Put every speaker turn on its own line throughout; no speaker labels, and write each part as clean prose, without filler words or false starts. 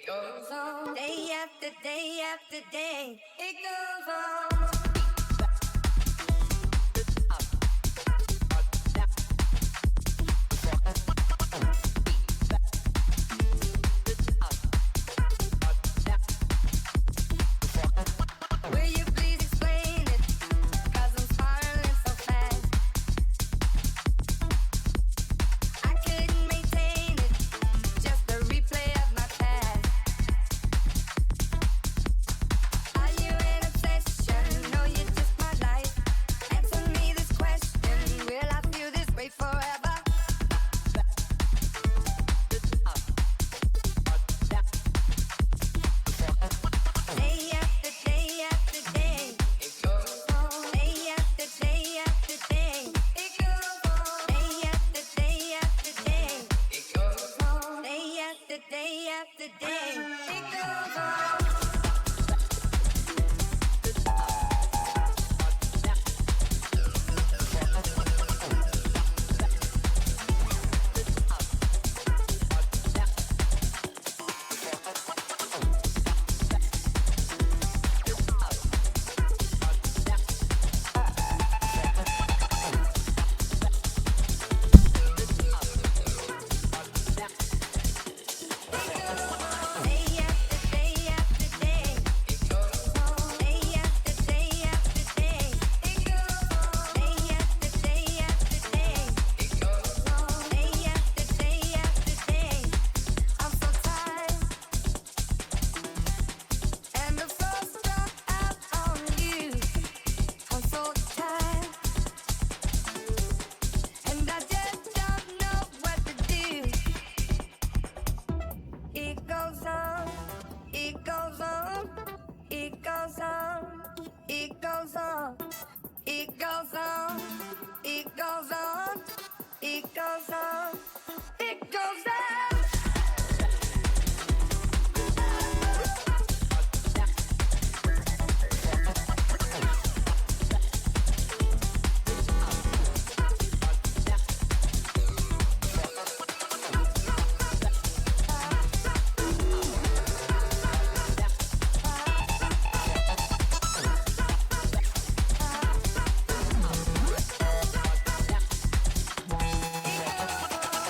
goes on. Day after day after day, it goes on. Will you please explain it? 'Cause I'm spiraling so fast. I couldn't maintain it, just a replay of my past. Are you an obsession? No, you're just my life. Answer me this question, will I feel this way forever? Day after day after day, it goes on. Day after day after day, it goes on. Day after day after day, it goes on. Day after day after day, it goes on. Day after day after day, it goes on. Day after day after day, it goes on. Day after day after day, it goes on. Day after day after day, I'm so tired, and the frost dropped out on you. I'm so tired, and I just don't know what to do. It goes on, it goes on, it goes on, it goes on, it goes on, it goes on, it goes on, it goes on.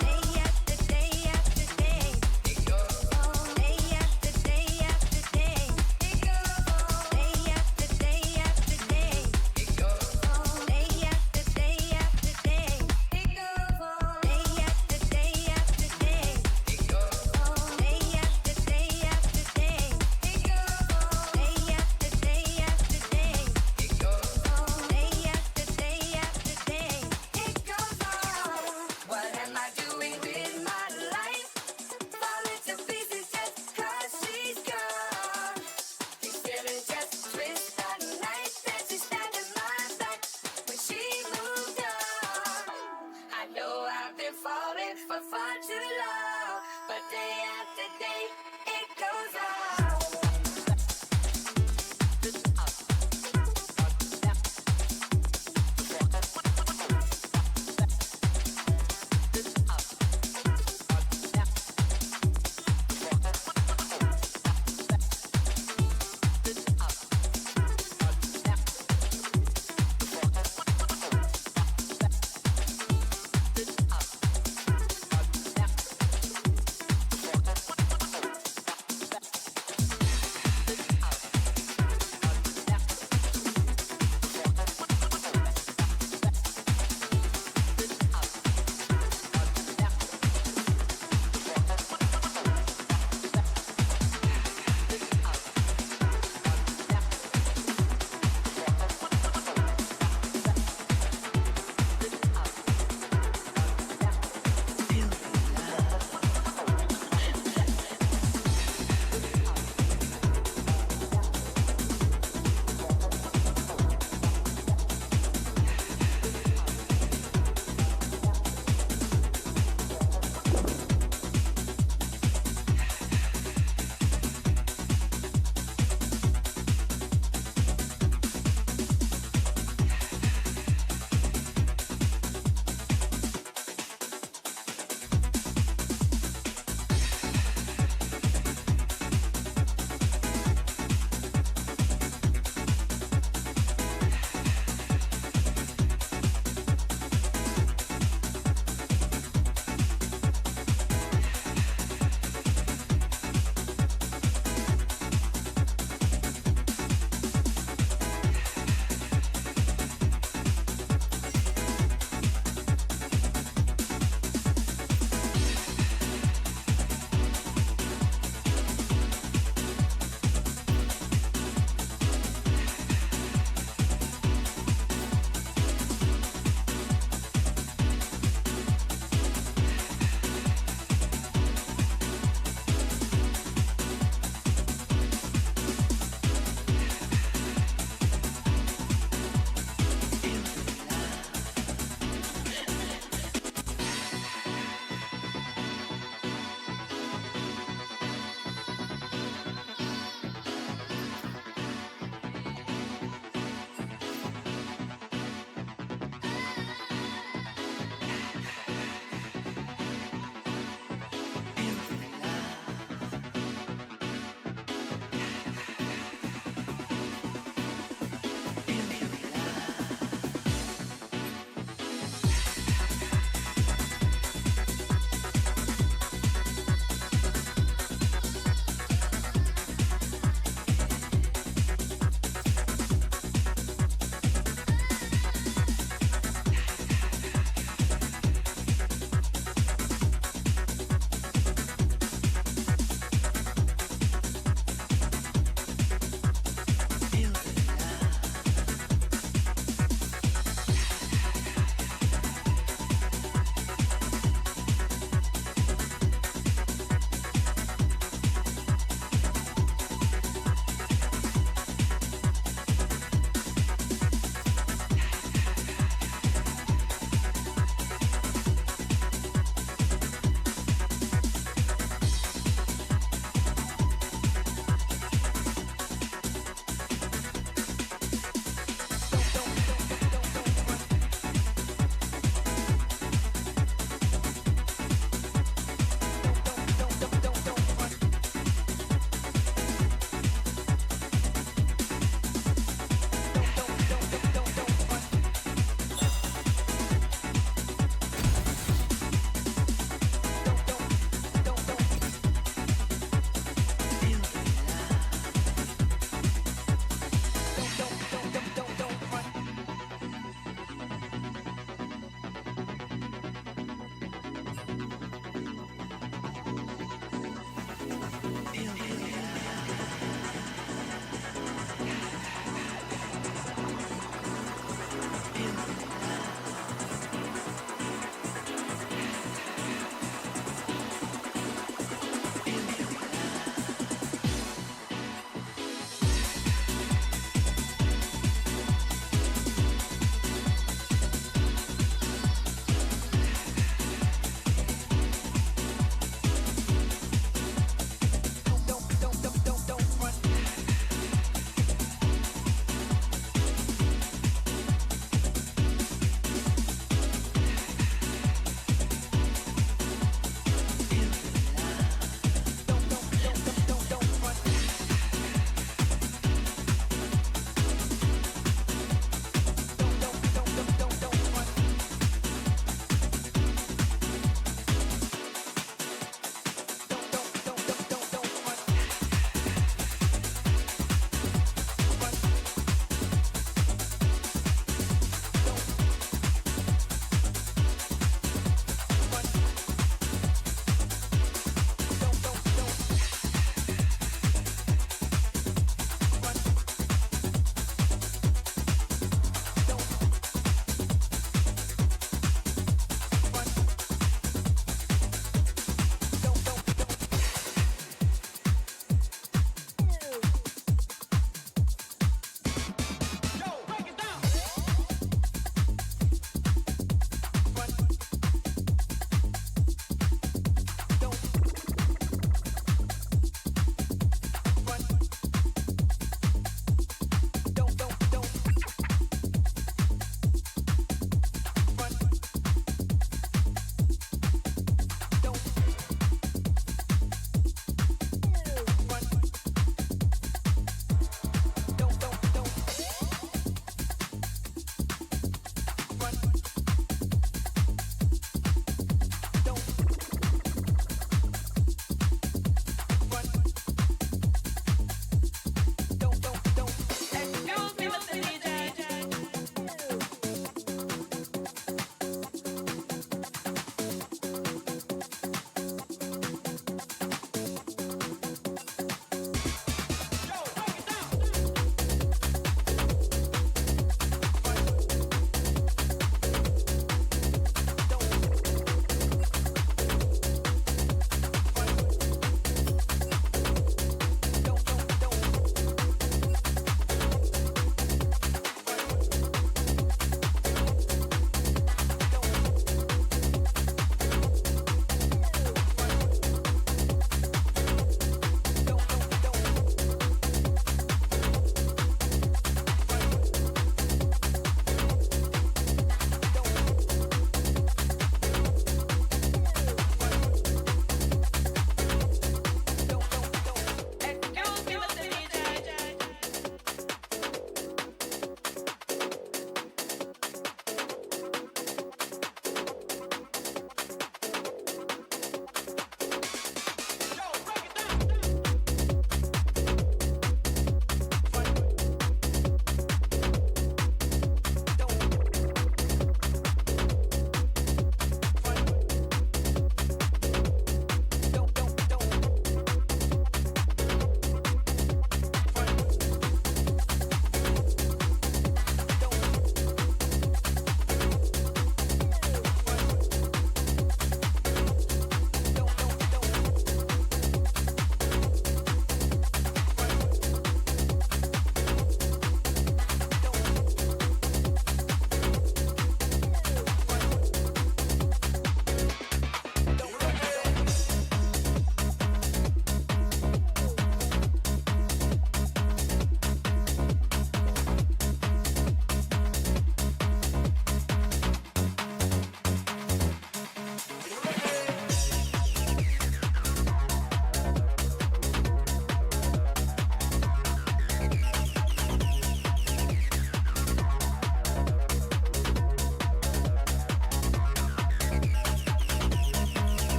Day after day after day, it goes on. Day after day after day, it goes on. Day after day after day, it goes on. Day after day after day, it goes on. Day after day after day, it goes on. Day after day after day, it goes on. Day after day after day, it goes on. Day after day after day, it goes on. What am I doing with my life? Falling to pieces just 'cause she's gone. These feelings just twist the knife that she stabbed in my back when she moved on. I know I've been falling for far too long, but day after day, it goes on.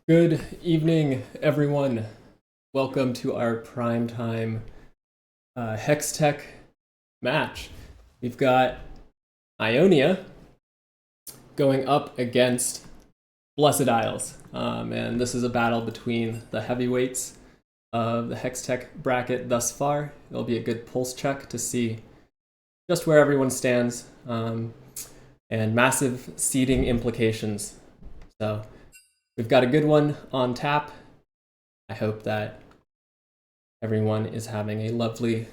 Good evening, everyone. Welcome to our primetime Hextech match. We've got Ionia going up against Blessed Isles. And this is a battle between the heavyweights of the Hextech bracket thus far. It'll be a good pulse check to see just where everyone stands and massive seeding implications. So we've got a good one on tap. I hope that everyone is having a lovely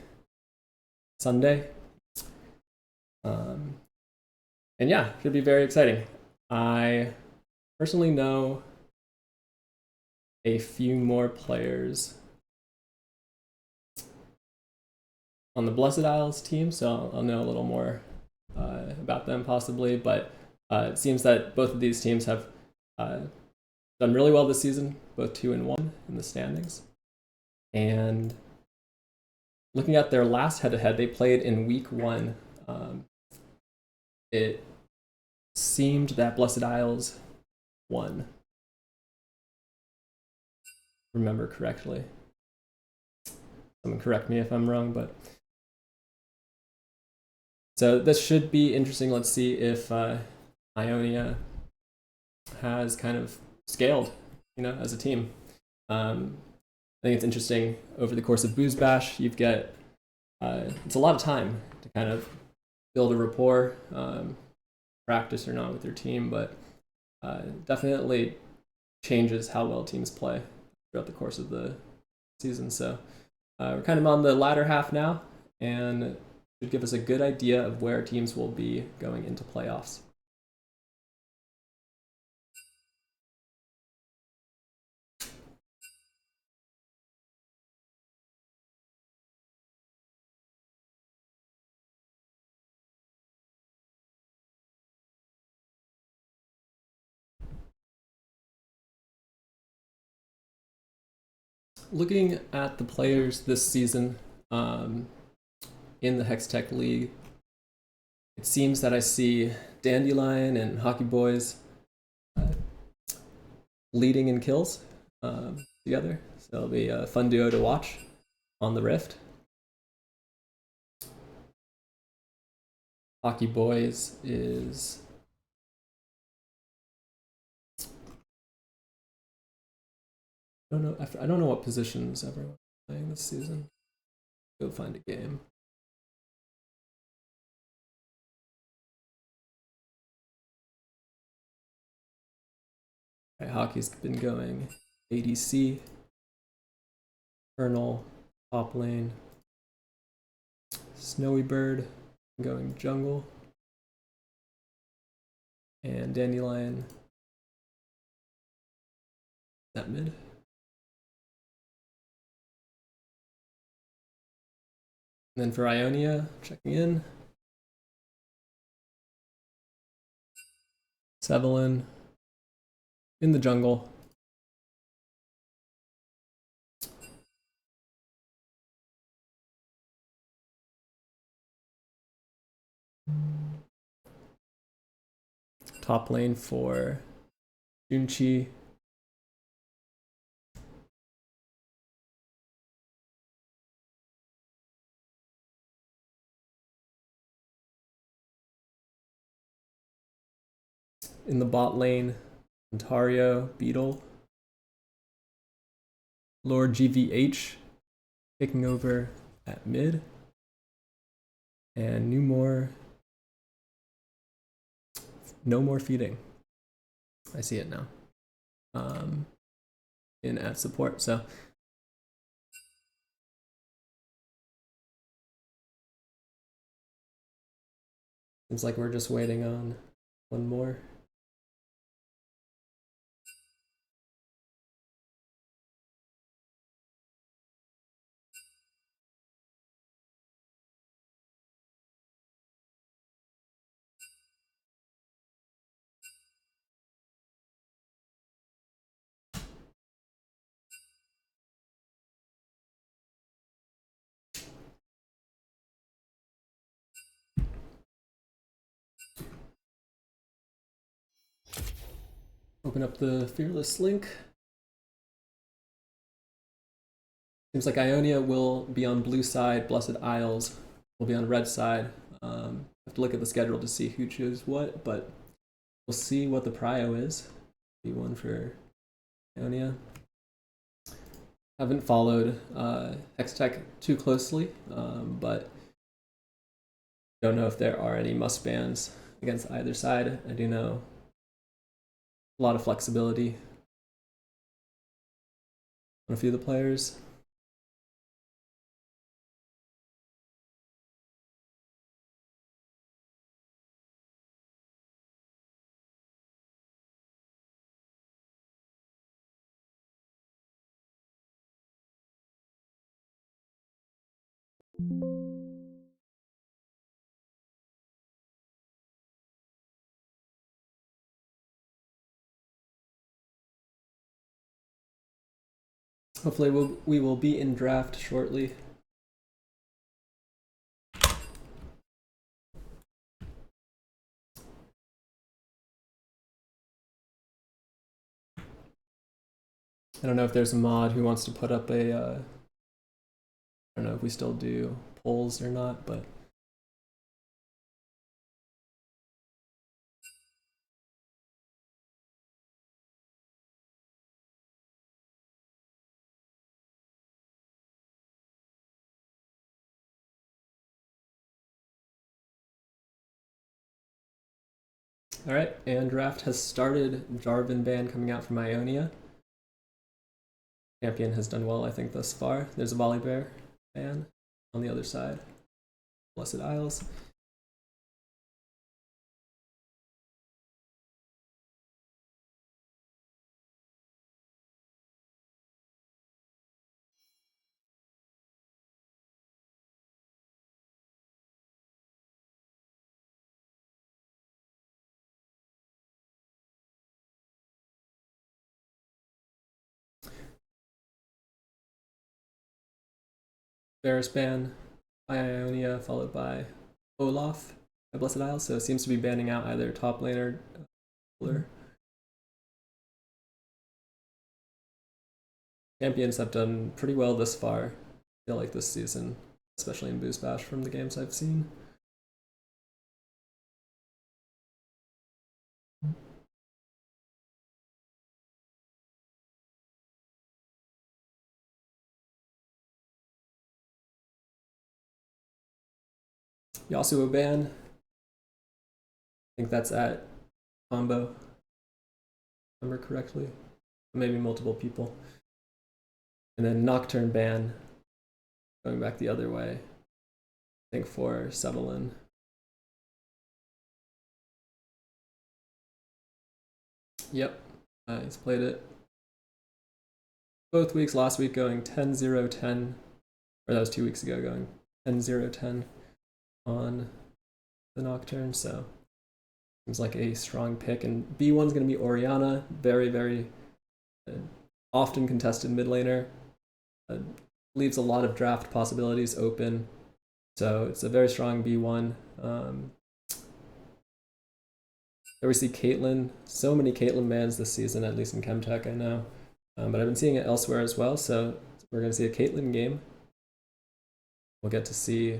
Sunday. And yeah, should be very exciting. I personally know a few more players on the Blessed Isles team, so I'll know a little more about them possibly, but it seems that both of these teams have done really well this season, both 2-1 in the standings. And looking at their last head-to-head, they played in week 1. It seemed that Blessed Isles won. Remember correctly. Someone correct me if I'm wrong, but so this should be interesting. Let's see if Ionia has kind of scaled, as a team. I think it's interesting over the course of Booze Bash, you get it's a lot of time to kind of build a rapport, practice or not with your team, but definitely changes how well teams play throughout the course of the season. So we're kind of on the latter half now, and it should give us a good idea of where teams will be going into playoffs. Looking at the players this season in the Hextech League, it seems that I see Dandelion and Hockey Boys leading in kills together. So it'll be a fun duo to watch on the Rift. Hockey Boys is I don't know what positions everyone's playing this season. Go find a game. Right, hockey's been going ADC, Colonel, top lane, Snowy Bird going jungle, and Dandelion at mid. And then for Ionia, checking in, Sevelin in the jungle. Top lane for Junchi. In the bot lane, Ontario, Beetle. Lord GVH taking over at mid. And no more feeding. I see it now. In at support, so seems like we're just waiting on one more. Open up the Fearless link. Seems like Ionia will be on blue side, Blessed Isles will be on red side. Have to look at the schedule to see who chose what, but we'll see what the prio is. B1 for Ionia. Haven't followed Hextech too closely, but don't know if there are any must bans against either side. I do know a lot of flexibility on a few of the players. Hopefully we will be in draft shortly. I don't know if there's a mod who wants to put up a, I don't know if we still do polls or not, but all right, and draft has started. Jarvan ban coming out from Ionia. Champion has done well, I think, thus far. There's a Volibear ban on the other side. Blessed Isles. Varus ban by Ionia, followed by Olaf by Blessed Isles. So it seems to be banning out either top lane or cooler. Champions have done pretty well this far, I feel like this season, especially in Boost Bash from the games I've seen. Yasuo ban. I think that's at combo, if I remember correctly. Maybe multiple people. And then Nocturne ban, going back the other way, I think for Sevelin. Yep, he's played it both weeks. Last week going 10-0-10, or that was 2 weeks ago, going 10-0-10 on the Nocturne, so seems like a strong pick. And B1's going to be Orianna, very, very often contested mid laner. Leaves a lot of draft possibilities open, so it's a very strong B1. There we see Caitlyn, so many Caitlyn bans this season, at least in Chemtech, I know. But I've been seeing it elsewhere as well, so we're going to see a Caitlyn game. We'll get to see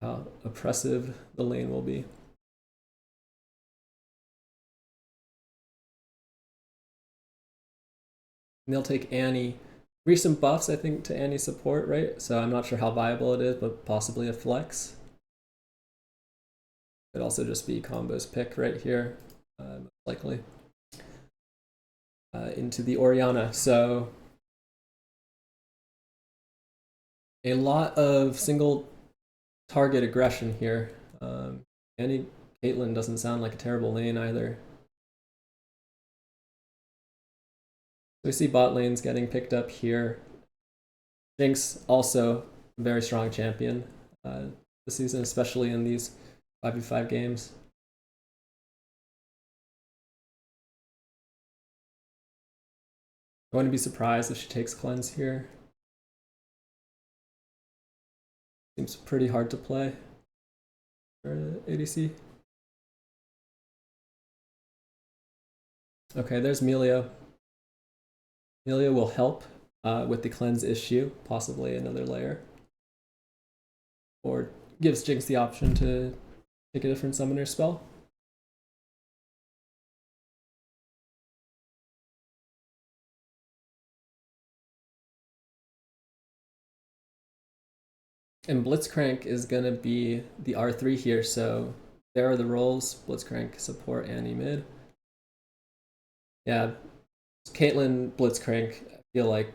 how oppressive the lane will be. And they'll take Annie. Recent buffs, I think, to Annie's support, right? So I'm not sure how viable it is, but possibly a flex. Could also just be Combo's pick right here, most likely. Into the Orianna. So a lot of single target aggression here. Annie Caitlyn doesn't sound like a terrible lane either. We see bot lanes getting picked up here. Jinx also a very strong champion this season, especially in these 5v5 games. I wouldn't be surprised if she takes cleanse here. Seems pretty hard to play for ADC. Okay, there's Melio. Melio will help with the cleanse issue, possibly another layer. Or gives Jinx the option to take a different summoner spell. And Blitzcrank is going to be the R3 here, so there are the roles: Blitzcrank, support, and mid. Yeah, Caitlyn Blitzcrank, I feel like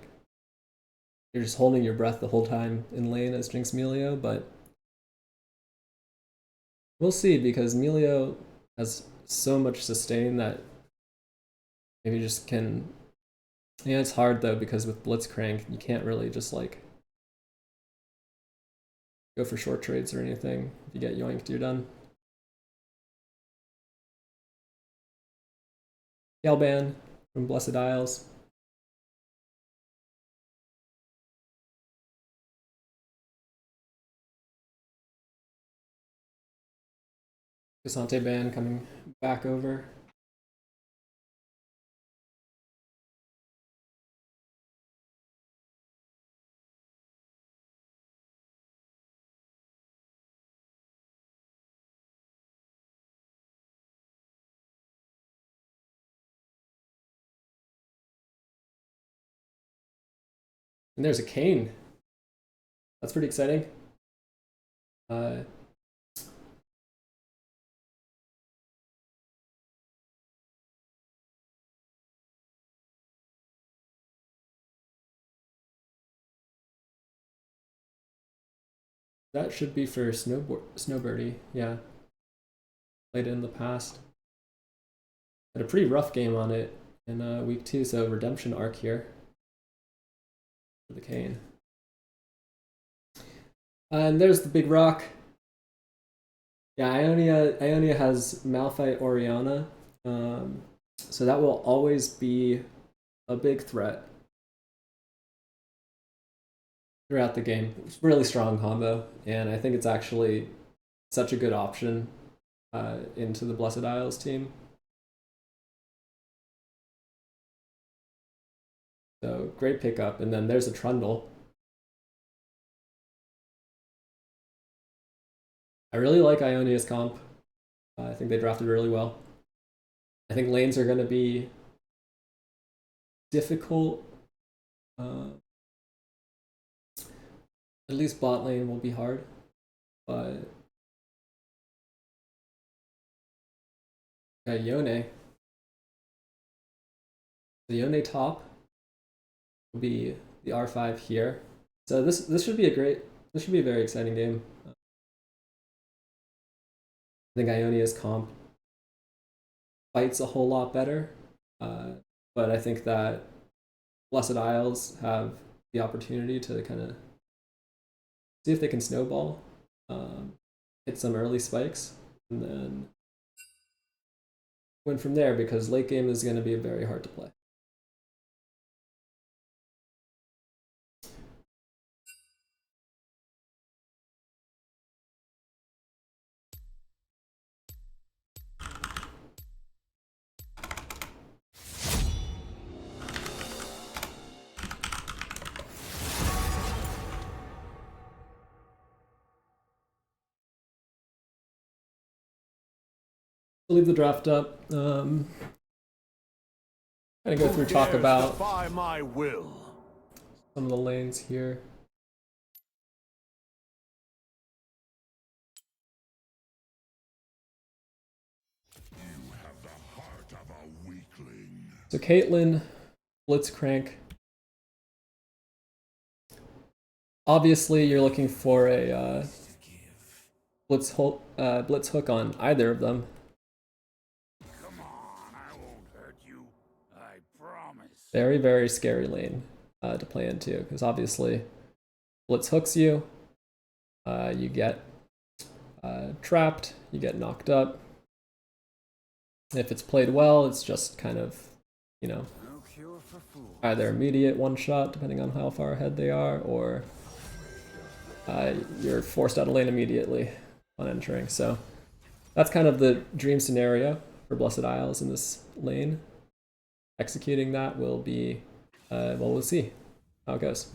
you're just holding your breath the whole time in lane as Jinx Melio, but we'll see, because Melio has so much sustain that maybe just can... Yeah, it's hard though, because with Blitzcrank, you can't really just like go for short trades or anything. If you get yoinked, you're done. Galban from Blessed Isles. Casante Ban coming back over. And there's a Kane. That's pretty exciting. That should be for Snowbirdie, yeah. Played it in the past. Had a pretty rough game on it in week 2, so redemption arc here for the Kane. And there's the big rock. Yeah, Ionia has Malphite Orianna, so that will always be a big threat throughout the game. It's a really strong combo, and I think it's actually such a good option into the Blessed Isles team. So great pickup, and then there's a Trundle. I really like Ionia's comp. I think they drafted really well. I think lanes are going to be difficult. At least bot lane will be hard, but Yone. The Yone top will be the R5 here. So this should be a very exciting game. I think Ionia's comp fights a whole lot better, but I think that Blessed Isles have the opportunity to kind of see if they can snowball, hit some early spikes, and then win from there, because late game is going to be very hard to play. Leave the draft up. Kind of go through, talk about
my will.
some of the lanes here.
You have the heart of a weakling.
So Caitlyn, Blitzcrank. Obviously, you're looking for a blitz hook on either of them.
Come on, I won't hurt you. I promise.
Very, very scary lane to play into, because obviously blitz hooks you, you get trapped, you get knocked up. If it's played well, it's just kind of, you know,
No cure for fools.
either immediate one shot, depending on how far ahead they are, or you're forced out of lane immediately on entering. So that's kind of the dream scenario for Blessed Isles in this lane. Executing that will be, well, we'll see. how it goes.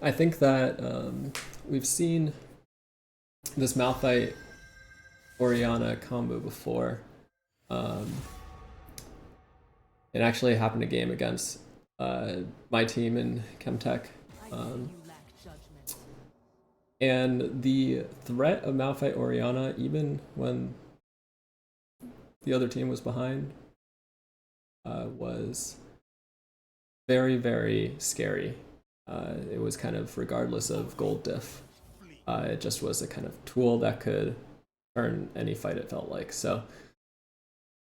I think that we've seen this Malphite Oriana combo before. It actually happened a game against my team in Chemtech. And the threat of Malphite Oriana, even when the other team was behind, was very, very scary. It was kind of regardless of gold diff. It just was a kind of tool that could turn any fight, it felt like. So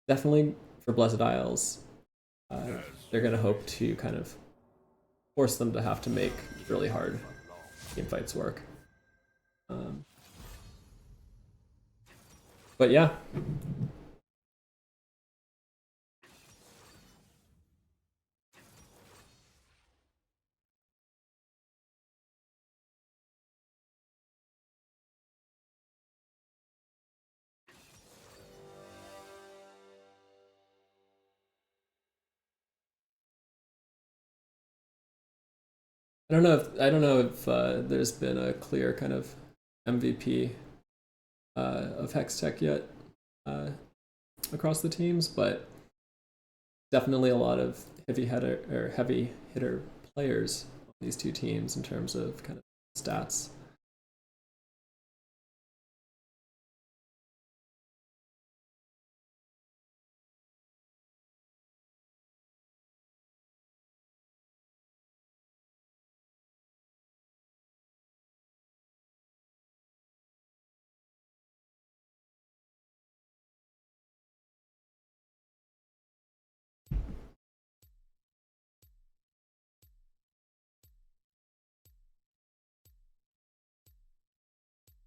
definitely for Blessed Isles, they're going to hope to kind of force them to have to make really hard team fights work. But yeah. I don't know if there's been a clear kind of MVP of Hextech yet across the teams, but definitely a lot of heavy hitter players on these two teams in terms of kind of stats.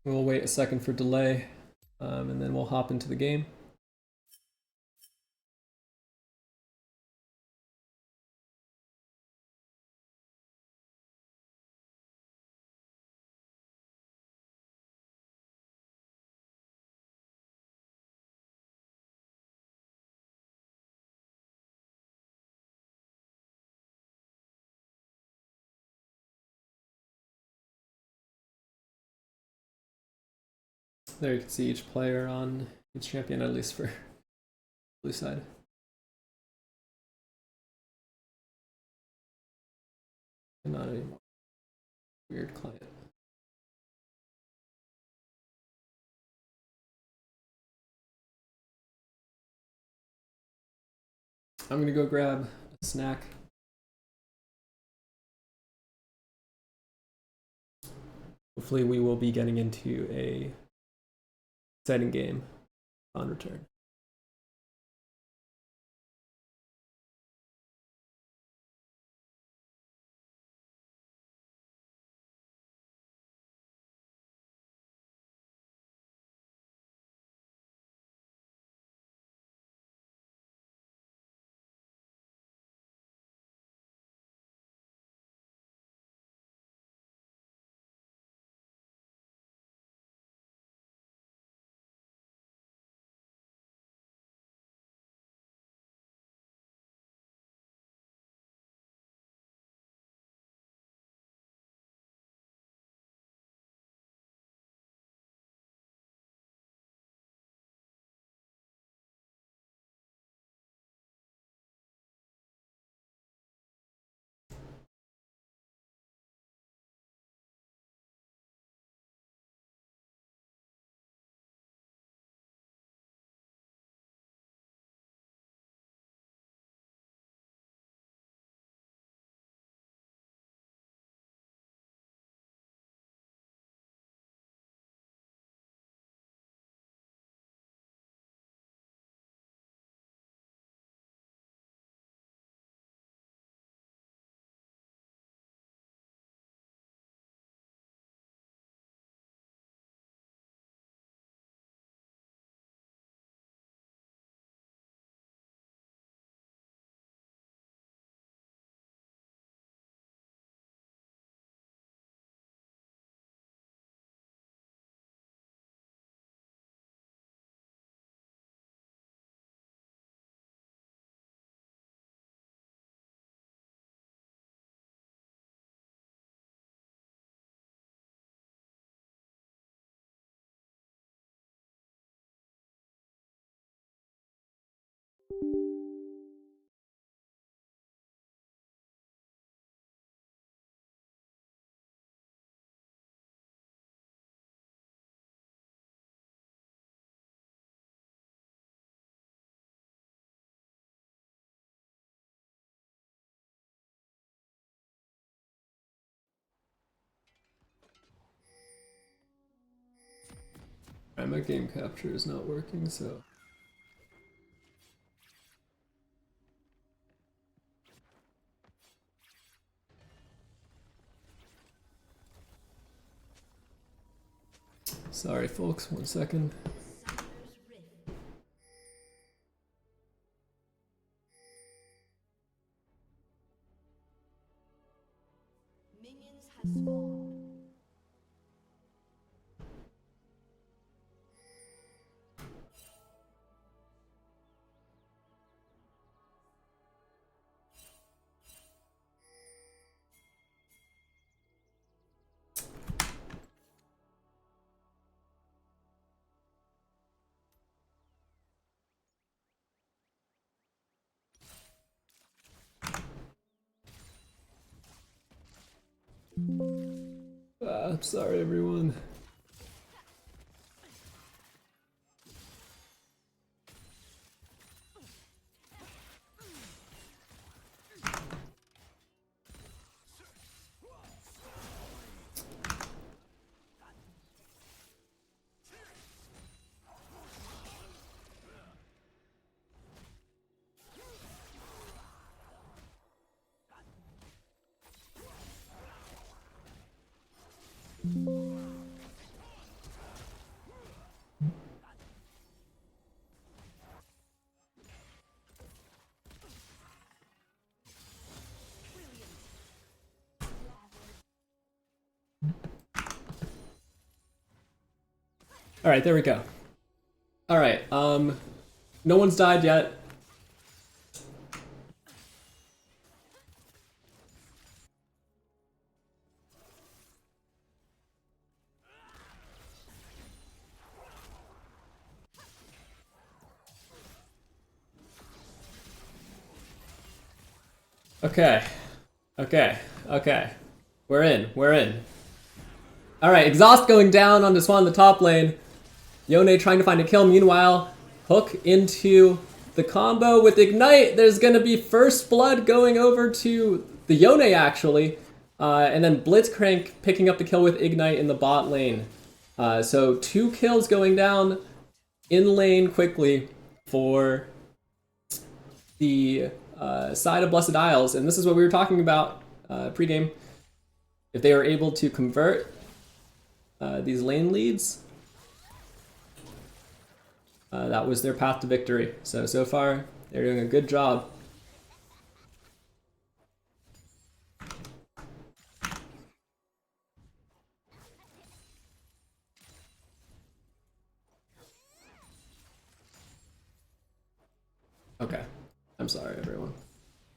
We'll wait a second for delay, and then we'll hop into the game. There you can see each player on each champion, at least for blue side. And not anymore. Weird client. I'm gonna go grab a snack. Hopefully we will be getting into a exciting game on return. Alright, my game capture is not working, so... Sorry folks, 1 second.
Minions have spawned.
I'm sorry everyone. Alright, there we go. Alright, no one's died yet. Okay. Okay. We're in. Alright, exhaust going down on the Swan in the top lane. Yone trying to find a kill. Meanwhile, hook into the combo with Ignite. There's gonna be first blood going over to the Yone actually. And then Blitzcrank picking up the kill with Ignite in the bot lane. So 2 kills going down in lane quickly for the side of Blessed Isles. And this is what we were talking about pregame. If they are able to convert these lane leads, that was their path to victory. So far, they're doing a good job. Okay, I'm sorry everyone.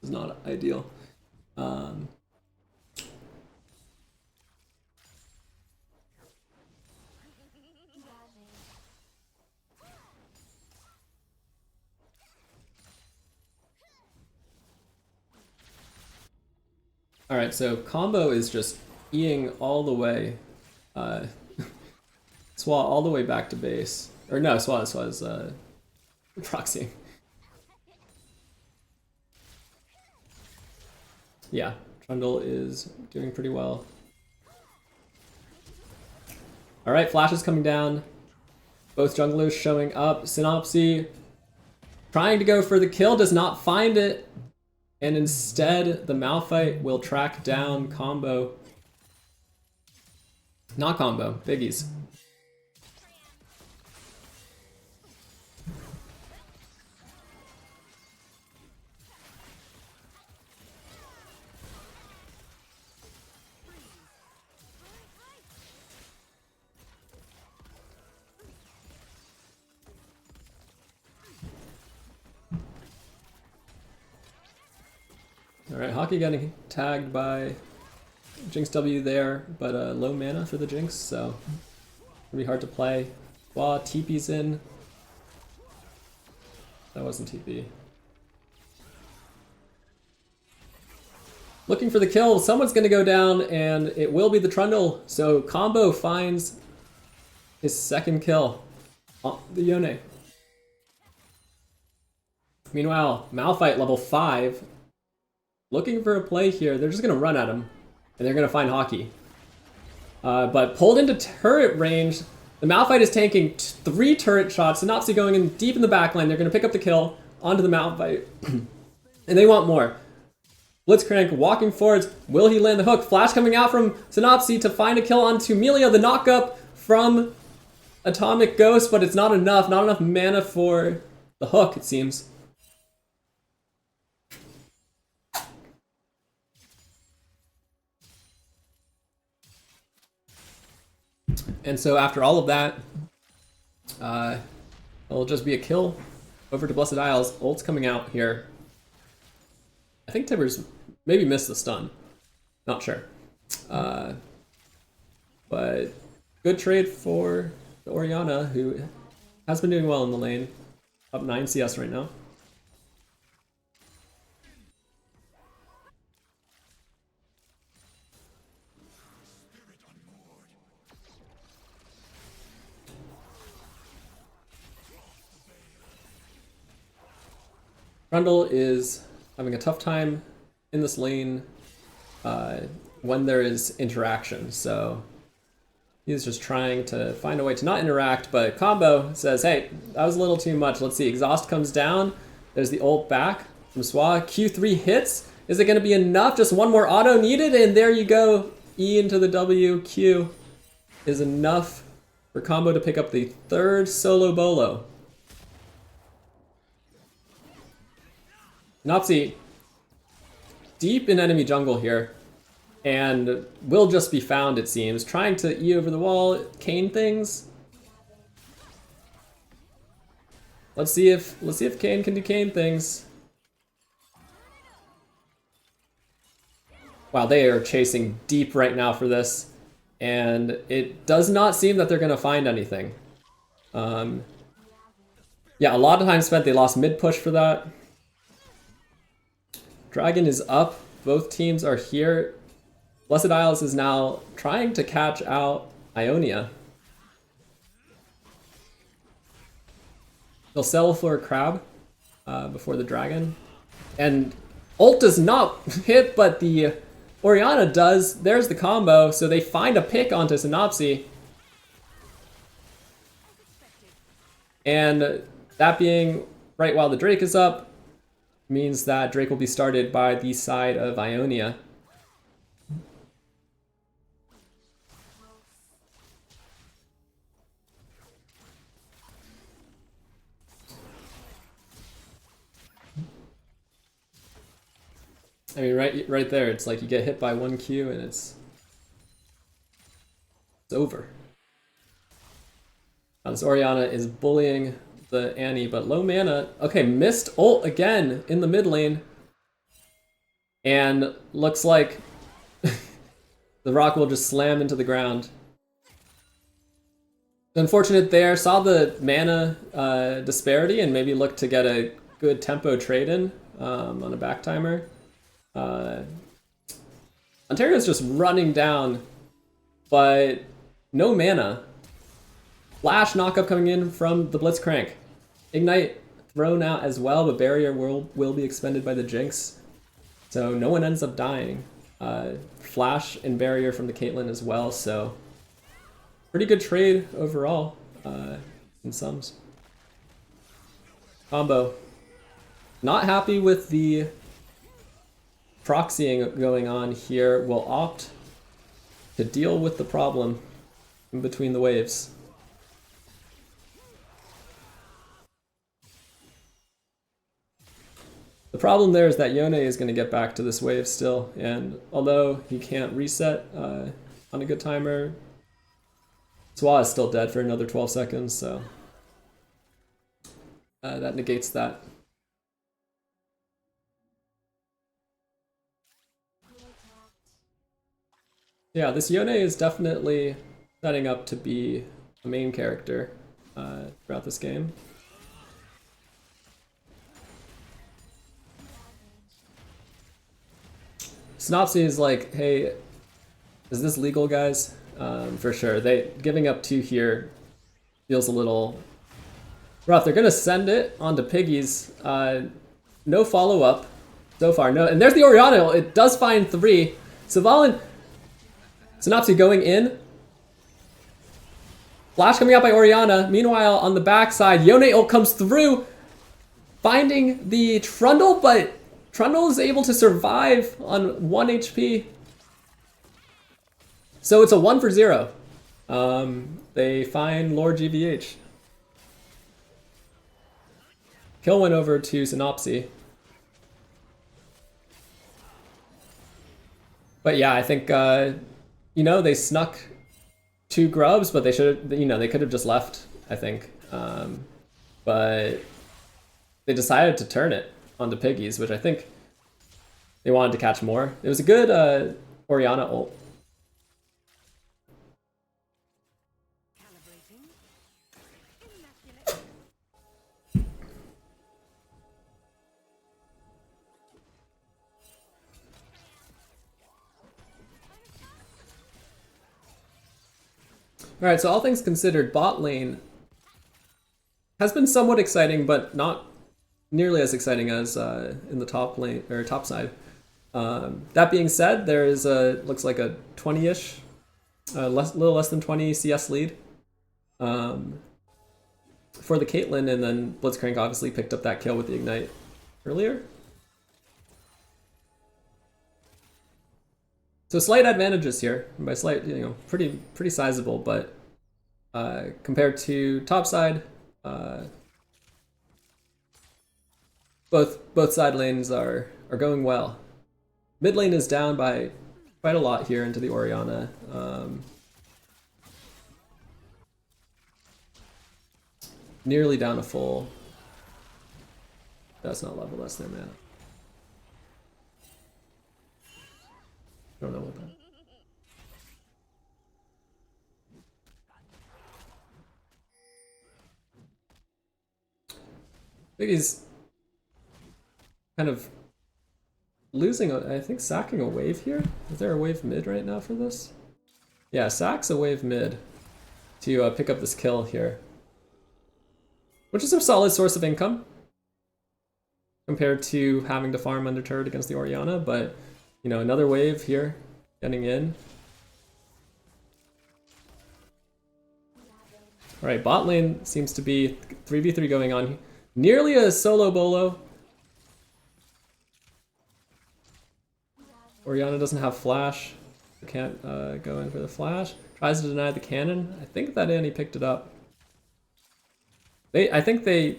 It's not ideal. Alright, so combo is just Eing all the way. Swa all the way back to base. Or no, Swa's proxy. Yeah, Trundle is doing pretty well. Alright, Flash is coming down. Both junglers showing up. Synopsy trying to go for the kill, does not find it. And instead, the Malphite will track down Combo. Not Combo, Biggies. Alright, Hockey getting tagged by Jinx W there, but low mana for the Jinx, so it'll be hard to play. While TP's in. That wasn't TP. Looking for the kill, someone's gonna go down, and it will be the Trundle. So Combo finds his second kill on the Yone. Meanwhile, Malphite level 5. Looking for a play here. They're just going to run at him. And they're going to find Hockey. But pulled into turret range. The Malphite is tanking 3 turret shots. Synopsy going in deep in the backline. They're going to pick up the kill onto the Malphite. And they want more. Blitzcrank walking forwards. Will he land the hook? Flash coming out from Synopsy to find a kill onto Melia. The knockup from Atomic Ghost, but it's not enough. Not enough mana for the hook, it seems. And so after all of that, it'll just be a kill over to Blessed Isles. Ult's coming out here. I think Tibbers maybe missed the stun. Not sure. But good trade for the Orianna, who has been doing well in the lane. Up 9 CS right now. Grundle is having a tough time in this lane when there is interaction, so he's just trying to find a way to not interact, but Combo says, hey, that was a little too much. Let's see, Exhaust comes down, there's the ult back from Swa, Q3 hits, is it going to be enough? Just one more auto needed, and there you go, E into the W, Q is enough for Combo to pick up the 3rd solo bolo. Nopsy deep in enemy jungle here, and will just be found, it seems, trying to E over the wall, cane things. Let's see if Kane can do cane things. Wow, they are chasing deep right now for this, and it does not seem that they're gonna find anything. Yeah, a lot of time spent. They lost mid push for that. Dragon is up. Both teams are here. Blessed Isles is now trying to catch out Ionia. They'll settle for a crab before the dragon. And ult does not hit, but the Orianna does. There's the combo, so they find a pick onto Synopsy. And that being right while the Drake is up, means that Drake will be started by the side of Ionia. I mean, right there, it's like you get hit by 1 Q and it's over. Now this Orianna is bullying the Annie, but low mana. Okay, missed ult again in the mid lane. And looks like the rock will just slam into the ground. Unfortunate there, saw the mana disparity and maybe looked to get a good tempo trade in on a back timer. Ontario's just running down, but no mana. Flash knockup coming in from the Blitzcrank. Ignite thrown out as well, but barrier will be expended by the Jinx. So no one ends up dying. Flash and barrier from the Caitlyn as well, so pretty good trade overall in sums. Combo. Not happy with the proxying going on here. Will opt to deal with the problem in between the waves. The problem there is that Yone is going to get back to this wave still, and although he can't reset on a good timer, Swa is still dead for another 12 seconds, so that negates that. Yeah, this Yone is definitely setting up to be a main character throughout this game. Synopsy is like, hey, is this legal, guys? For sure. Giving up 2 here feels a little rough. They're gonna send it onto Piggies. No follow-up so far. No, and there's the Orianna. It does find 3. So Synopsy going in. Flash coming out by Oriana. Meanwhile, on the backside, Yone ult comes through, finding the Trundle, but Trundle is able to survive on 1 HP. So it's a 1 for 0. They find Lord GBH. Kill went over to Synopsy. But yeah, I think, they snuck 2 grubs, but they should, they could have just left, I think. But they decided to turn it onto Piggies, which I think they wanted to catch more. It was a good Oriana ult. Alright, so all things considered, bot lane has been somewhat exciting, but not nearly as exciting as in the top lane or top side. That being said, there is looks like a 20-ish, little less than 20 CS lead for the Caitlyn, and then Blitzcrank obviously picked up that kill with the Ignite earlier. So slight advantages here, and by slight, pretty sizable, but compared to top side, both side lanes are going well. Mid lane is down by quite a lot here into the Oriana. Nearly down a full. That's not level, that's their mana. Don't know what that. I think he's kind of losing, I think sacking a wave here. Is there a wave mid right now for this? Yeah, sacks a wave mid to pick up this kill here. Which is a solid source of income compared to having to farm under turret against the Oriana, but another wave here, getting in. Alright, bot lane seems to be 3v3 going on. Nearly a solo bolo. Oriana doesn't have flash. Can't go in for the flash. Tries to deny the cannon. I think that Annie picked it up. I think they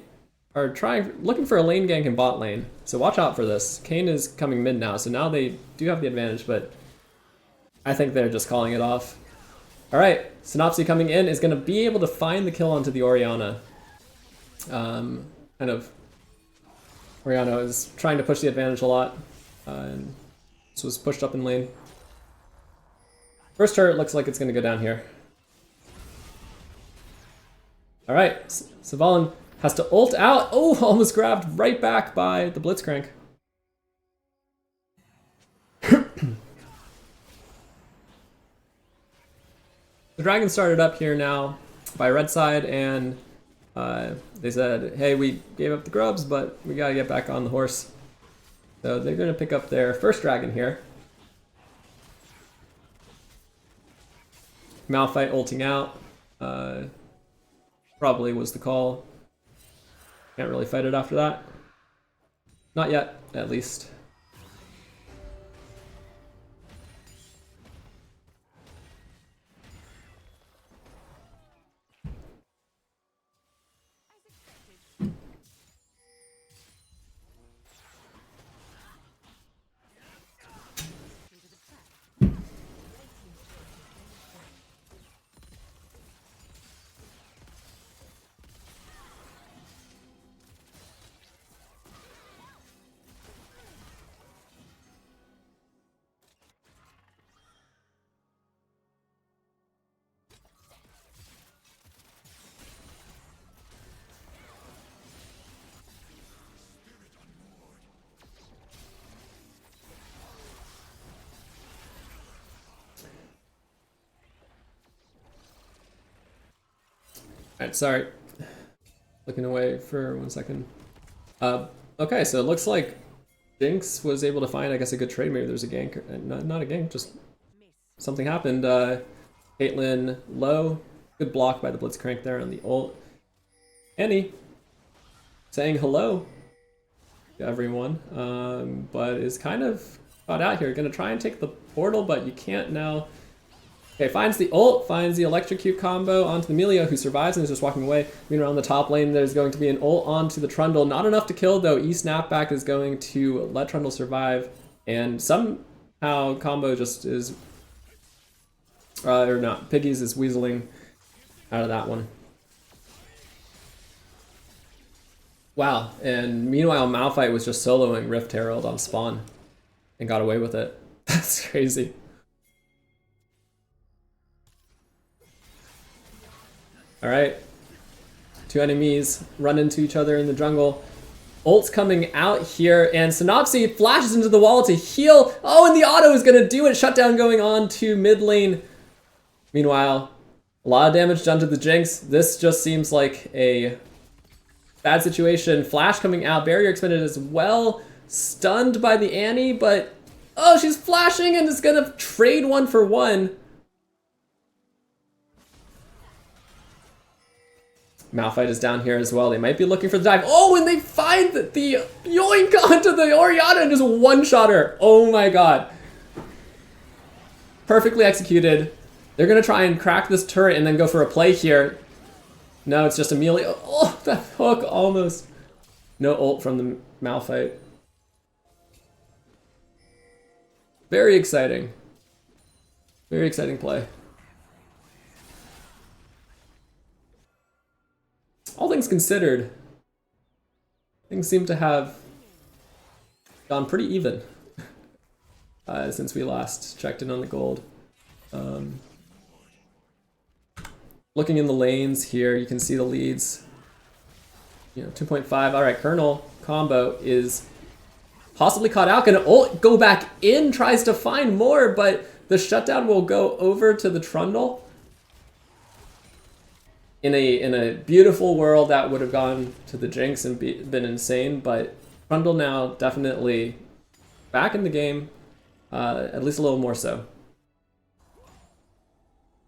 are looking for a lane gank in bot lane. So watch out for this. Kayn is coming mid now, so now they do have the advantage, but I think they're just calling it off. Alright, Synopsy coming in is going to be able to find the kill onto the Oriana. Oriana is trying to push the advantage a lot, and this was pushed up in lane. First turret looks like it's going to go down here. Alright, Svalin has to ult out. Oh, almost grabbed right back by the Blitzcrank. The dragon started up here now by red side, and they said, hey, we gave up the grubs, but we gotta get back on the horse. So they're gonna pick up their first dragon here. Malphite ulting out. Probably was the call. Can't really fight it after that. Not yet, at least. Alright, sorry. Looking away for 1 second. Okay, so it looks like Jinx was able to find, I guess, a good trade. Maybe there's a gank. Not a gank, just something happened. Caitlyn low. Good block by the Blitzcrank there on the ult. Annie saying hello to everyone, but is kind of caught out here. Gonna try and take the portal, but you can't now. Okay, finds the ult, finds the electrocute combo onto the Melio, who survives and is just walking away. Meanwhile, on the top lane, there's going to be an ult onto the Trundle. Not enough to kill, though. E-Snapback is going to let Trundle survive, and somehow combo just is, or not, Piggies is weaseling out of that one. Wow, and meanwhile, Malphite was just soloing Rift Herald on spawn and got away with it. That's crazy. Alright, two enemies run into each other in the jungle. Ult's coming out here, and Synopsy flashes into the wall to heal. Oh, and the auto is going to do it. Shutdown going on to mid lane. Meanwhile, a lot of damage done to the Jinx. This just seems like a bad situation. Flash coming out, barrier expended as well. Stunned by the Annie, but oh, she's flashing and is going to trade 1-for-1. Malphite is down here as well. They might be looking for the dive. Oh, and they find the yoink onto the Orianna and just one-shot her. Oh my god. Perfectly executed. They're going to try and crack this turret and then go for a play here. No, it's just Amelia. Oh, that hook almost. No ult from the Malphite. Very exciting. Very exciting play. All things considered, things seem to have gone pretty even since we last checked in on the gold. Looking in the lanes here, you can see the leads. 2.5. All right, Colonel combo is possibly caught out. Gonna ult, go back in, tries to find more, but the shutdown will go over to the Trundle. In a beautiful world, that would have gone to the Jinx and been insane, but Trundle now definitely back in the game, at least a little more so.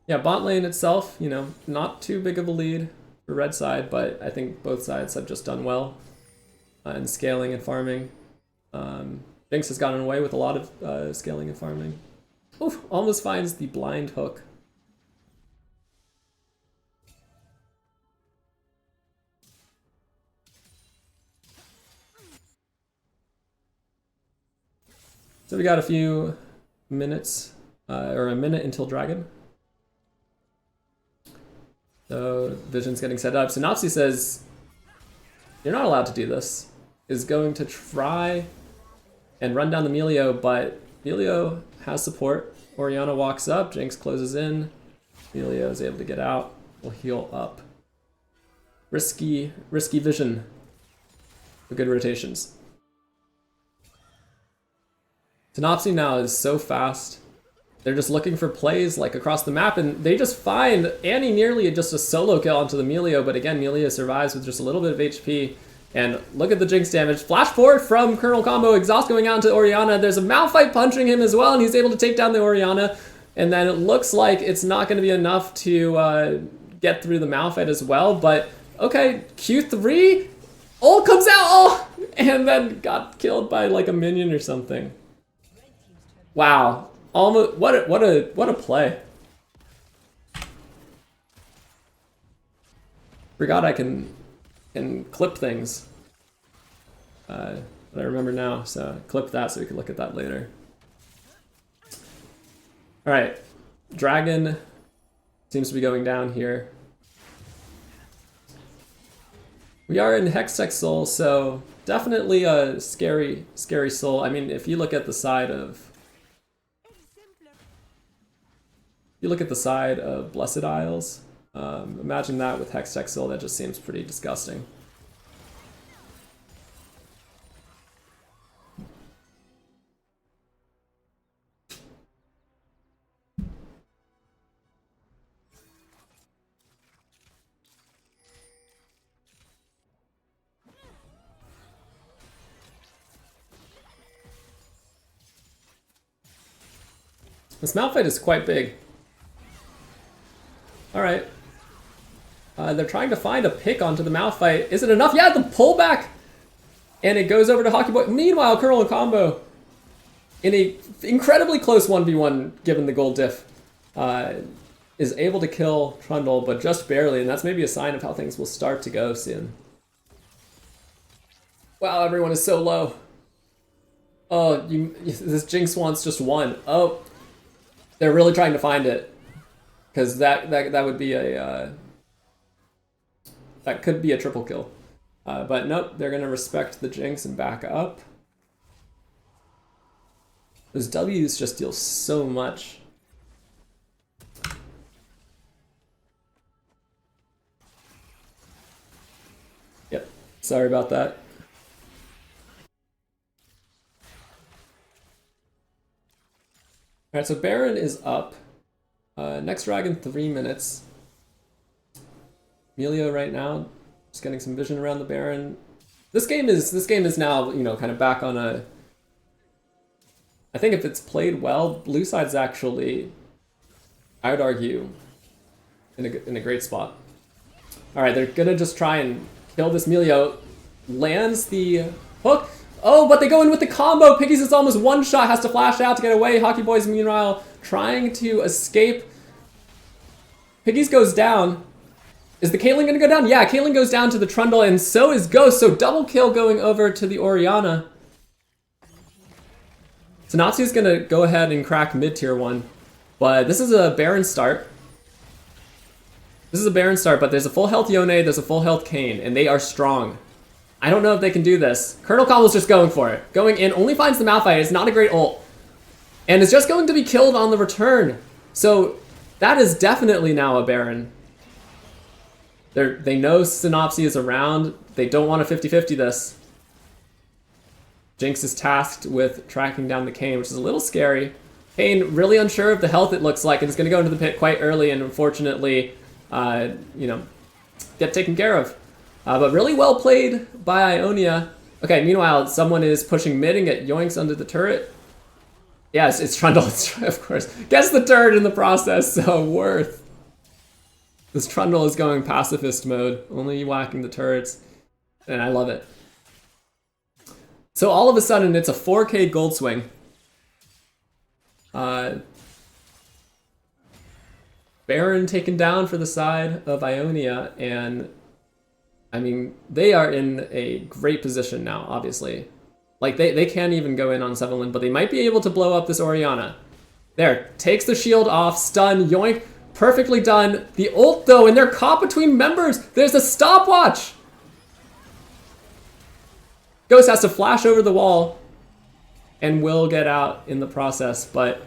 Yeah, bot lane itself, not too big of a lead for red side, but I think both sides have just done well in scaling and farming. Jinx has gotten away with a lot of scaling and farming. Oof, almost finds the blind hook. So we got a few minutes, or a minute until Dragon. So Vision's getting set up. Synopsy says, you're not allowed to do this. Is going to try and run down the Melio, but Melio has support. Orianna walks up, Jinx closes in. Melio is able to get out. Will heal up. Risky Vision for good rotations. Synopsy now is so fast. They're just looking for plays like across the map, and they just find Annie nearly just a solo kill onto the Melio, but again, Melio survives with just a little bit of HP. And look at the Jinx damage. Flash forward from Colonel combo, exhaust going out into Orianna. There's a Malphite punching him as well, and he's able to take down the Orianna. And then it looks like it's not going to be enough to get through the Malphite as well, but okay, Q3, ult comes out, oh, and then got killed by like a minion or something. Wow, almost what a play. Forgot I can clip things. But I remember now, so clip that so we can look at that later. All right, Dragon seems to be going down here. We are in Hextech Soul, so definitely a scary soul. I mean, if you look at the side of Blessed Isles, imagine that with Hextech Soul. That just seems pretty disgusting. This Malphite is quite big. Alright, They're trying to find a pick onto the Malphite. Is it enough? Yeah, the pullback! And it goes over to Hockey Boy. Meanwhile, Colonel Combo, in a incredibly close 1v1, given the gold diff, is able to kill Trundle, but just barely, and that's maybe a sign of how things will start to go soon. Wow, everyone is so low. Oh, this Jinx wants just one. Oh, they're really trying to find it, because that would be a that could be a triple kill. But nope, they're gonna respect the Jinx and back up. Those W's just deal so much. Yep, sorry about that. Alright, so Baron is up. Next dragon, 3 minutes. Emilio right now, just getting some vision around the Baron. This game is now, you know, kind of back on a. I think if it's played well, blue side's actually, I would argue, in a great spot. All right, they're gonna just try and kill this Emilio. Lands the hook. Oh, but they go in with the combo. Piggies is almost one shot, has to flash out to get away. Hockey Boys, meanwhile, trying to escape. Piggies goes down. Is the Caitlyn gonna go down? Yeah, Caitlyn goes down to the Trundle, and so is Ghost. So double kill going over to the Oriana. So Natsu's gonna go ahead and crack mid-tier 1. But this is a Baron start. This is a Baron start, but there's a full health Yone, there's a full health Kayn, and they are strong. I don't know if they can do this. Colonel Combo's just going for it. Going in, only finds the Malphite. It's not a great ult. And is just going to be killed on the return. So that is definitely now a Baron. They know Synopsy is around. They don't want to 50-50 this. Jinx is tasked with tracking down the Kayn, which is a little scary. Kayn really unsure of the health it looks like, and is going to go into the pit quite early and unfortunately, you know, get taken care of. But really well played by Ionia. Okay, meanwhile, someone is pushing mid and get yoinks under the turret. Yes, it's Trundle, of course. Gets the turret in the process, so worth. This Trundle is going pacifist mode, only whacking the turrets, and I love it. So all of a sudden, it's a 4K gold swing. Baron taken down for the side of Ionia, and I mean, they are in a great position now, obviously. Like, they can't even go in on Sevelin, but they might be able to blow up this Oriana. There, takes the shield off, stun, yoink, perfectly done. The ult, though, and they're caught between members. There's a stopwatch. Ghost has to flash over the wall and will get out in the process, but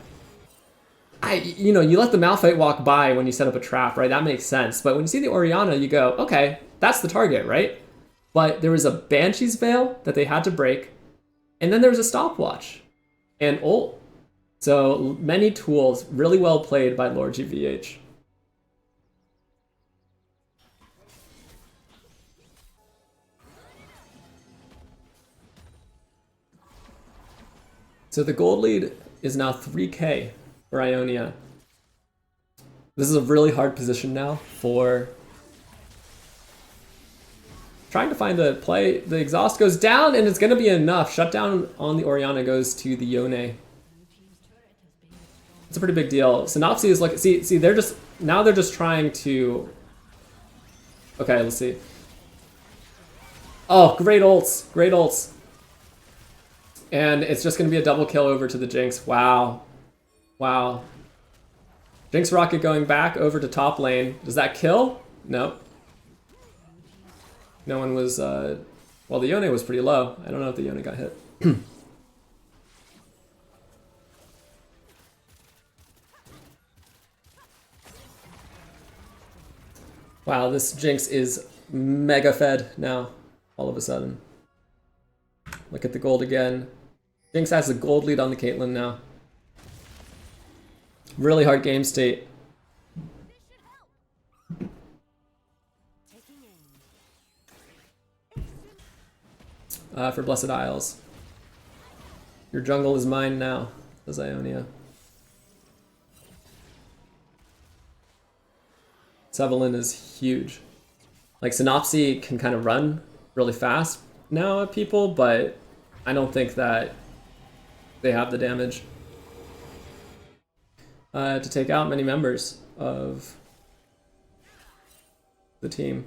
you know, you let the Malphite walk by when you set up a trap, right? That makes sense. But when you see the Oriana, you go, okay, that's the target, right? But there was a Banshee's Veil that they had to break, and then there was a stopwatch and ult. So many tools, really well played by Lord GVH. So the gold lead is now 3K for Ionia. This is a really hard position now for trying to find the play. The exhaust goes down and it's going to be enough. Shutdown on the Oriana goes to the Yone. It's a pretty big deal. Synopsy is like, see, they're just, now they're just trying to, okay, let's see. Oh, great ults, great ults. And it's just going to be a double kill over to the Jinx. Wow. Wow. Jinx Rocket going back over to top lane. Does that kill? No. No one was, well, the Yone was pretty low. I don't know if the Yone got hit. Wow, this Jinx is mega fed now, all of a sudden. Look at the gold again. Jinx has a gold lead on the Caitlyn now. Really hard game state. For Blessed Isles. Your jungle is mine now, says Ionia. Sevelin is huge. Like Synopsy can kind of run really fast now at people, but I don't think that they have the damage to take out many members of the team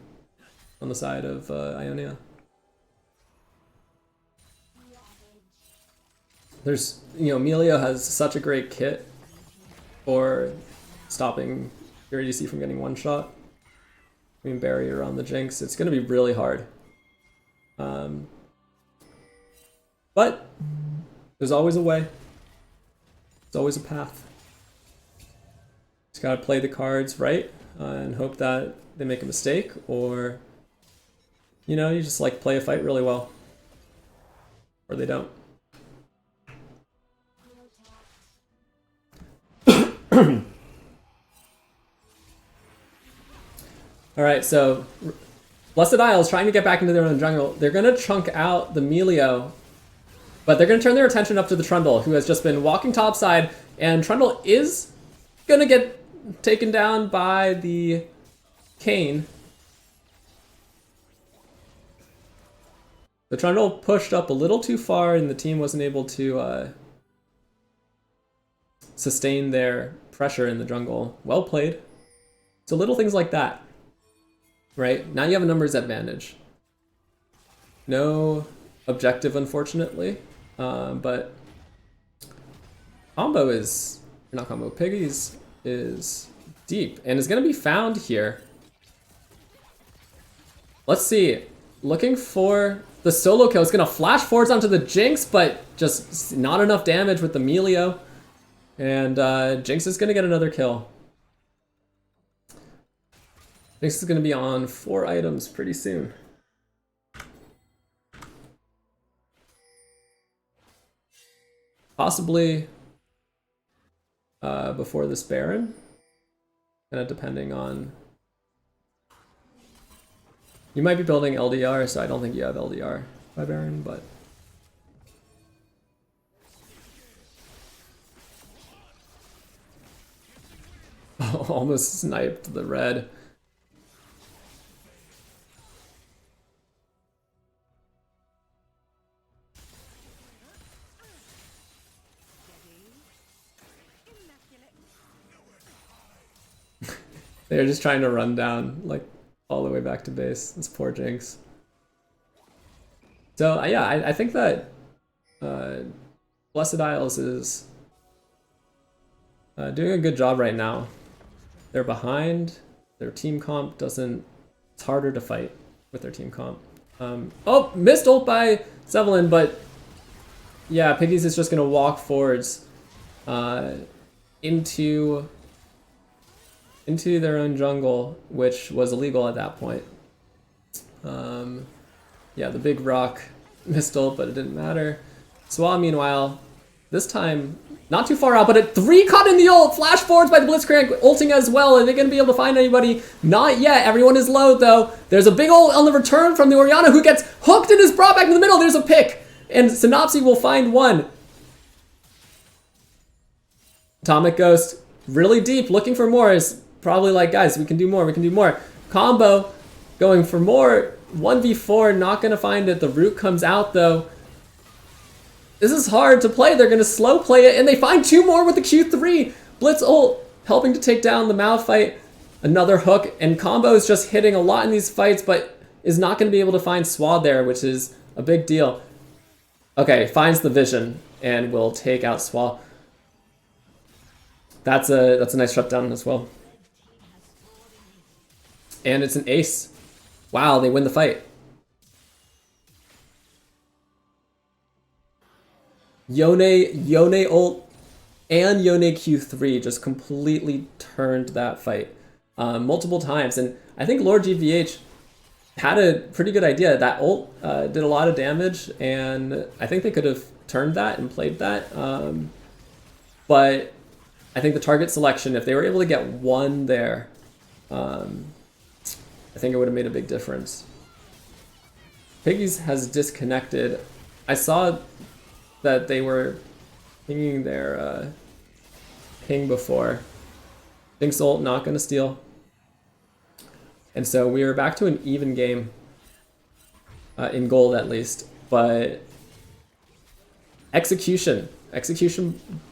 on the side of Ionia. There's, Emilio has such a great kit for stopping your ADC from getting one shot. I mean, barrier on the Jinx. It's going to be really hard. But there's always a way. There's always a path. Just gotta play the cards right and hope that they make a mistake, or you just like play a fight really well, or they don't. All right, so Blessed Isle is trying to get back into their own jungle. They're gonna chunk out the Melio, but they're gonna turn their attention up to the Trundle, who has just been walking topside, and Trundle is gonna get taken down by the Kayn. The Trundle pushed up a little too far, and the team wasn't able to sustain their pressure in the jungle. Well played. So little things like that. Right? Now you have a numbers advantage. No objective, unfortunately. But combo is, not combo, Piggies is deep and is going to be found here. Let's see. Looking for the solo kill. It's going to flash forwards onto the Jinx, but just not enough damage with the Melio. And Jinx is going to get another kill. Jinx is going to be on 4 items pretty soon. Possibly before this Baron. Kind of depending on... You might be building LDR, so I don't think you have LDR by Baron, but... Almost sniped the red. They're just trying to run down, like, all the way back to base. This poor Jinx. So, yeah, I think that Blessed Isles is doing a good job right now. They're behind. Their team comp doesn't... It's harder to fight with their team comp. Oh, missed ult by Sevelin, but... Yeah, Piggies is just going to walk forwards into their own jungle, which was illegal at that point. Yeah, the big rock missed ult, but it didn't matter. Swa, meanwhile, this time, not too far out, but at 3 caught in the ult, flash forwards by the Blitzcrank, ulting as well. Are they going to be able to find anybody? Not yet. Everyone is low, though. There's a big ult on the return from the Orianna, who gets hooked and is brought back to the middle. There's a pick, and Synopsy will find one. Atomic Ghost, really deep, looking for more, is probably like, guys, we can do more, we can do more. Combo, going for more, 1v4, not going to find it. The root comes out, though. This is hard to play. They're going to slow play it, and they find 2 more with the Q3. Blitz ult, helping to take down the Malphite. Another hook, and Combo is just hitting a lot in these fights, but is not going to be able to find Swad there, which is a big deal. Okay, finds the vision, and will take out Swad. That's a nice shutdown as well. And it's an ace. Wow, they win the fight. Yone ult and Yone Q3 just completely turned that fight multiple times. And I think Lord GVH had a pretty good idea. That ult did a lot of damage, and I think they could have turned that and played that. But I think the target selection, if they were able to get one there, I think it would have made a big difference. Piggies has disconnected. I saw that they were pinging their ping before. Jinx ult, not going to steal. And so we are back to an even game, in gold at least. But execution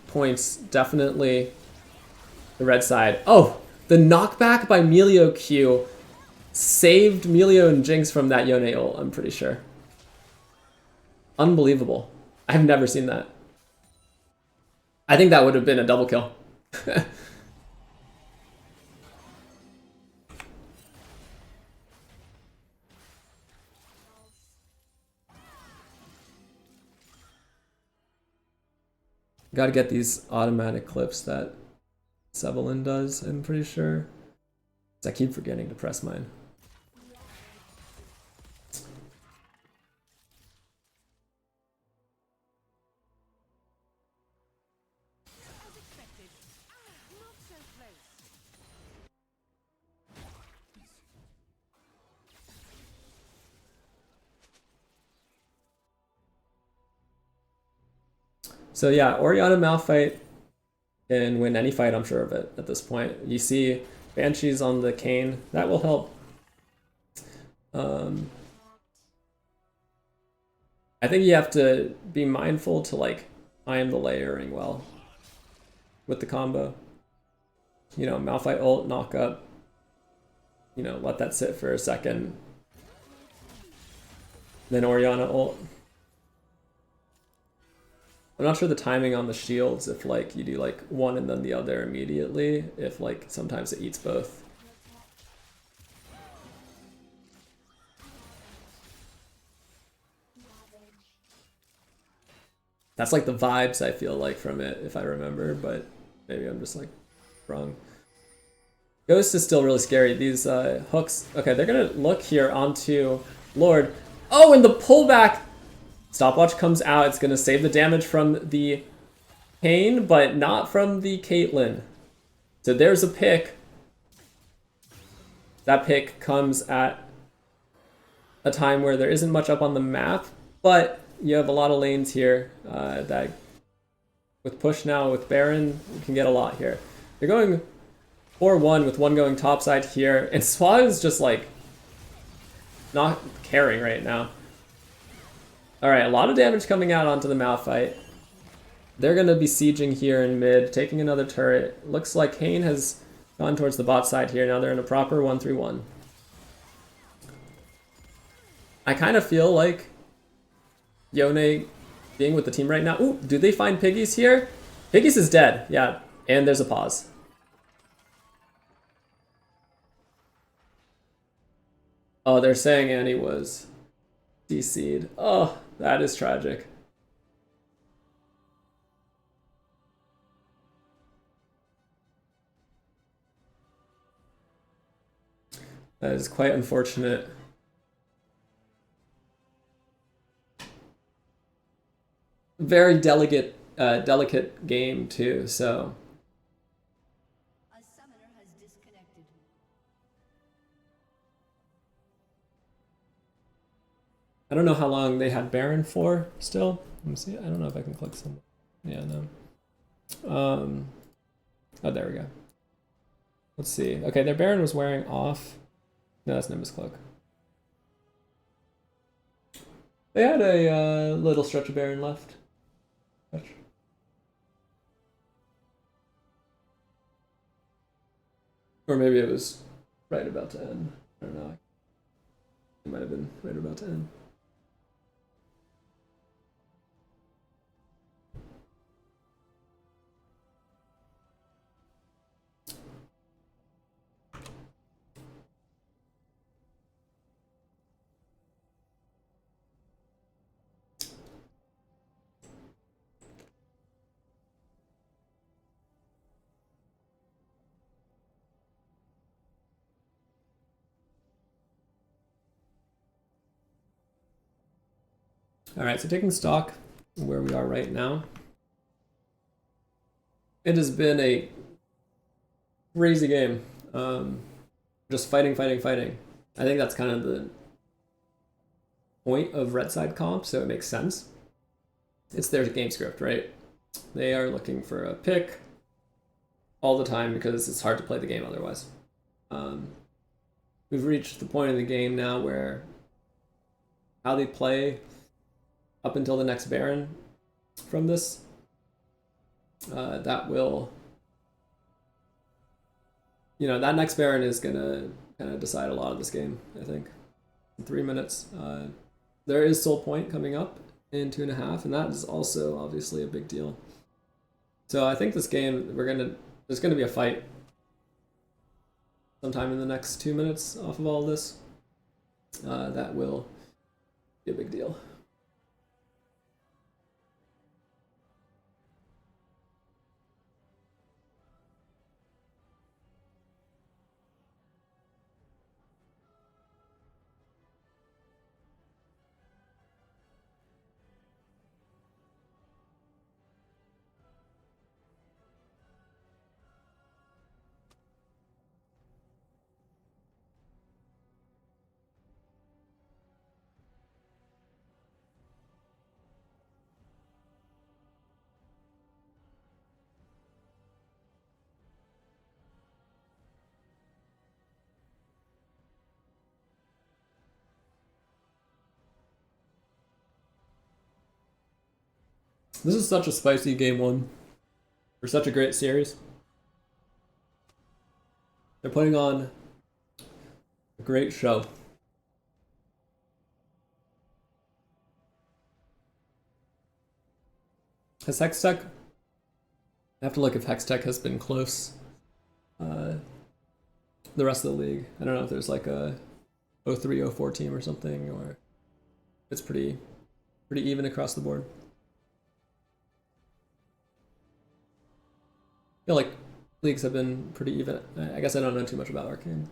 points definitely the red side. Oh, the knockback by Melio Q saved Melio and Jinx from that Yone ult, I'm pretty sure. Unbelievable. I've never seen that. I think that would have been a double kill. Gotta get these automatic clips that Sevelin does, I'm pretty sure. I keep forgetting to press mine. So yeah, Orianna Malphite can win any fight, I'm sure of it at this point. You see Banshees on the Kayn, that will help. I think you have to be mindful to like time the layering well with the combo. You know, Malphite ult, knock up. You know, let that sit for a second. Then Orianna ult. I'm not sure the timing on the shields, if like you do like one and then the other immediately, if like sometimes it eats both. That's like the vibes I feel like from it, if I remember, but maybe I'm just like wrong. Ghost is still really scary. These hooks, okay, they're gonna look here onto Lord. Oh, and the pullback! Stopwatch comes out, it's gonna save the damage from the Kayn, but not from the Caitlyn. So there's a pick. That pick comes at a time where there isn't much up on the map, but you have a lot of lanes here that with push now, with Baron, you can get a lot here. They're going 4-1 with one going topside here, and Swag is just like not caring right now. Alright, a lot of damage coming out onto the Malphite. They're going to be sieging here in mid, taking another turret. Looks like Kayn has gone towards the bot side here. Now they're in a proper 1-3-1. I kind of feel like Yone being with the team right now. Ooh, do they find Piggies here? Piggies is dead, yeah. And there's a pause. Oh, they're saying Annie was DC'd. Oh, that is tragic. That is quite unfortunate. Very delicate game too, so.
A summoner has disconnected.
I don't know how long they had Baron for still. Let me see. I don't know if I can click some. Yeah, no. Oh, there we go. Let's see. Okay, their Baron was wearing off. No, that's Nimbus Cloak. They had a little stretch of Baron left. Or maybe it was right about to end. I don't know. It might have been right about to end. All right, so taking stock where we are right now. It has been a crazy game. Just fighting. I think that's kind of the point of red side comp, so it makes sense. It's their game script, right? They are looking for a pick all the time because it's hard to play the game otherwise. we've reached the point in the game now where how they play up until the next Baron from this, that will, that next Baron is gonna kind of decide a lot of this game, I think. In 3 minutes. There is Soul Point coming up in 2.5, and that is also obviously a big deal. So I think this game, there's gonna be a fight sometime in the next 2 minutes off of all this. That will be a big deal. This is such a spicy game one for such a great series. They're putting on a great show. Has Hextech? I have to look if Hextech has been close. The rest of the league. I don't know if there's like a 03, 04 team or something, or it's pretty even across the board. I feel like leagues have been pretty even. I guess I don't know too much about Arcane.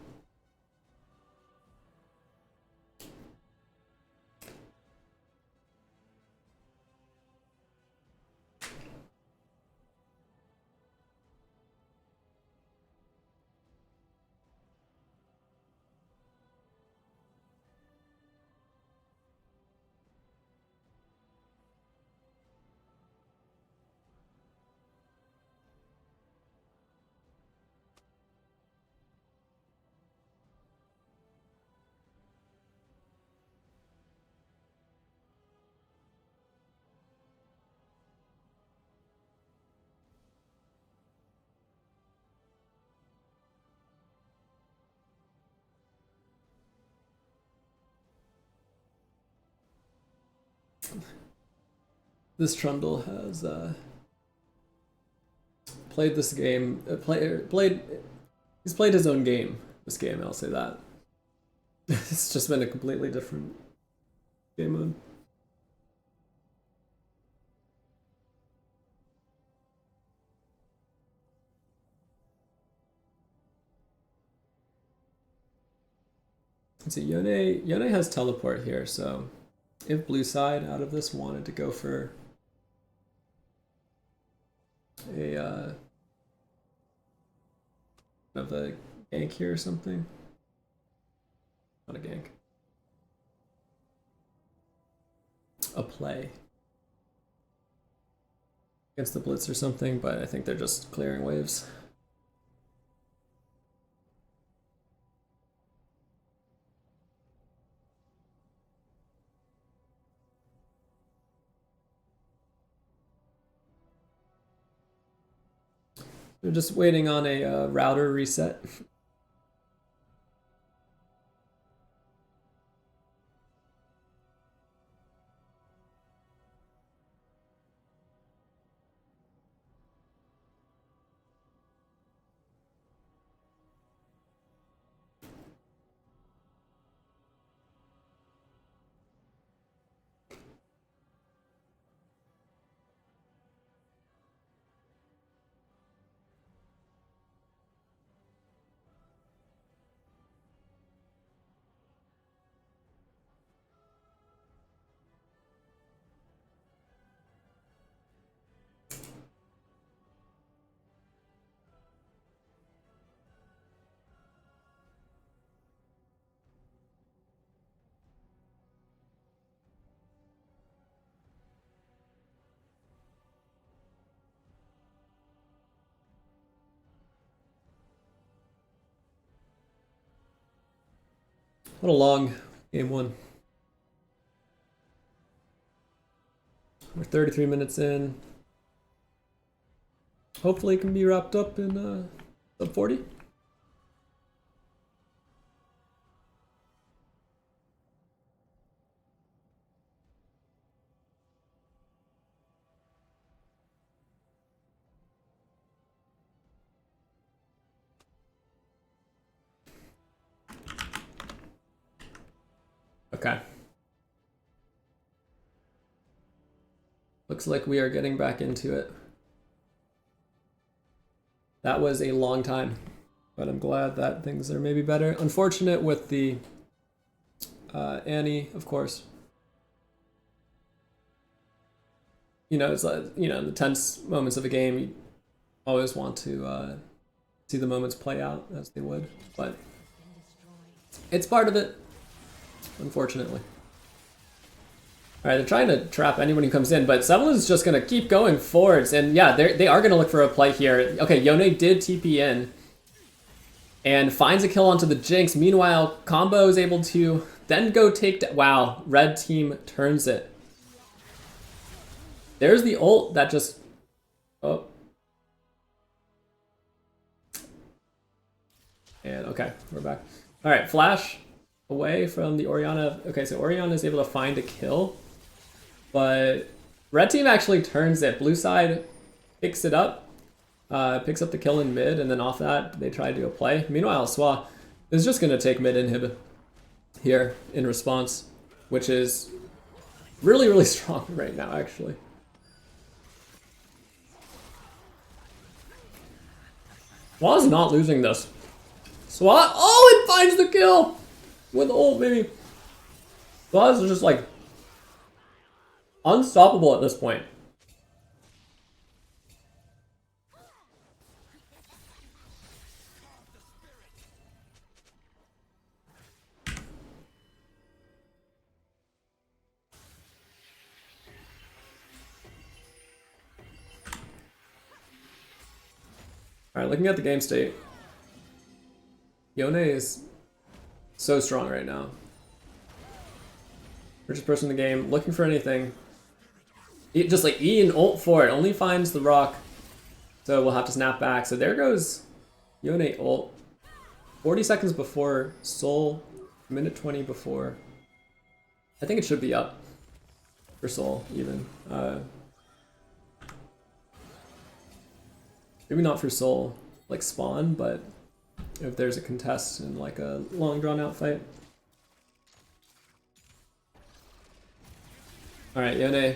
This Trundle has played this game. He's played his own game. This game, I'll say that. It's just been a completely different game mode. Let's see, Yone has teleport here, so if blue side out of this wanted to go for a of a gank here or something. Not a gank. A play against the blitz or something, but I think they're just clearing waves. They're just waiting on a router reset. What a long game one. We're 33 minutes in. Hopefully it can be wrapped up in sub 40. Okay. Looks like we are getting back into it. That was a long time, but I'm glad that things are maybe better. Unfortunate with the Annie, of course. You know, it's like, you know, in the tense moments of a game, you always want to see the moments play out as they would, but it's part of it, unfortunately. All right, they're trying to trap anyone who comes in, but Sevelin is just going to keep going forwards. And yeah, they are going to look for a play here. Okay, Yone did TP in and finds a kill onto the Jinx. Meanwhile, Combo is able to then go take... Wow, red team turns it. There's the ult that just... Oh. And okay, we're back. All right, flash away from the Orianna. Okay, so Orianna is able to find a kill. But red team actually turns it. Blue side picks it up, picks up the kill in mid, and then off that they try to do a play. Meanwhile, Swa is just going to take mid inhib here in response, which is really, really strong right now, actually. Swa's not losing this. Swa, oh, it finds the kill with ult, baby. Swa's just like unstoppable at this point. All right, looking at the game state, Yone is so strong right now. Richest person in the game, looking for anything. Just like E and ult for it, only finds the rock. So we'll have to snap back. So there goes Yone ult. 40 seconds before Soul, minute 20 before. I think it should be up for Soul even. Maybe not for Soul, like spawn, but if there's a contest in like a long drawn out fight. All right, Yone.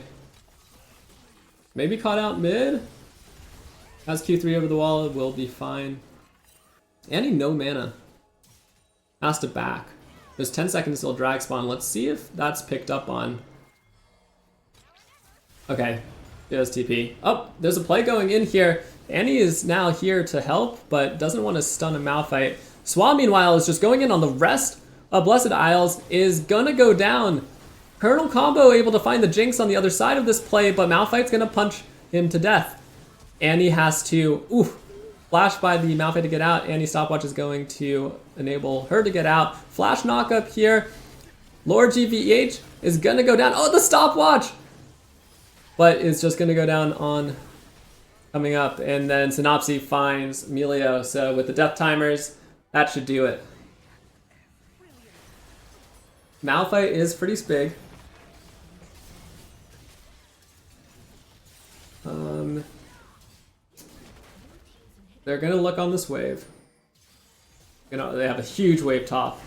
Maybe caught out mid. Has Q3 over the wall, will be fine. Annie no mana. Has to back. There's 10 seconds till drag spawn. Let's see if that's picked up on. Okay, there's TP. Oh, there's a play going in here. Annie is now here to help, but doesn't want to stun a Malphite. Swa, meanwhile, is just going in on the rest of Blessed Isles, is gonna go down. Colonel Combo able to find the Jinx on the other side of this play, but Malphite's gonna punch him to death. Annie has to, flash by the Malphite to get out. Annie stopwatch is going to enable her to get out. Flash knock up here. Lord GVH is gonna go down. Oh, the stopwatch! But it's just gonna go down on coming up. And then Synopsy finds Emilio. So with the death timers, that should do it. Malphite is pretty spig. They're gonna look on this wave. You know, they have a huge wave top.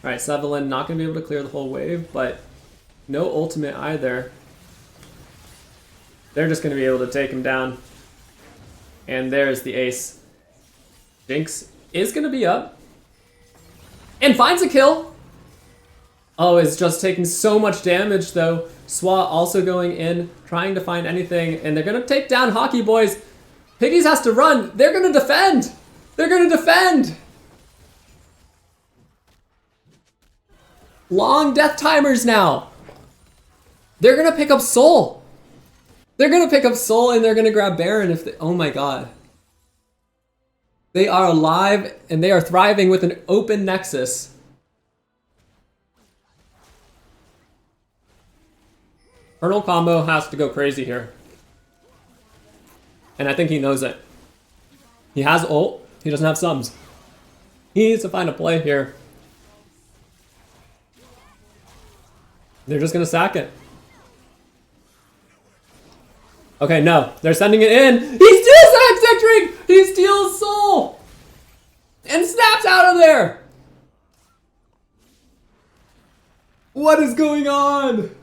All right, Sevelin not gonna be able to clear the whole wave, but no ultimate either. They're just gonna be able to take him down. And there's the ace. Jinx is gonna be up. And finds a kill! Oh, it's just taking so much damage though. Swa also going in, trying to find anything, and they're gonna take down Hockey Boys. Piggies has to run. They're gonna defend. They're gonna defend. Long death timers now. They're gonna pick up Soul. They're gonna pick up Soul and they're gonna grab Baron if they, oh my god. They are alive and they are thriving with an open Nexus. Colonel combo has to go crazy here. And I think he knows it. He has ult, he doesn't have sums. He needs to find a play here. They're just gonna sack it. Okay, no, they're sending it in. He steals the Hextech drink! He steals Soul! And snaps out of there! What is going on?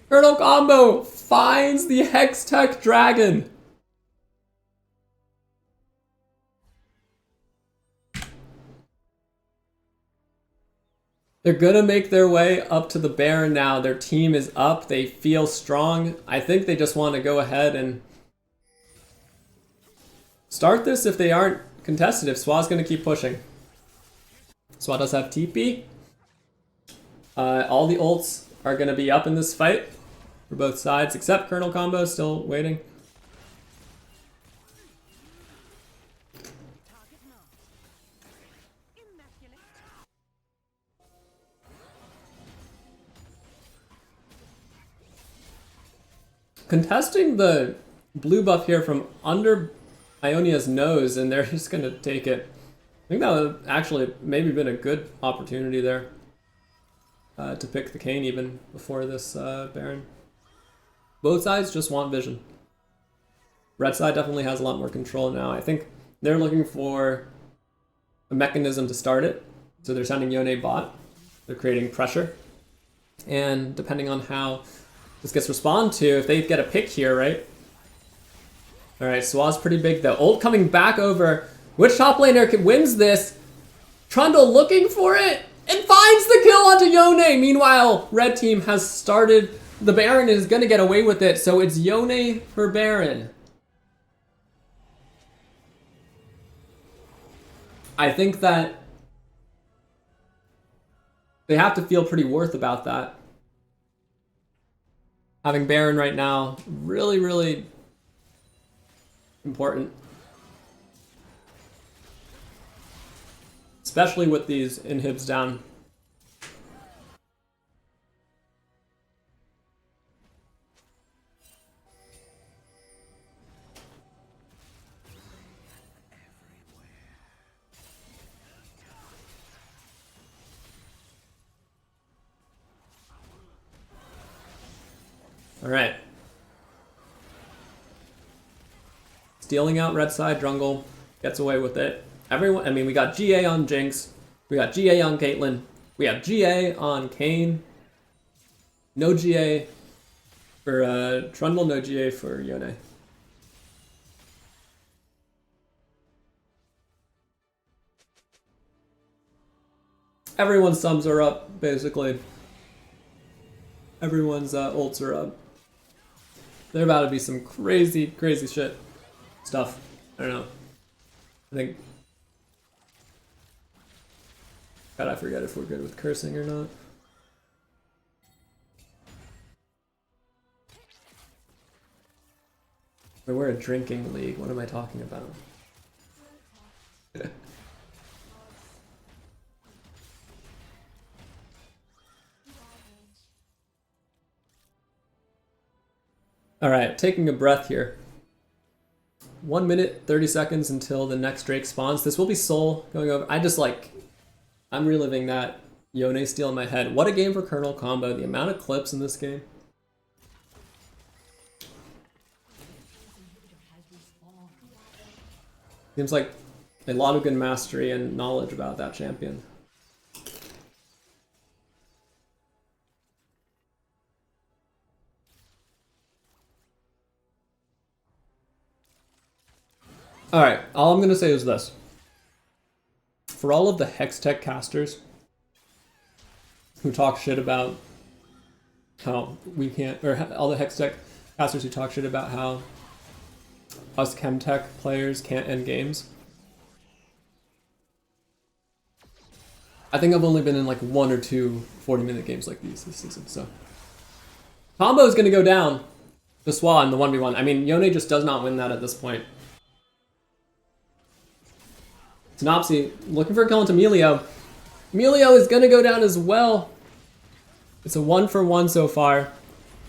Colonel Combo finds the Hextech dragon. They're gonna make their way up to the Baron now. Their team is up. They feel strong. I think they just want to go ahead and start this if they aren't contested. If Swa's gonna keep pushing. Swa does have TP. All the ults are gonna be up in this fight for both sides, except Colonel Combo still waiting. Contesting the blue buff here from under Ionia's nose, and they're just gonna take it. I think that would actually maybe been a good opportunity there to pick the Kayn even before this Baron. Both sides just want vision. Red side definitely has a lot more control now. I think they're looking for a mechanism to start it. So they're sending Yone bot. They're creating pressure. And depending on how this gets responded to, if they get a pick here, right? Alright, Swa's pretty big though. Ult coming back over. Which top laner wins this? Trundle looking for it and finds the kill onto Yone. Meanwhile, red team has started. The Baron is gonna get away with it, so it's Yone for Baron. I think that they have to feel pretty worth about that. Having Baron right now, really, really important. Especially with these inhibs down. All right. Stealing out red side jungle, gets away with it. Everyone, I mean, we got GA on Jinx, we got GA on Caitlyn, we have GA on Kayn. No GA for Trundle, no GA for Yone. Everyone's sums are up, basically. Everyone's ults are up. There about to be some crazy, crazy shit stuff. I don't know. I think. God, I forget if we're good with cursing or not. We're a drinking league. What am I talking about? All right, taking a breath here. 1 minute, 30 seconds until the next Drake spawns. This will be Soul going over. I'm reliving that Yone steal in my head. What a game for Colonel Combo. The amount of clips in this game. Seems like a lot of good mastery and knowledge about that champion. Alright, all I'm going to say is this. For all of the Hextech casters who talk shit about how we can't, or all the Hextech casters who talk shit about how us Chemtech players can't end games. I think I've only been in like 1 or 2 40-minute games like these this season, so. Combo is going to go down to Swa in the 1v1. I mean, Yone just does not win that at this point. Synopsy looking for a kill into Emilio. Emilio is going to go down as well. It's a 1-for-1 so far.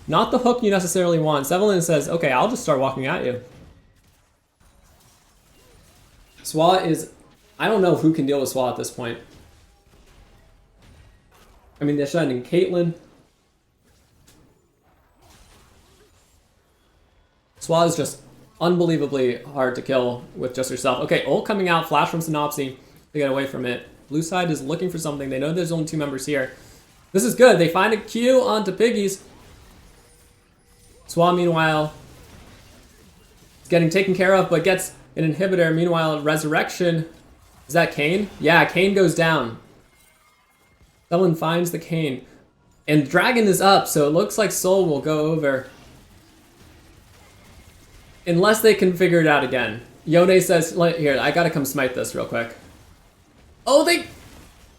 Not the hook you necessarily want. Sevelin says, okay, I'll just start walking at you. Swa is... I don't know who can deal with Swa at this point. I mean, they're sending Caitlyn. Swa is just unbelievably hard to kill with just herself. Okay, ult coming out, flash from Synopsy to get away from it. Blue side is looking for something. They know there's only 2 members here. This is good. They find a Q onto Piggies. Swa, meanwhile, is getting taken care of, but gets an inhibitor. Meanwhile, Resurrection. Is that Kane? Yeah, Kane goes down. Someone finds the Kane. And Dragon is up, so it looks like Soul will go over. Unless they can figure it out again. Yone says, here, I gotta come smite this real quick. Oh, they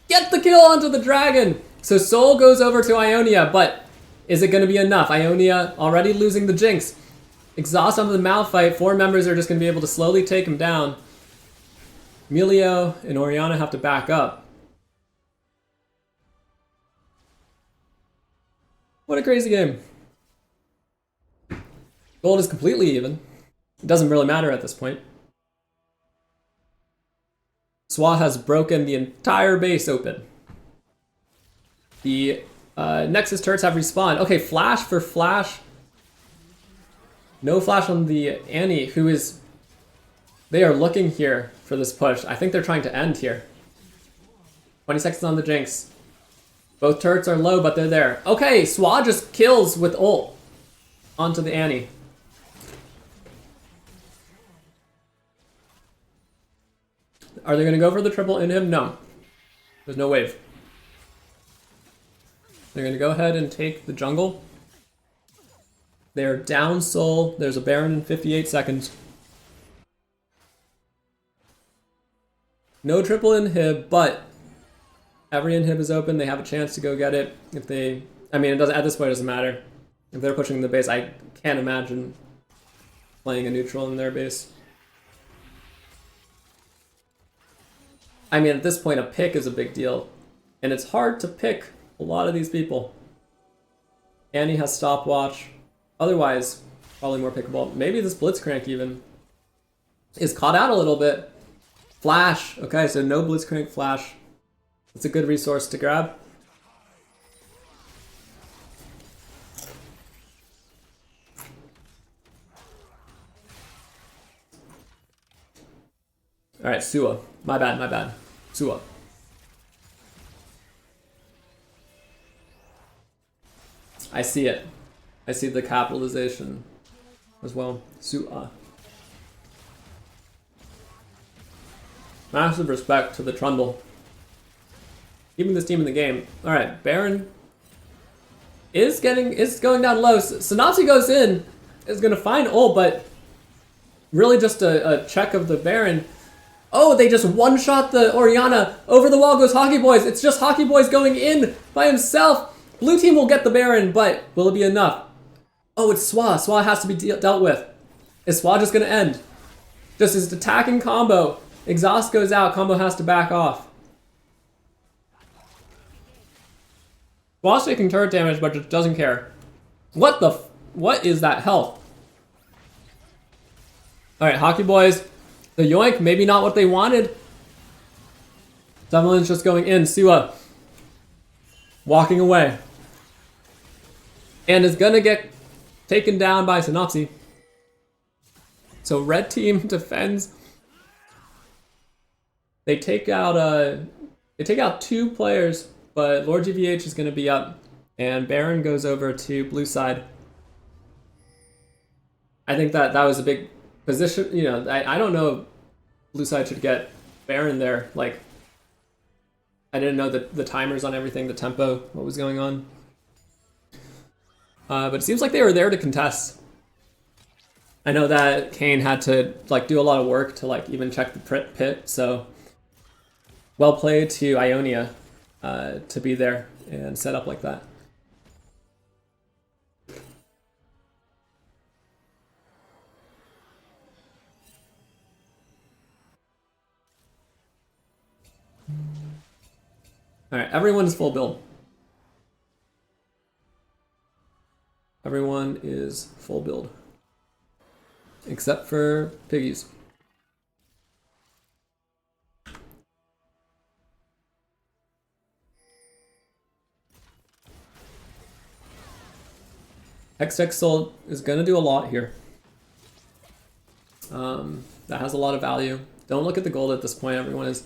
get the kill onto the Dragon! So Soul goes over to Ionia, but is it gonna be enough? Ionia already losing the Jinx. Exhaust onto the Malphite. 4 members are just gonna be able to slowly take him down. Emilio and Oriana have to back up. What a crazy game. Gold is completely even. It doesn't really matter at this point. Swa has broken the entire base open. The Nexus turrets have respawned. Okay, flash for flash. No flash on the Annie, who is... They are looking here for this push. I think they're trying to end here. 20 seconds on the Jinx. Both turrets are low, but they're there. Okay, Swa just kills with ult onto the Annie. Are they going to go for the triple in him? No. There's no wave. They're going to go ahead and take the jungle. They're down Soul. There's a Baron in 58 seconds. No triple inhib, but every inhib is open. They have a chance to go get it. If they... I mean, it doesn't, at this point, it doesn't matter. If they're pushing the base, I can't imagine playing a neutral in their base. I mean, at this point, a pick is a big deal. And it's hard to pick a lot of these people. Annie has stopwatch. Otherwise, probably more pickable. Maybe this Blitzcrank even is caught out a little bit. Flash. Okay, so no Blitzcrank flash. It's a good resource to grab. Alright, Sua. My bad, my bad. Sua. I see it. I see the capitalization as well. Sua. Massive respect to the Trundle. Keeping this team in the game. Alright, Baron is going down low. Sanatsu goes in, is gonna find ult, but really just a check of the Baron. Oh, they just one-shot the Oriana. Over the wall goes Hockey Boys. It's just Hockey Boys going in by himself. Blue team will get the Baron, but will it be enough? Oh, it's Swa. Swa has to be dealt with. Is Swa just gonna end? Just his attacking combo. Exhaust goes out, combo has to back off. Swa's taking turret damage, but just doesn't care. What is that health? Alright, Hockey Boys. The yoink, maybe not what they wanted. Summerlin's just going in. Sua walking away. And is gonna get taken down by Synopsy. So red team defends. They take out 2 players, but Lord GVH is gonna be up. And Baron goes over to blue side. I think that was a big position, you know, I don't know if blue side should get Baron there. Like, I didn't know the timers on everything, the tempo, what was going on. But it seems like they were there to contest. I know that Kane had to like do a lot of work to like even check the pit, so well played to Ionia to be there and set up like that. All right, everyone's full build. Everyone is full build. Except for Piggies. Hextech Soul is going to do a lot here. That has a lot of value. Don't look at the gold at this point. Everyone is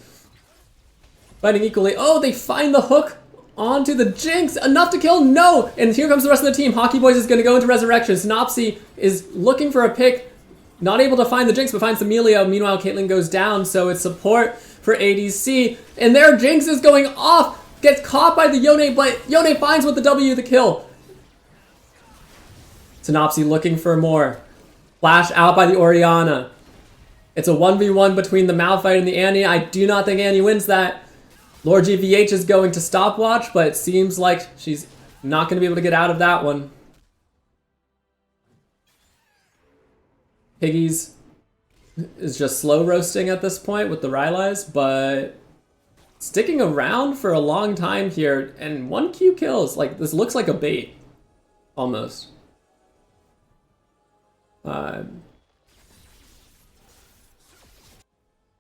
fighting equally. Oh, they find the hook onto the Jinx. Enough to kill? No! And here comes the rest of the team. Hockey Boys is going to go into Resurrection. Synopsy is looking for a pick. Not able to find the Jinx, but finds Amelia. Meanwhile, Caitlyn goes down, so it's support for ADC. And their Jinx is going off. Gets caught by the Yone, but Yone finds with the W the kill. Synopsy looking for more. Flash out by the Orianna. It's a 1v1 between the Malphite and the Annie. I do not think Annie wins that. Lord GVH is going to stopwatch, but it seems like she's not going to be able to get out of that one. Piggies is just slow roasting at this point with the Rylai's, but sticking around for a long time here, and 1Q kills. Like, this looks like a bait, almost.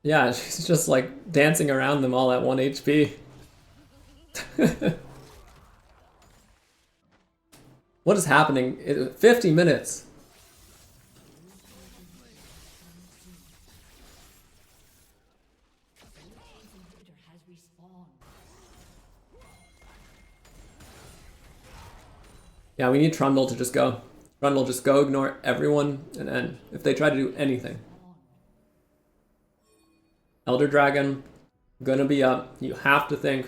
Yeah, she's just like dancing around them all at 1 HP. What is happening? 50 minutes. Yeah, we need Trundle to just go. Trundle, just go, ignore everyone, and end. If they try to do anything. Elder Dragon, gonna be up. You have to think.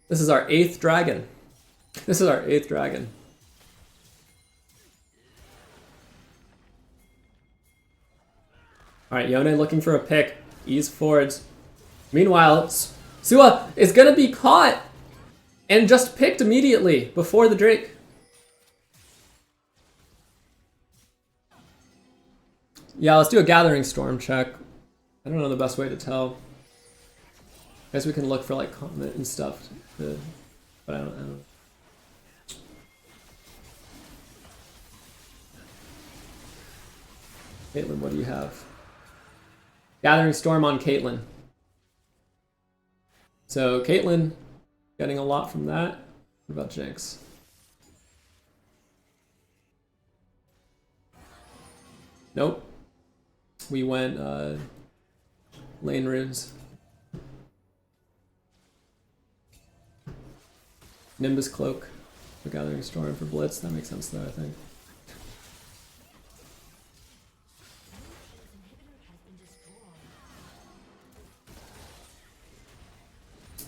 This is our 8th dragon. This is our 8th dragon. Alright, Yone looking for a pick. Ease forwards. Meanwhile, Sua is gonna be caught and just picked immediately before the Drake. Yeah, let's do a Gathering Storm check. I don't know the best way to tell. I guess we can look for like comment and stuff, but I don't know. Caitlyn, what do you have? Gathering Storm on Caitlyn. So Caitlyn getting a lot from that. What about Jinx? Nope. We went lane runes. Nimbus Cloak for Gathering Storm for Blitz. That makes sense though, I think.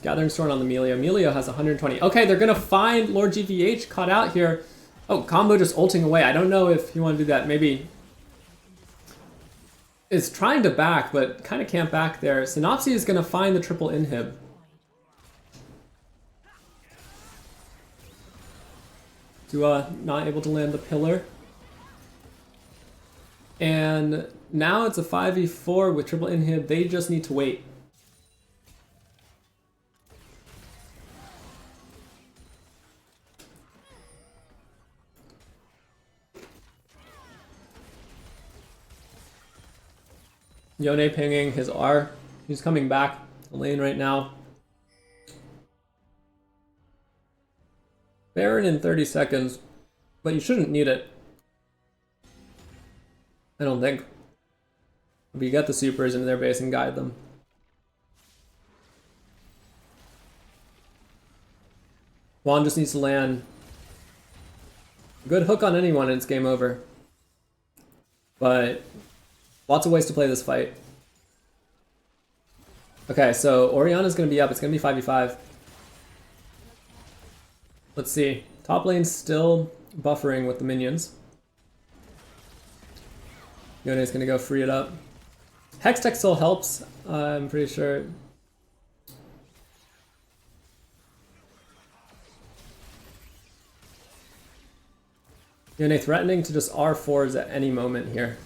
Gathering Storm on the Amelia. Amelia has 120. Okay, they're gonna find Lord GVH caught out here. Oh, combo just ulting away. I don't know if you want to do that. Maybe is trying to back, but kind of can't back there. Synopsy is going to find the triple inhib. Dua not able to land the pillar. And now it's a 5v4 with triple inhib. They just need to wait. Yone pinging his R. He's coming back to the lane right now. Baron in 30 seconds, but you shouldn't need it. I don't think. But you get the supers into their base and guide them. Juan just needs to land a good hook on anyone and it's game over. But lots of ways to play this fight. Okay, so Orianna's going to be up. It's going to be 5v5. Let's see. Top lane's still buffering with the minions. Yone's going to go free it up. Hextech still helps, I'm pretty sure. Yone threatening to just R4s at any moment here.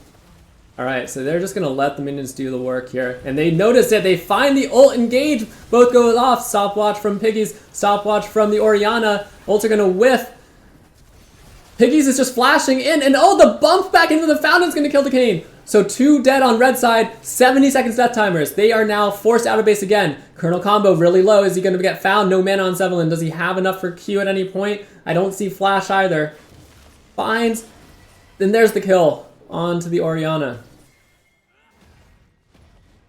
Alright, so they're just going to let the minions do the work here. And they notice it. They find the ult engage. Both go off. Stopwatch from Piggies. Stopwatch from the Orianna. Ults are going to whiff. Piggies is just flashing in, and oh, the bump back into the fountain's gonna kill the Kane. So 2 dead on red side, 70 seconds death timers. They are now forced out of base again. Colonel combo really low. Is he gonna get found? No mana on Zeppelin. Does he have enough for Q at any point? I don't see flash either. Finds, then there's the kill onto the Oriana.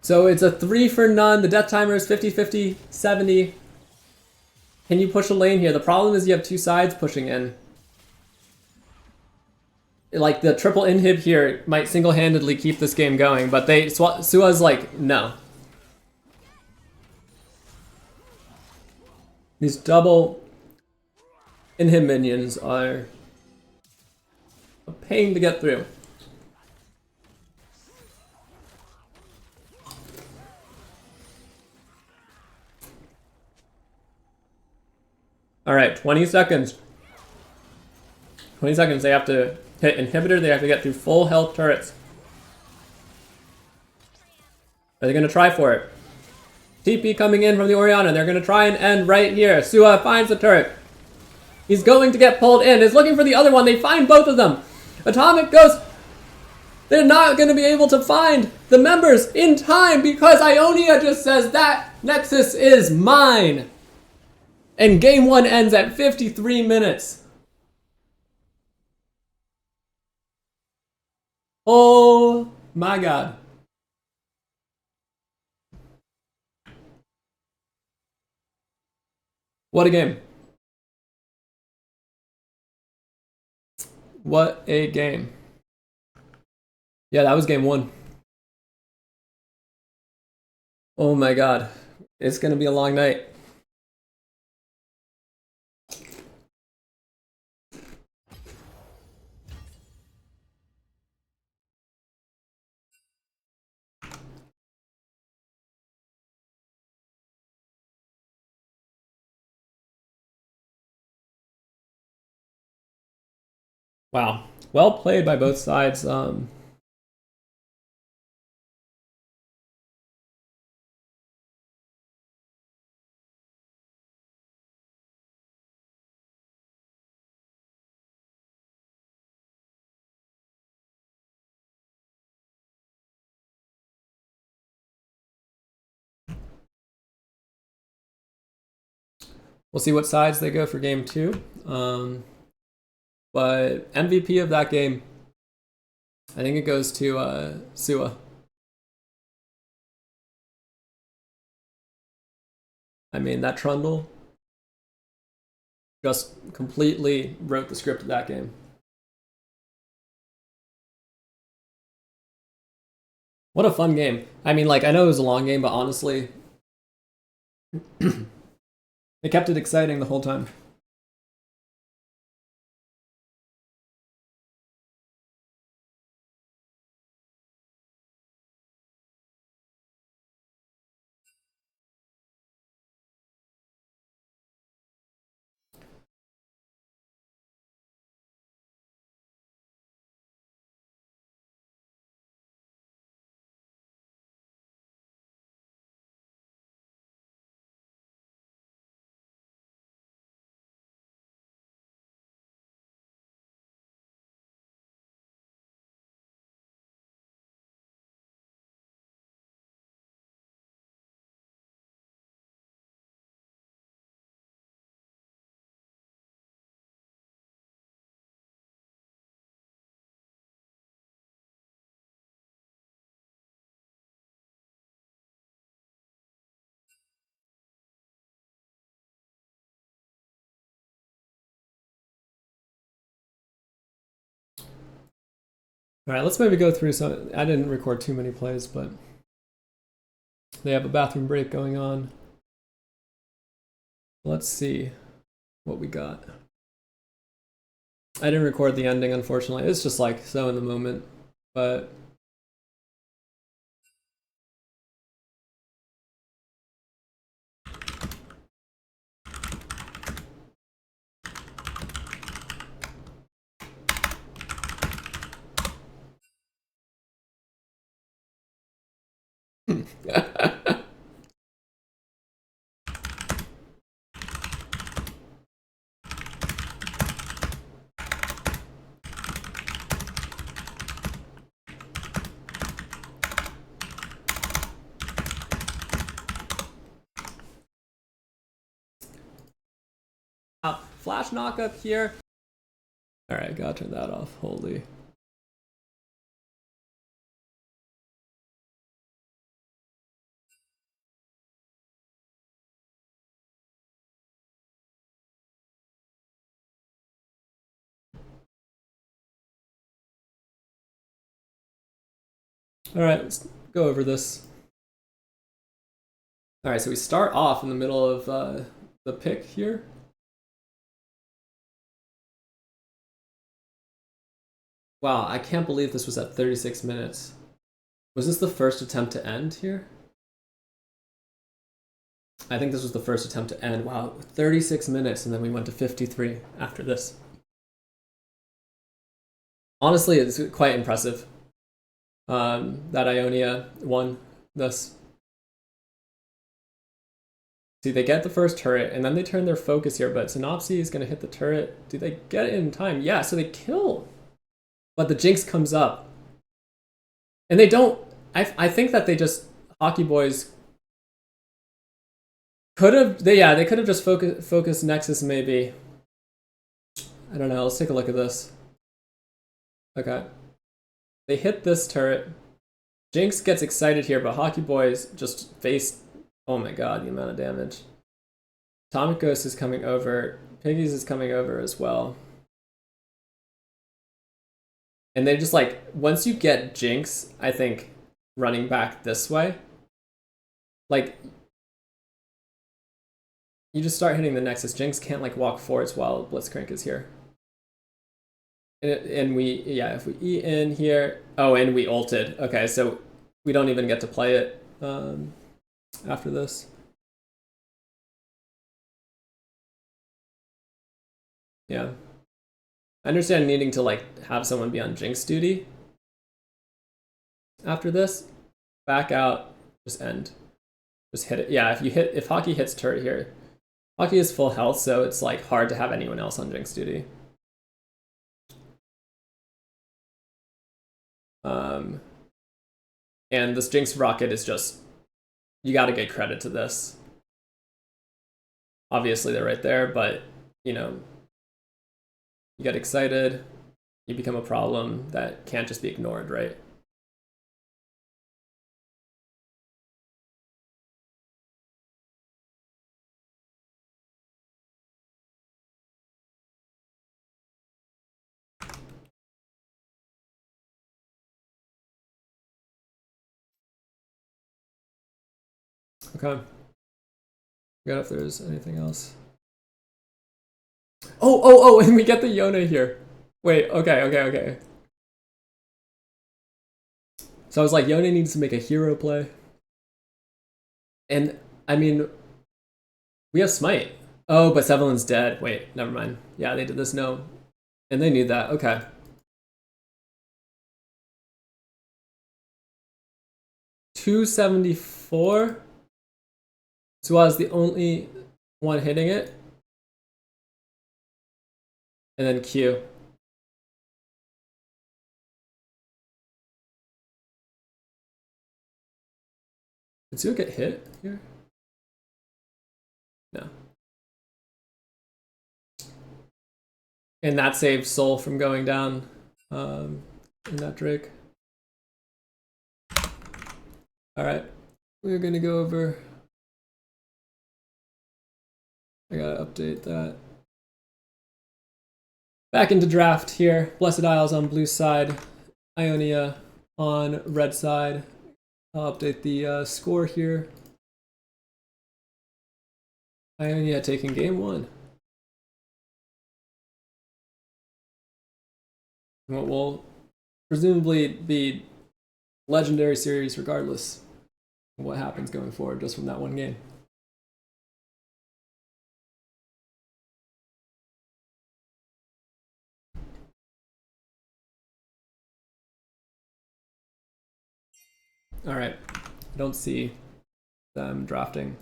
So it's a 3 for none. The death timer is 50, 50, 70. Can you push a lane here? The problem is you have 2 sides pushing in. Like, the triple inhib here might single-handedly keep this game going, but Sua's like, no. These double inhib minions are a pain to get through. Alright, 20 seconds. 20 seconds, they have to hit inhibitor, they have to get through full health turrets. Are they gonna try for it? TP coming in from the Oriana, they're gonna try and end right here. Sua finds the turret. He's going to get pulled in, is looking for the other one, they find both of them. Atomic goes, they're not gonna be able to find the members in time because Ionia just says that Nexus is mine. And game 1 ends at 53 minutes. Oh my god. What a game. What a game. Yeah, that was game 1. Oh my god. It's gonna be a long night. Wow. Well played by both sides. We'll see what sides they go for game 2. But MVP of that game, I think it goes to Sua. I mean, that Trundle just completely wrote the script of that game. What a fun game. I mean, like, I know it was a long game, but honestly, it kept it exciting the whole time. All right, let's maybe go through some. I didn't record too many plays, but they have a bathroom break going on. Let's see what we got. I didn't record the ending, unfortunately. It's just like so in the moment, but Flash knock up here. All right, gotta turn that off. Holy. All right, let's go over this. All right, so we start off in the middle of the pick here. Wow, I can't believe this was at 36 minutes. Was this the first attempt to end here? I think this was the first attempt to end. Wow, 36 minutes, and then we went to 53 after this. Honestly, it's quite impressive that Ionia won this. See, they get the first turret, and then they turn their focus here, but Synopsy is going to hit the turret. Do they get it in time? Yeah, so they kill. But the Jinx comes up. And they don't... I think that they just... Hockey Boys could have... They could have just focused Nexus, maybe. I don't know. Let's take a look at this. Okay. They hit this turret. Jinx gets excited here, but Hockey Boys just face... Oh my god, the amount of damage. Atomic Ghost is coming over. Piggies is coming over as well. And they just like, once you get Jinx, I think, running back this way, like, you just start hitting the Nexus. Jinx can't like walk forwards while Blitzcrank is here. And we, yeah, if we E in here, oh, and we ulted. Okay, so we don't even get to play it after this. Yeah. I understand needing to like have someone be on Jinx duty after this. Back out, just end. Just hit it. Yeah, if Hockey hits turret here, Hockey is full health, so it's like hard to have anyone else on Jinx duty. And this Jinx rocket is just, you gotta get credit to this. Obviously they're right there, but you know, you get excited, you become a problem that can't just be ignored, right? Okay. Forgot if there's anything else. Oh, and we get the Ionia here. Wait, okay. So I was like, Ionia needs to make a hero play. And, I mean, we have Smite. Oh, but Sevelin's dead. Wait, never mind. Yeah, they did this, no. And they need that, okay. $274. Sua's the only one hitting it. And then Q. Did Sua get hit here? No. And that saved Soul from going down in that Drake. Alright. We're gonna go over. I gotta update that. Back into draft here. Blessed Isles on blue side. Ionia on red side. I'll update the score here. Ionia taking game 1. What will presumably be legendary series regardless of what happens going forward just from that one game. All right, I don't see them drafting.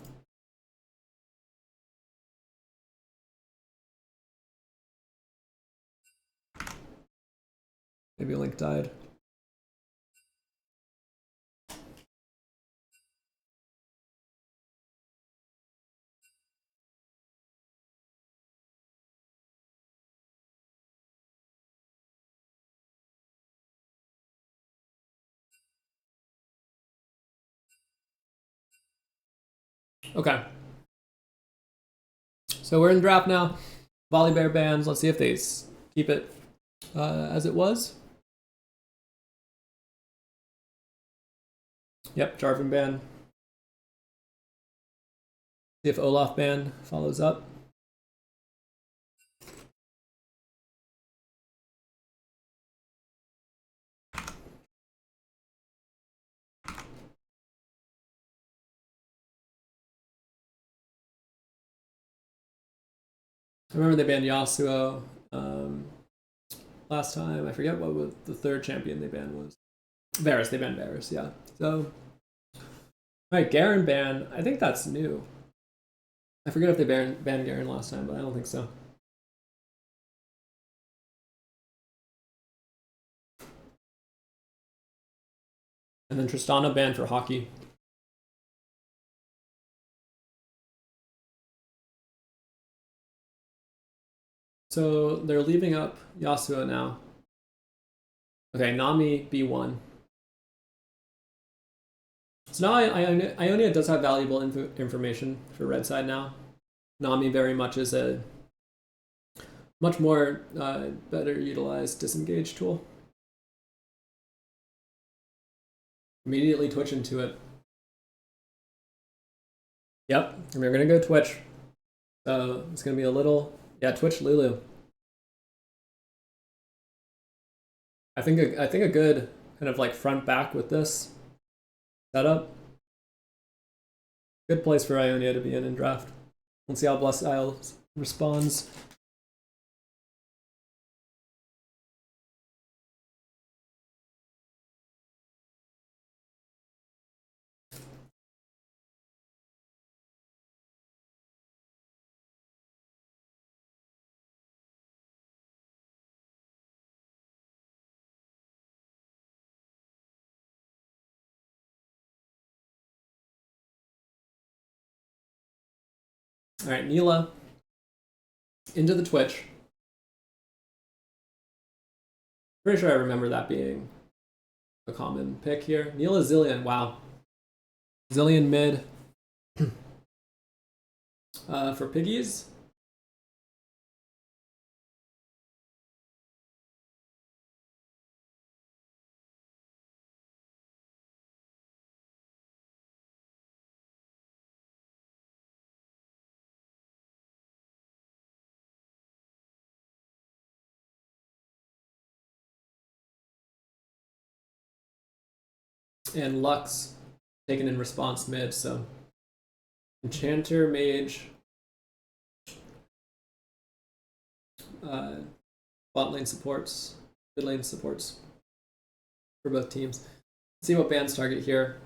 Maybe Link died. Okay. So we're in draft now. Volley Bear bans. Let's see if they keep it as it was. Yep, Jarvan ban. See if Olaf ban follows up. I remember they banned Yasuo last time. I forget what was the third champion they banned was. Varus, they banned Varus, yeah. So, alright, Garen ban. I think that's new. I forget if they banned Garen last time, but I don't think so. And then Tristana banned for hockey. So they're leaving up Yasuo now. Okay, Nami B1. So now Ionia does have valuable information for red side now. Nami very much is a much more better utilized disengage tool. Immediately Twitch into it. Yep, and we're gonna go Twitch. So it's gonna be a little, yeah, Twitch Lulu. I think a good kind of like front back with this setup. Good place for Ionia to be in draft. Let's see how Blessed Isles responds. All right, Neela into the Twitch. Pretty sure I remember that being a common pick here. Neela Zillion, wow. Zillion mid for piggies. And Lux taken in response mid, so Enchanter, Mage, bot lane supports, mid lane supports for both teams. Let's see what bans target here.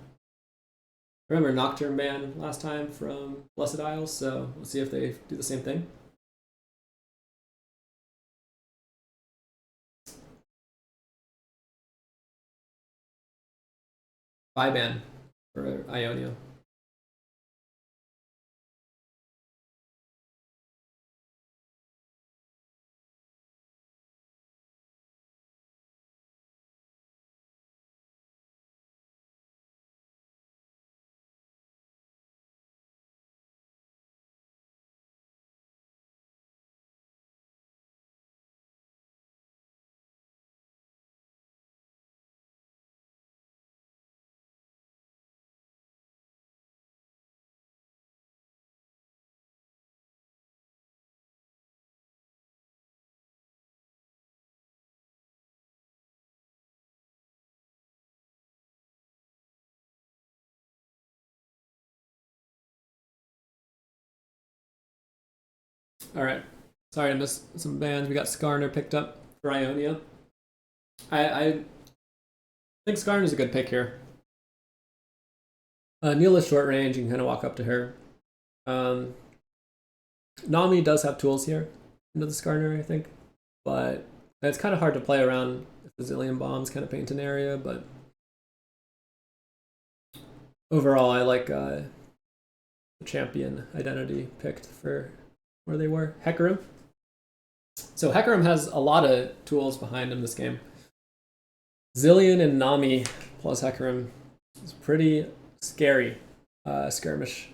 Remember Nocturne ban last time from Blessed Isles, so let's see if they do the same thing. Vi ban for Ionia. All right. Sorry I missed some bans. We got Skarner picked up for Ionia. I think Skarner's a good pick here. Neela's short range. You can kind of walk up to her. Nami does have tools here into the Skarner, I think. But it's kind of hard to play around if the Zillion bombs kind of paint an area. But overall, I like the champion identity picked for where they were. Hecarim. So Hecarim has a lot of tools behind him this game. Zillion and Nami plus Hecarim is pretty scary skirmish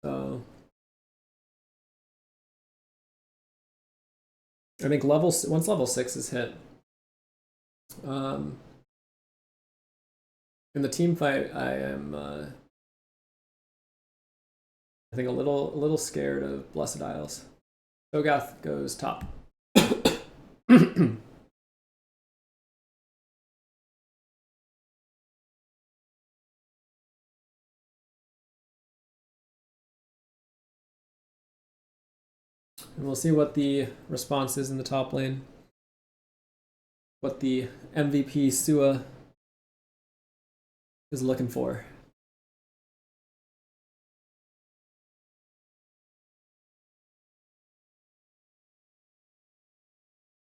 So I think once level 6 is hit, in the team fight, I am I think a little scared of Blessed Isles. Cho'Gath goes top. And we'll see what the response is in the top lane. What the MVP Sua is looking for.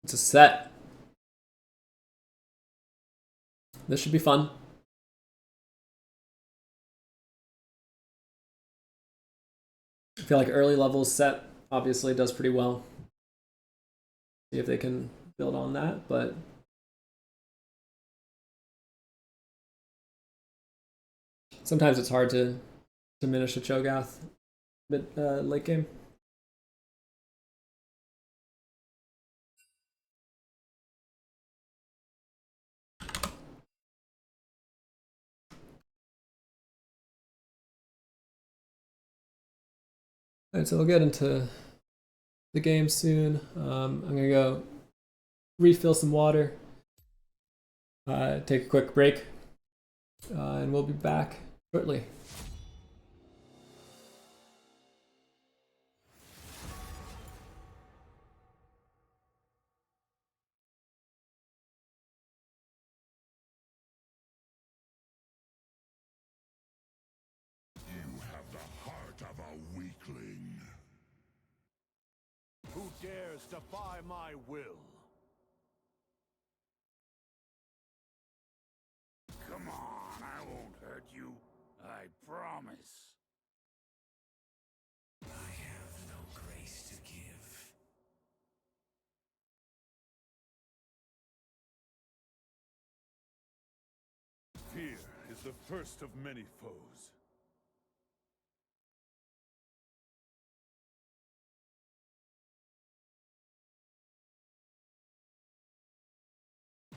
It's a set. This should be fun. I feel like early levels set obviously does pretty well. See if they can build on that, but sometimes it's hard to diminish a Cho'Gath mid late game. Alright, so we'll get into the game soon. I'm gonna go refill some water, take a quick break, and we'll be back shortly.
You have the heart of a weakling. Who dares defy my will? Come on, I won't hurt you. I promise. I have no grace to give. Fear is the first of many foes.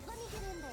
Let me get in there.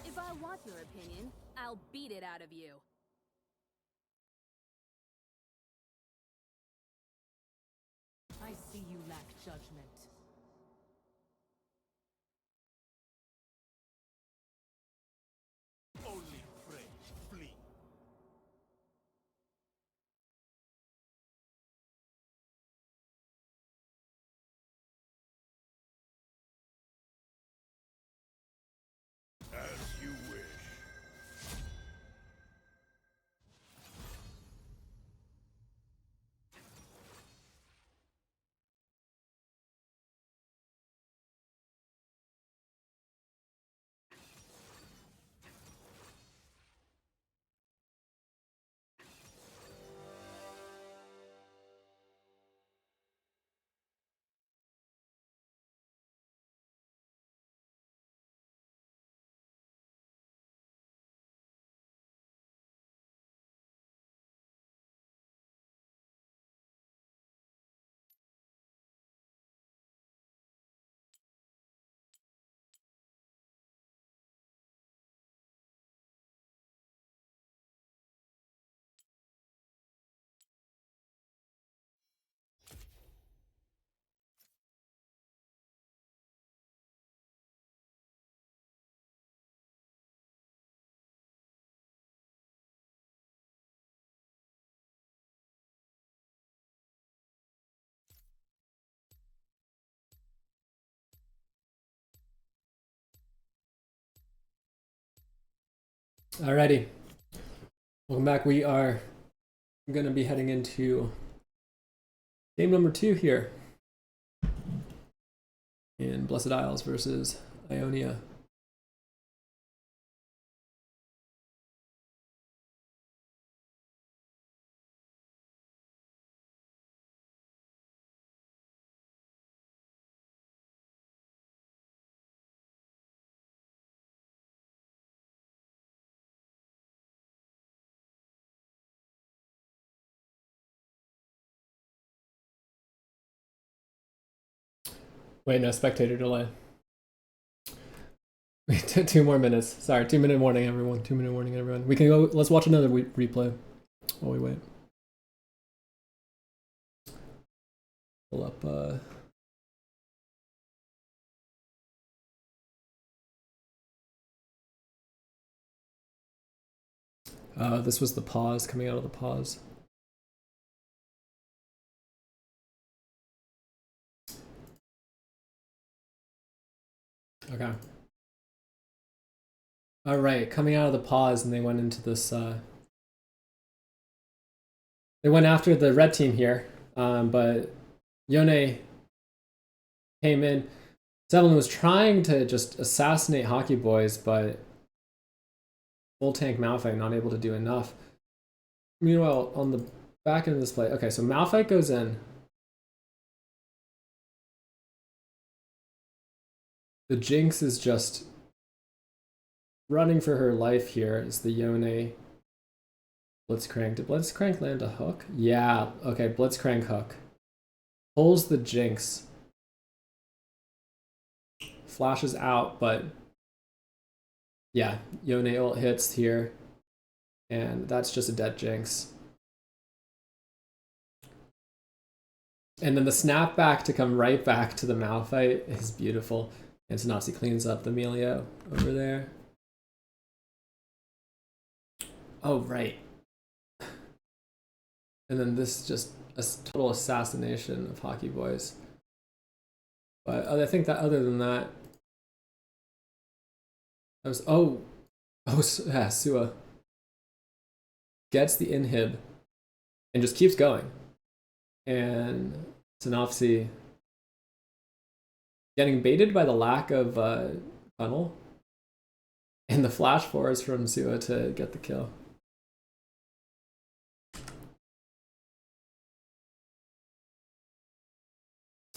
If I want your opinion, I'll beat it out of you.
I see you lack judgment.
Only pray, flee. As you wish.
Alrighty. Welcome back. We are going to be heading into game number 2 here in Blessed Isles versus Ionia. Wait, no, spectator delay. Wait, 2 more minutes. Sorry, 2-minute warning, everyone. 2-minute warning, everyone. We can go. Let's watch another replay while we wait. Pull up. This was the pause, coming out of the pause. Okay. All right, coming out of the pause, and they went into this. They went after the red team here, but Yone came in. Sevlin was trying to just assassinate Hockey Boys, but full tank Malphite not able to do enough. Meanwhile, on the back end of this play, okay, so Malphite goes in. The Jinx is just running for her life here as the Yone Blitzcrank. Did Blitzcrank land a hook? Yeah, okay, Blitzcrank hook. Pulls the Jinx. Flashes out, but yeah, Yone ult hits here. And that's just a dead Jinx. And then the snapback to come right back to the Malphite is beautiful. And Synopsy cleans up the Melio over there. Oh, right. And then this is just a total assassination of Hockey Boys. But I think that other than that, that was, yeah, Sua gets the inhib and just keeps going. And Synopsy getting baited by the lack of funnel and the flash force from Sua to get the kill.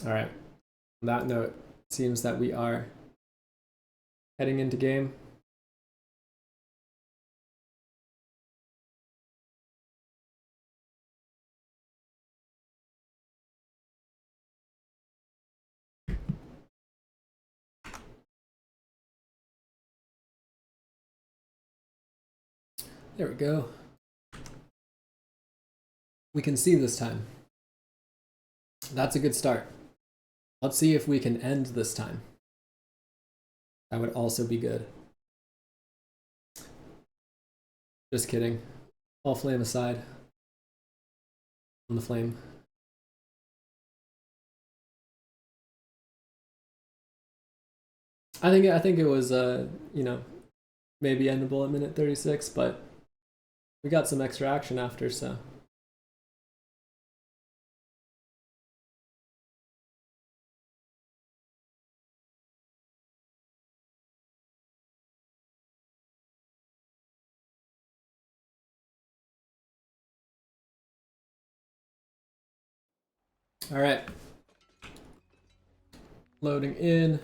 All right. On that note, it seems that we are heading into game. There we go. We can see this time. That's a good start. Let's see if we can end this time. That would also be good. Just kidding. All flame aside. On the flame. I think it was maybe endable at minute 36, but we got some extra action after, so. All right. Loading in.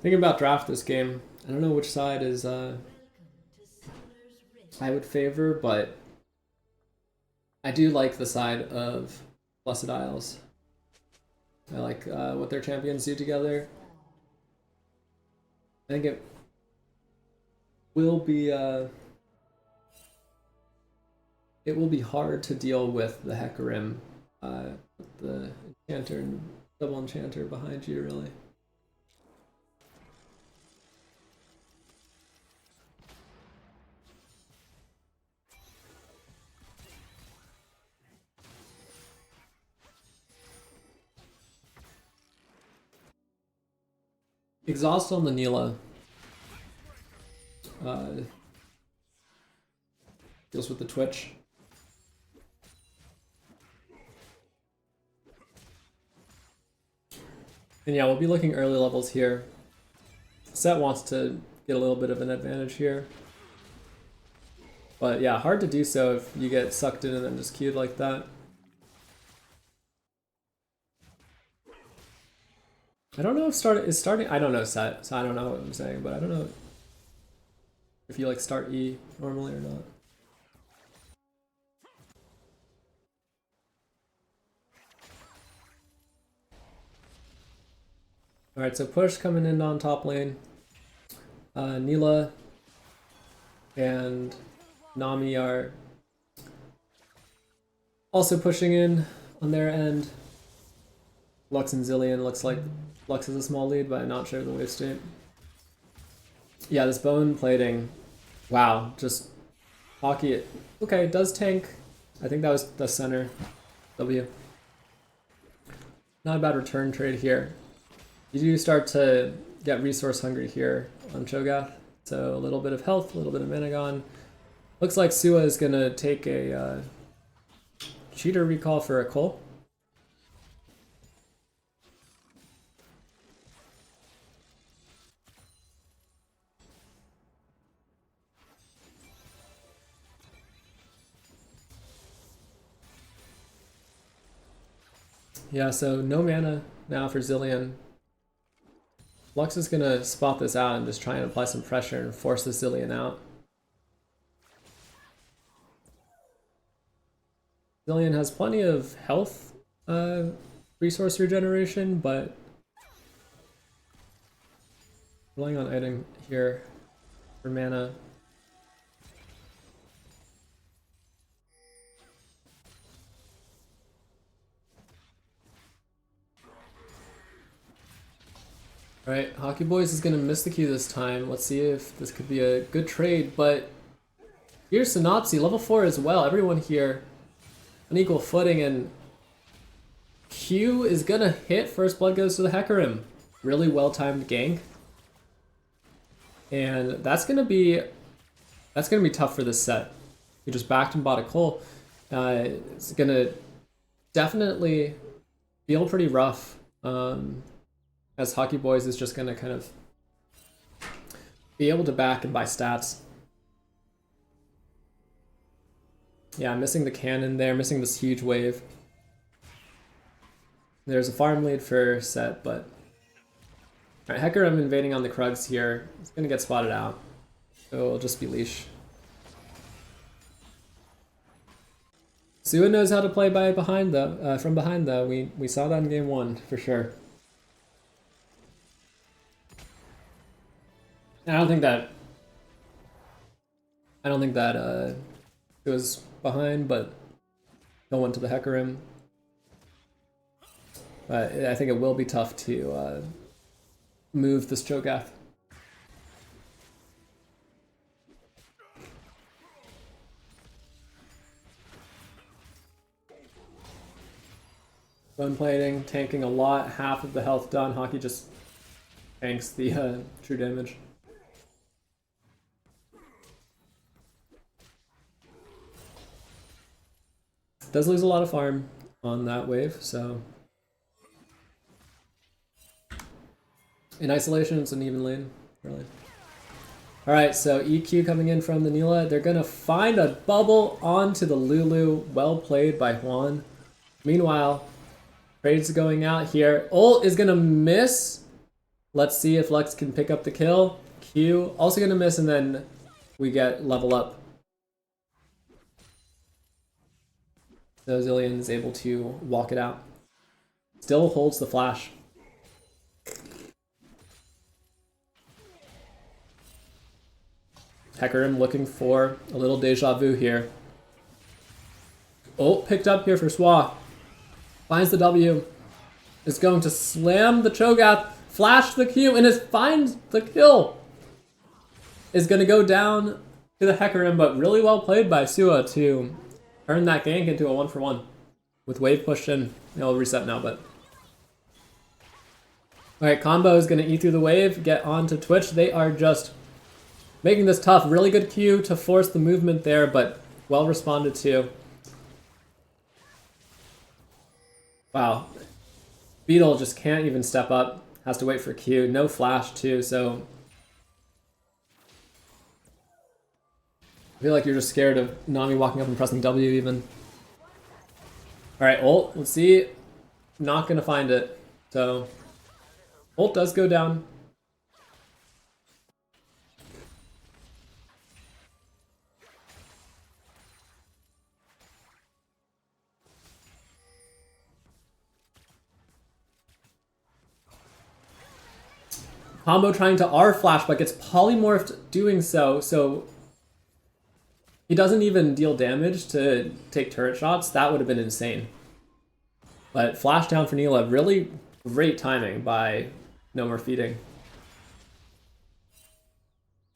Thinking about draft this game. I don't know which side is I would favor, but I do like the side of Blessed Isles. I like what their champions do together. I think it will be hard to deal with the Hecarim, the enchanter and double enchanter behind you, really. Exhaust on the Neela. Deals with the Twitch. And yeah, we'll be looking early levels here. Set wants to get a little bit of an advantage here. But yeah, hard to do so if you get sucked in and then just queued like that. I don't know if starting. I don't know set, so I don't know what I'm saying, but I don't know if you like start E normally or not. All right, so push coming in on top lane. Neela and Nami are also pushing in on their end. Lux and Zillion looks like Lux is a small lead, but I'm not sure of the wave state. Yeah, this bone plating, wow, just hockey it. Okay, it does tank. I think that was the center W. Not a bad return trade here. You do start to get resource hungry here on Cho'Gath. So a little bit of health, a little bit of mana gone. Looks like Sua is gonna take a cheater recall for a Cole. Yeah, so no mana now for Zillion. Lux is gonna spot this out and just try and apply some pressure and force the Zillion out. Zillion has plenty of health resource regeneration, but relying on item here for mana. Alright, Hockey Boys is going to miss the queue this time. Let's see if this could be a good trade, but here's Synopsy, level 4 as well. Everyone here on equal footing, and Q is going to hit. First blood goes to the Hecarim. Really well-timed gank. And that's going to be tough for this set. We just backed and bought a Cole. It's going to definitely feel pretty rough. As Hockey Boys is just going to kind of be able to back and buy stats. Yeah, missing the cannon there, missing this huge wave. There's a farm lead for set, but... Alright, Hecarim invading on the Krugs here. It's going to get spotted out. So it'll just be leash. Sua knows how to play behind though. From behind though. We saw that in game 1 for sure. I don't think that it was behind, but no one to the Hecarim. I think it will be tough to move this Cho'Gath. Bone plating, tanking a lot, half of the health done. Hockey just tanks the true damage. Does lose a lot of farm on that wave, so in isolation it's an even lane, really. Alright, so EQ coming in from the Neela. They're gonna find a bubble onto the Lulu. Well played by Juan. Meanwhile, trades going out here. Ult is gonna miss. Let's see if Lux can pick up the kill. Q also gonna miss, and then we get level up. So Zillion is able to walk it out. Still holds the flash. Hecarim looking for a little deja vu here. Oh, picked up here for Swa. Finds the W. Is going to slam the Cho'Gath, flash the Q, and finds the kill. Is going to go down to the Hecarim, but really well played by Sua to turn that gank into a 1-for-1 with wave pushed in. It'll reset now, but Alright, Combo is going to eat through the wave, get onto Twitch. They are just making this tough. Really good Q to force the movement there, but well responded to. Wow. Beetle just can't even step up. Has to wait for Q. No flash too, so... I feel like you're just scared of Nami walking up and pressing W even. Alright, ult. Let's see. Not going to find it. So... ult does go down. Combo trying to R flash, but gets polymorphed doing so, so he doesn't even deal damage to take turret shots. That would have been insane. But flash down for Neela, really great timing by No More Feeding.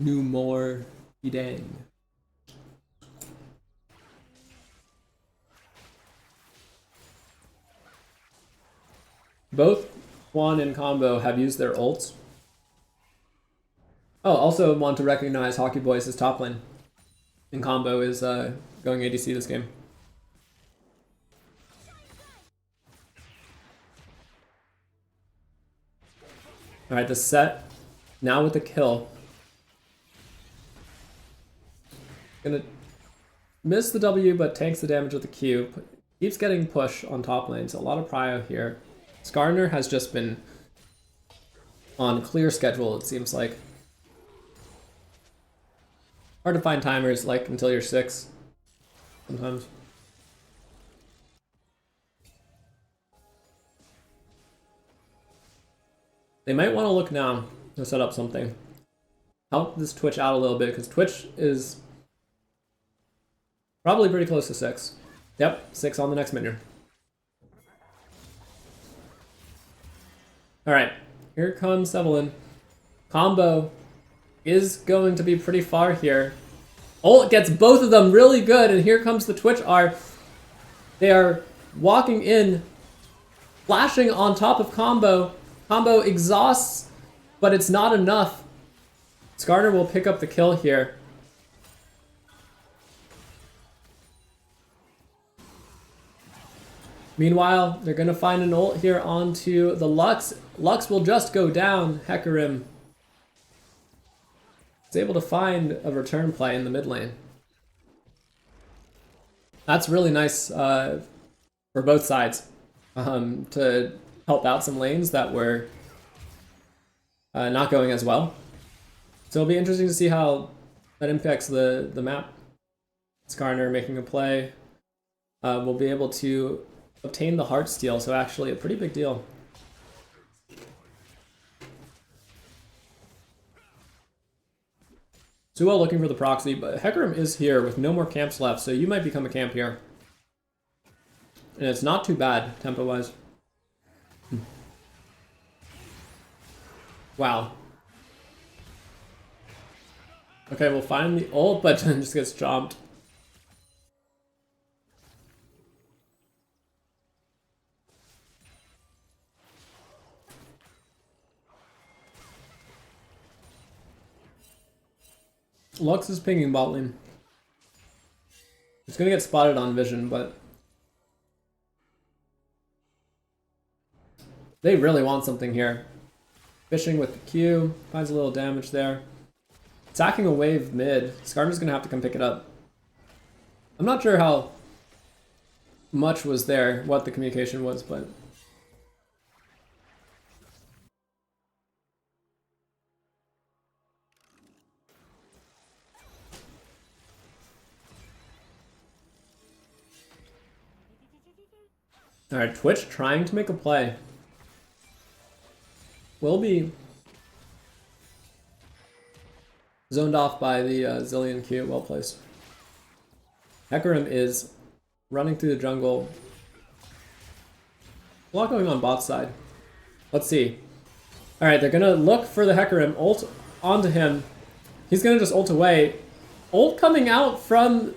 No More Feeding. Both Juan and Combo have used their ults. Oh, also want to recognize Hockey Boys as top lane. And Combo is going ADC this game. Alright, the set now with the kill. Gonna miss the W, but tanks the damage with the Q. Keeps getting push on top lane, so a lot of prio here. Skarner has just been on clear schedule, it seems like. Hard to find timers, like, until you're 6, sometimes. They might want to look now to set up something. Help this Twitch out a little bit, because Twitch is probably pretty close to 6. Yep, 6 on the next minion. Alright, here comes Evelyn. Combo is going to be pretty far here. Ult gets both of them really good, and here comes the Twitch R. They are walking in, flashing on top of Combo. Combo exhausts, but it's not enough. Skarner will pick up the kill here. Meanwhile, they're going to find an ult here onto the Lux. Lux will just go down. Hecarim is able to find a return play in the mid lane. That's really nice for both sides to help out some lanes that were not going as well. So it'll be interesting to see how that impacts the map. Skarner making a play. Will be able to obtain the heart steal, so actually a pretty big deal. Suo looking for the proxy, but Hecarim is here with no more camps left, so you might become a camp here. And it's not too bad, tempo-wise. Wow. Okay, we'll find the ult, but then just gets chomped. Lux is pinging bot lane. It's gonna get spotted on vision, but they really want something here. Fishing with the Q, finds a little damage there. Attacking a wave mid. Skarner's gonna have to come pick it up. I'm not sure how much was there, what the communication was, but alright, Twitch trying to make a play. Will be zoned off by the Zillion Q, well placed. Hecarim is running through the jungle. A lot going on bot side. Let's see. Alright, they're gonna look for the Hecarim, ult onto him. He's gonna just ult away. Ult coming out from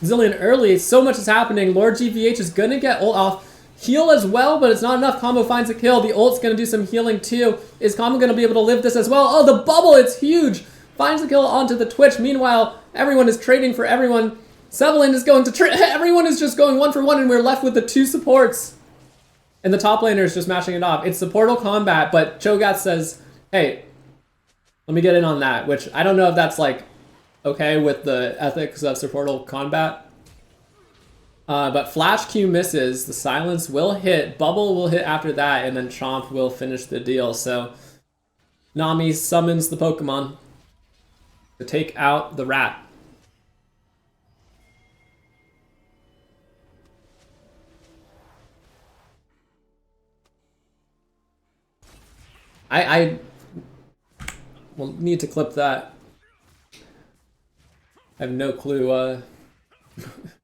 Zillion early, so much is happening. Lord GVH is gonna get ult off. heal as well, but it's not enough. Combo finds a kill. The ult's gonna do some healing too. Is Combo gonna be able to live this as well? Oh, the bubble, it's huge. Finds the kill onto the Twitch. Meanwhile, everyone is trading for everyone. Sevelin is going to everyone is just going 1-for-1, and we're left with the 2 supports. And the top laner is just mashing it off. It's the Portal combat, but Cho'Gath says, hey, let me get in on that, which I don't know if that's like okay with the ethics of Portal combat. But Flash Q misses, the silence will hit, Bubble will hit after that, and then Chomp will finish the deal. So Nami summons the Pokemon to take out the rat. I will need to clip that. I have no clue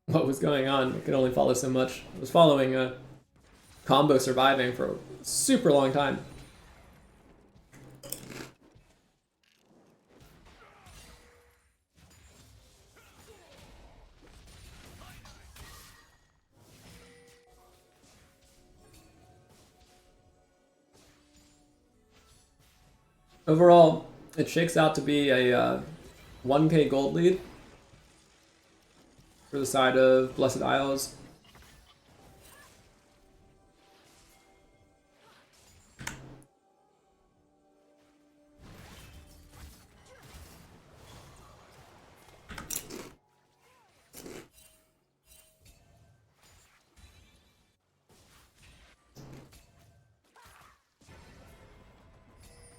what was going on. I could only follow so much. I was following Combo surviving for a super long time. Overall, it shakes out to be a 1k gold lead for the side of Blessed Isles.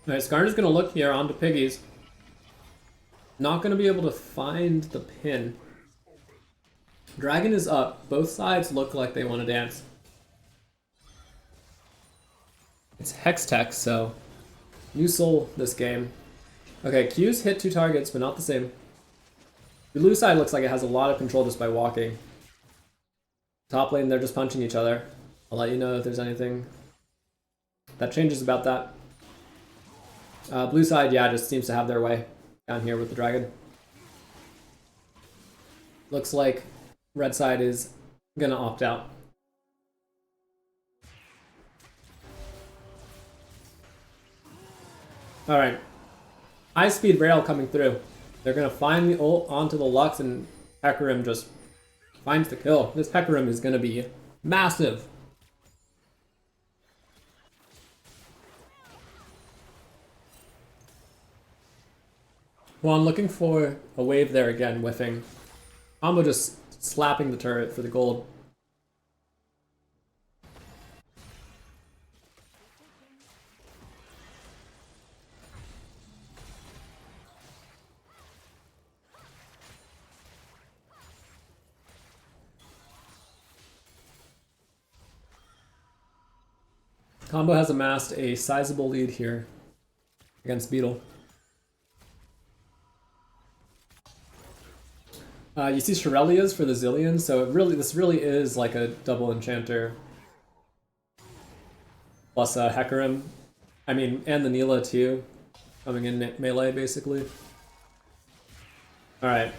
Alright, Skarner's gonna look here onto Piggies. Not gonna be able to find the pin. Dragon is up. Both sides look like they want to dance. It's Hextech, so new soul this game. Okay, Q's hit 2 targets, but not the same. The blue side looks like it has a lot of control just by walking. Top lane, they're just punching each other. I'll let you know if there's anything that changes about that. Blue side, yeah, just seems to have their way down here with the dragon. Looks like red side is gonna opt out. Alright. High speed rail coming through. They're gonna find the ult onto the Lux, and Hecarim just finds the kill. This Hecarim is gonna be massive. Well, I'm looking for a wave there again, whiffing. Combo just slapping the turret for the gold. Combo has amassed a sizable lead here against Beetle. You see Shirelia's for the Zillion, so this really is like a double enchanter plus Hecarim. I mean, and the Neela too, coming in melee basically. Alright,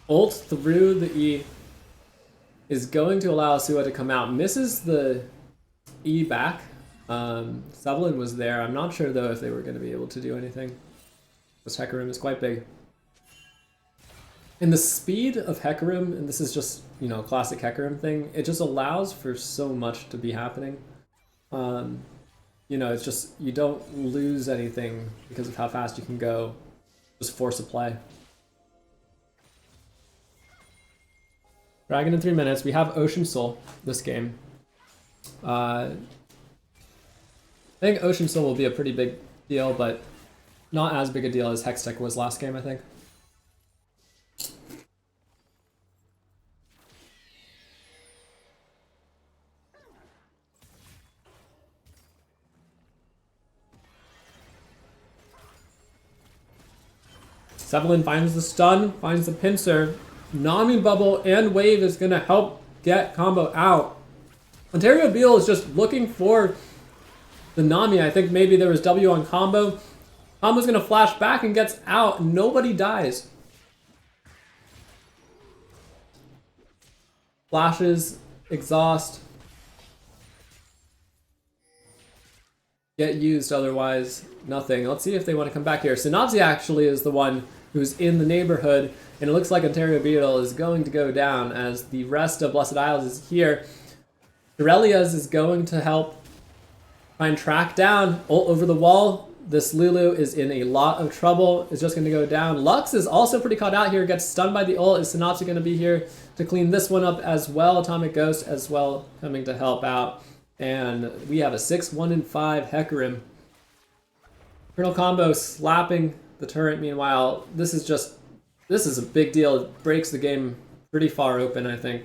ult through the E is going to allow Sua to come out. Misses the E back. Sevelin was there. I'm not sure though if they were going to be able to do anything. This Hecarim is quite big. And the speed of Hecarim, and this is just, you know, classic Hecarim thing, it just allows for so much to be happening. You know, it's just, you don't lose anything because of how fast you can go. Just force a play. Dragon in 3 minutes. We have Ocean Soul this game. I think Ocean Soul will be a pretty big deal, but not as big a deal as Hextech was last game, I think. Sevelin finds the stun, finds the pincer. Nami Bubble and Wave is going to help get Combo out. Ontario Beal is just looking for the Nami. I think maybe there was W on Combo. Combo's going to flash back and gets out. Nobody dies. Flashes, exhaust. get used, otherwise nothing. Let's see if they want to come back here. Synopsy actually is the one who's in the neighborhood, and it looks like Ontario Beetle is going to go down as the rest of Blessed Isles is here. Dorelia's is going to help try and track down ult over the wall. This Lulu is in a lot of trouble. It's just going to go down. Lux is also pretty caught out here. Gets stunned by the ult. Is Synopsy going to be here to clean this one up as well? Atomic Ghost as well coming to help out. And we have a 6-1-5 Hecarim. Colonel Combo slapping the turret. Meanwhile, this is a big deal. It breaks the game pretty far open, I think,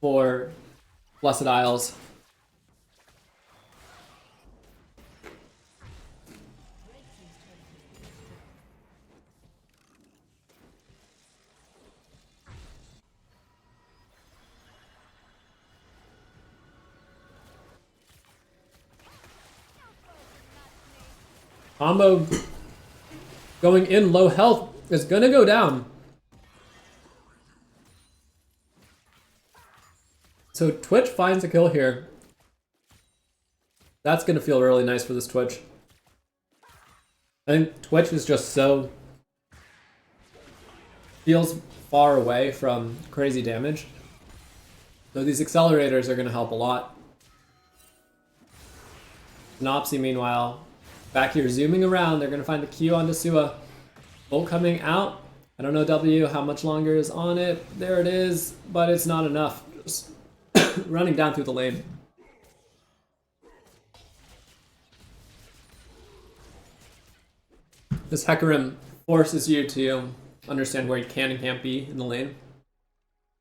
for Blessed Isles. Combo going in low health is gonna go down. So Twitch finds a kill here. That's gonna feel really nice for this Twitch. I think Twitch is just so... feels far away from crazy damage. So these accelerators are gonna help a lot. Nopsy, meanwhile, back here zooming around. They're gonna find the Q onto Sua. Ult coming out. I don't know W how much longer is on it. There it is, but it's not enough. Just running down through the lane. This Hecarim forces you to understand where you can and can't be in the lane.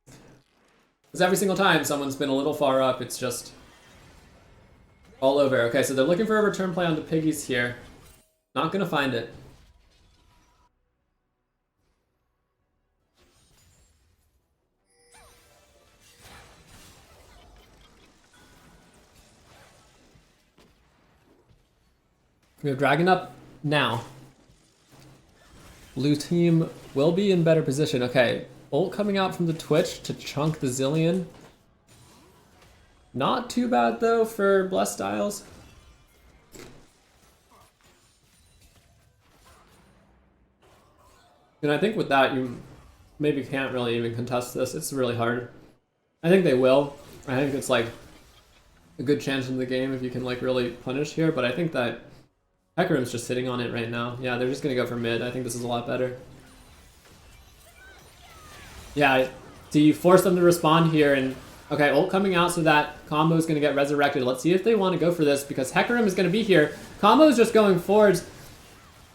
Because every single time someone's been a little far up, it's just all over. Okay, so they're looking for a return play onto Piggies here. Not gonna find it. We have Dragon up now. Blue team will be in better position. Okay, ult coming out from the Twitch to chunk the Zillion. Not too bad though for Blessed Isles. And I think with that you maybe can't really even contest this. It's really hard. I think they will. I think it's like a good chance in the game if you can like really punish here, but I think that Hecarim's just sitting on it right now. Yeah, they're just gonna go for mid. I think this is a lot better. Yeah, do you force them to respond here? And okay, ult coming out so that Combo is gonna get resurrected. Let's see if they want to go for this because Hecarim is gonna be here. Combo is just going forwards.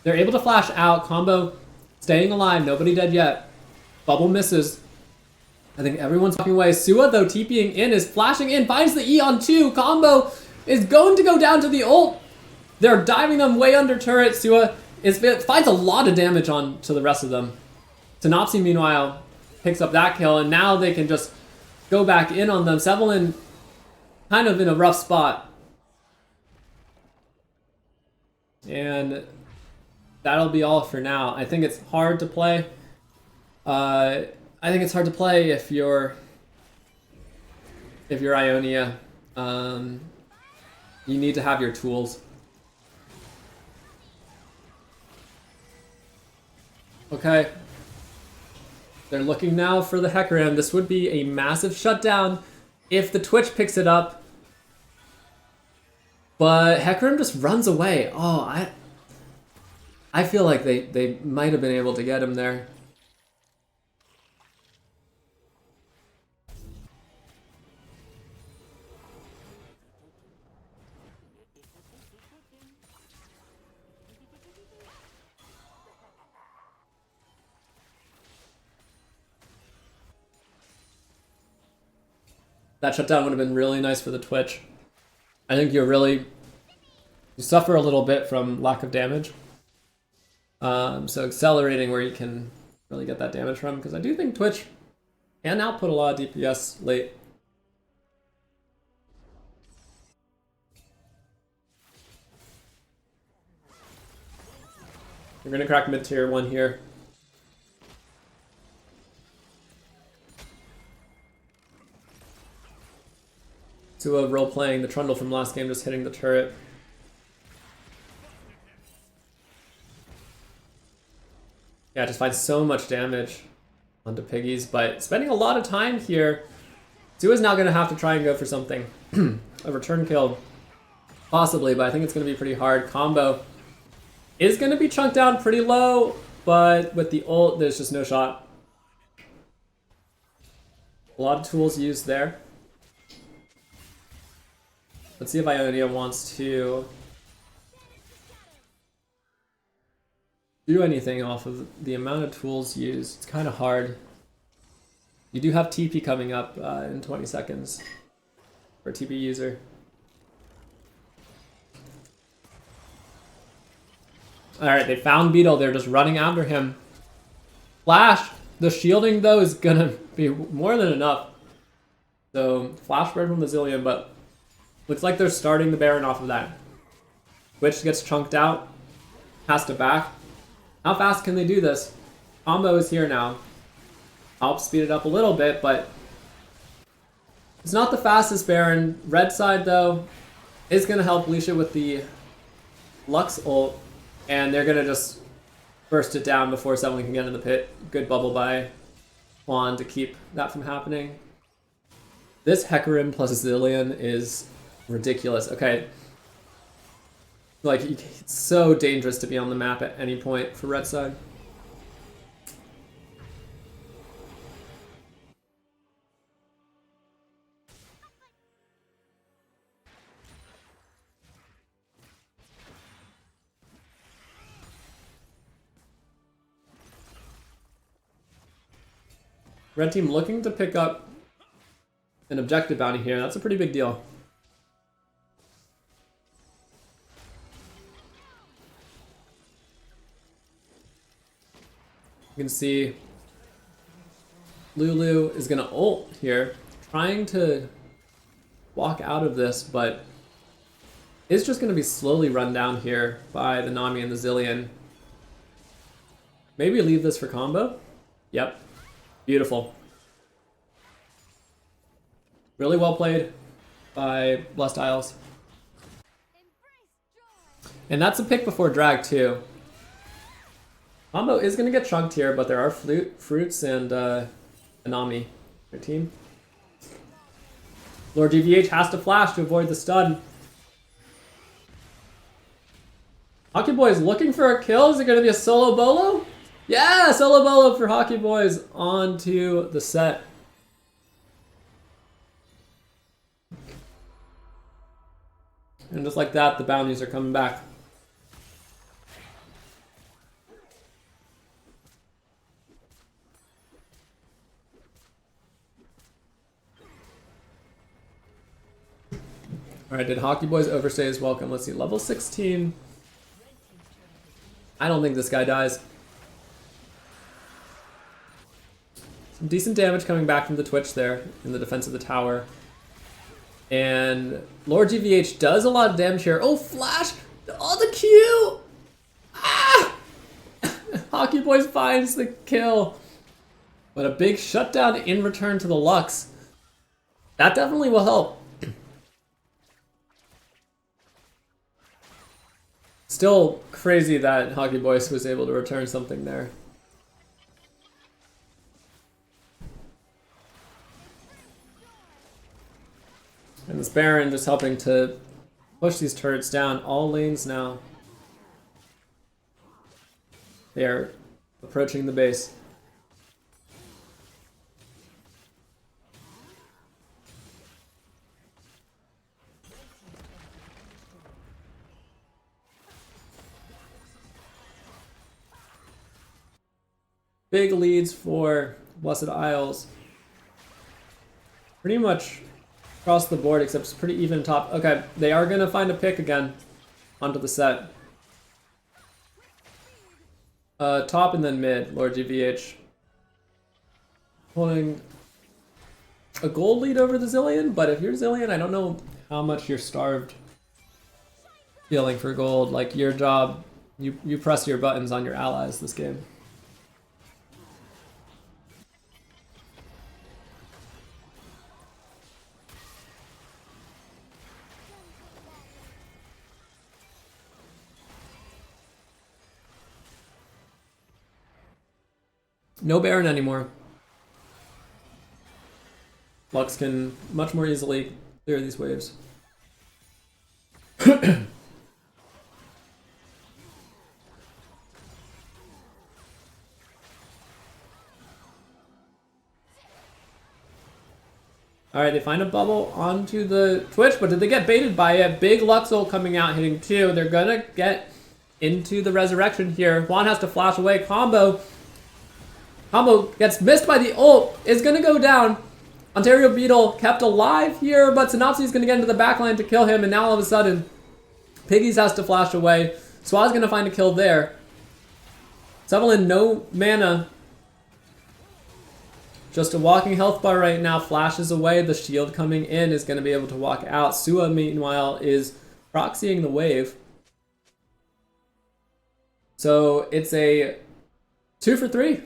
They're able to flash out. Combo staying alive. Nobody dead yet. Bubble misses. I think everyone's walking away. Sua, though, TPing in, is flashing in, finds the E on 2. Combo is going to go down to the ult. They're diving them way under turret. Sua finds a lot of damage on to the rest of them. Synopsy, meanwhile, picks up that kill, and now they can just go back in on them. Sevelin kind of in a rough spot. And that'll be all for now. I think it's hard to play. I think it's hard to play if you're Ionia. You need to have your tools. Okay. They're looking now for the Hecarim. This would be a massive shutdown if the Twitch picks it up. But Hecarim just runs away. Oh, I feel like they might have been able to get him there. That shutdown would have been really nice for the Twitch. I think you suffer a little bit from lack of damage. So accelerating where you can really get that damage from, because I do think Twitch can output a lot of DPS late. We're gonna crack mid tier 1 here. Sua role-playing the Trundle from last game, just hitting the turret. Yeah, just finds so much damage onto piggies, but spending a lot of time here. Sua's now going to have to try and go for something. A return kill, possibly, but I think it's going to be pretty hard. Combo is going to be chunked down pretty low, but with the ult, there's just no shot. A lot of tools used there. Let's see if Ionia wants to do anything off of the amount of tools used. It's kind of hard. You do have TP coming up in 20 seconds for a TP user. Alright, they found Beetle. They're just running after him. Flash! The shielding, though, is gonna be more than enough. So, flash spread from the Zillion, but looks like they're starting the Baron off of that. Witch gets chunked out. Has to back. How fast can they do this? Combo is here now. I'll speed it up a little bit, but it's not the fastest Baron. Red side, though, is going to help Leisha with the Lux ult, and they're going to just burst it down before someone can get in the pit. Good bubble by Juan to keep that from happening. This Hecarim plus Zillion is ridiculous. Okay. Like, it's so dangerous to be on the map at any point for red side. Red team looking to pick up an objective bounty here. That's a pretty big deal. You can see Lulu is going to ult here, trying to walk out of this, but is just going to be slowly run down here by the Nami and the Zillion. Maybe leave this for combo? Yep. Beautiful. Really well played by Blessed Isles. And that's a pick before drag too. Combo is going to get chunked here, but there are fruits and Anami, their team. Lord GVH has to flash to avoid the stun. Hockey Boys looking for a kill. Is it going to be a solo bolo? Yeah, solo bolo for Hockey Boys onto the set. And just like that, the bounties are coming back. Alright, did Hockey Boys overstay his welcome? Let's see, level 16. I don't think this guy dies. Some decent damage coming back from the Twitch there in the defense of the tower. And Lord GVH does a lot of damage here. Oh, flash! Oh, the Q! Ah! Hockey Boys finds the kill. But a big shutdown in return to the Lux. That definitely will help. Still crazy that Hockey Boys was able to return something there. And this Baron just helping to push these turrets down. All lanes now. They are approaching the base. Big leads for Blessed Isles. Pretty much across the board, except it's pretty even top. Okay, they are going to find a pick again onto the set. Top and then mid, Lord GVH. Holding a gold lead over the Zillion, but if you're Zillion, I don't know how much you're starved feeling for gold. Like, your job, you press your buttons on your allies this game. No Baron anymore. Lux can much more easily clear these waves. Alright, they find a bubble onto the Twitch, but did they get baited by it? Big Luxel coming out, hitting 2. They're gonna get into the resurrection here. Juan has to flash away. Combo gets missed by the ult. Is gonna go down. Ontario Beetle kept alive here, but Synopsy is gonna get into the backline to kill him, and now all of a sudden, Piggies has to flash away. Swaz gonna find a kill there. Sevelin, no mana. Just a walking health bar right now, flashes away. The shield coming in is going to be able to walk out. Sua, meanwhile, is proxying the wave. So it's a 2 for 3.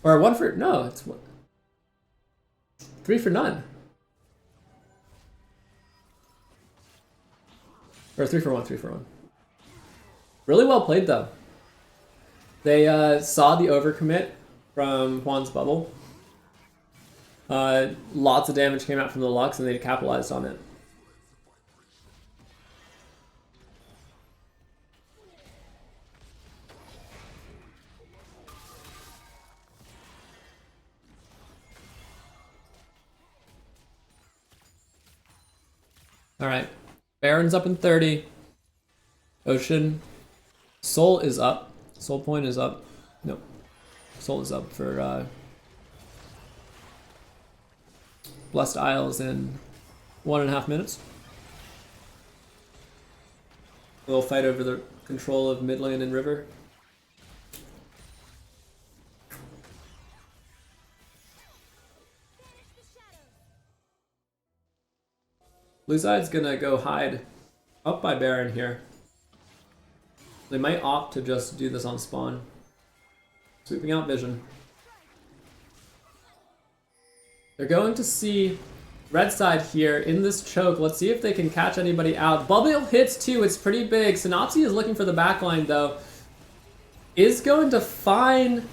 Or 1 for, no, it's 3 for none. Or 3 for 1, 3 for 1. Really well played, though. They saw the overcommit from Juan's bubble. Lots of damage came out from the Lux and they capitalized on it. Alright. Baron's up in 30. Ocean. Soul is up. Soul point is up. Nope. Soul is up for Blessed Isles in 1.5 minutes. A little fight over the control of mid lane and river. Blue side's gonna go hide up by Baron here. They might opt to just do this on spawn. Sweeping out vision. They're going to see red side here in this choke. Let's see if they can catch anybody out. Bubble hits 2. It's pretty big. Synopsy is looking for the backline though. Is going to find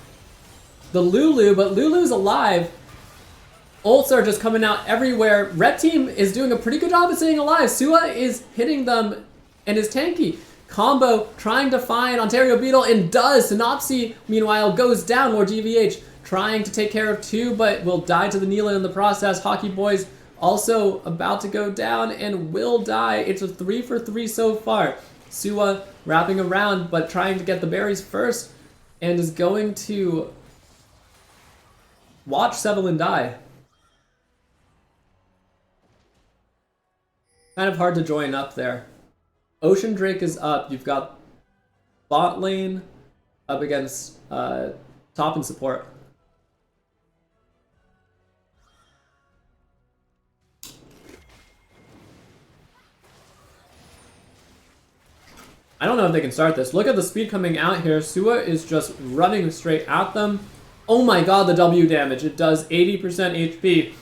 the Lulu, but Lulu's alive. Ults are just coming out everywhere. Red team is doing a pretty good job of staying alive. Sua is hitting them and is tanky. Combo trying to find Ontario Beetle and does. Synopsy, meanwhile, goes down. More GVH trying to take care of 2, but will die to the Neela in the process. Hockey Boys also about to go down and will die. It's a 3 for 3 so far. Sua wrapping around, but trying to get the berries first and is going to watch Sevelin die. Kind of hard to join up there. Ocean Drake is up. You've got bot lane up against top and support. I don't know if they can start this. Look at the speed coming out here. Sua is just running straight at them. Oh my god, the W damage. It does 80% HP.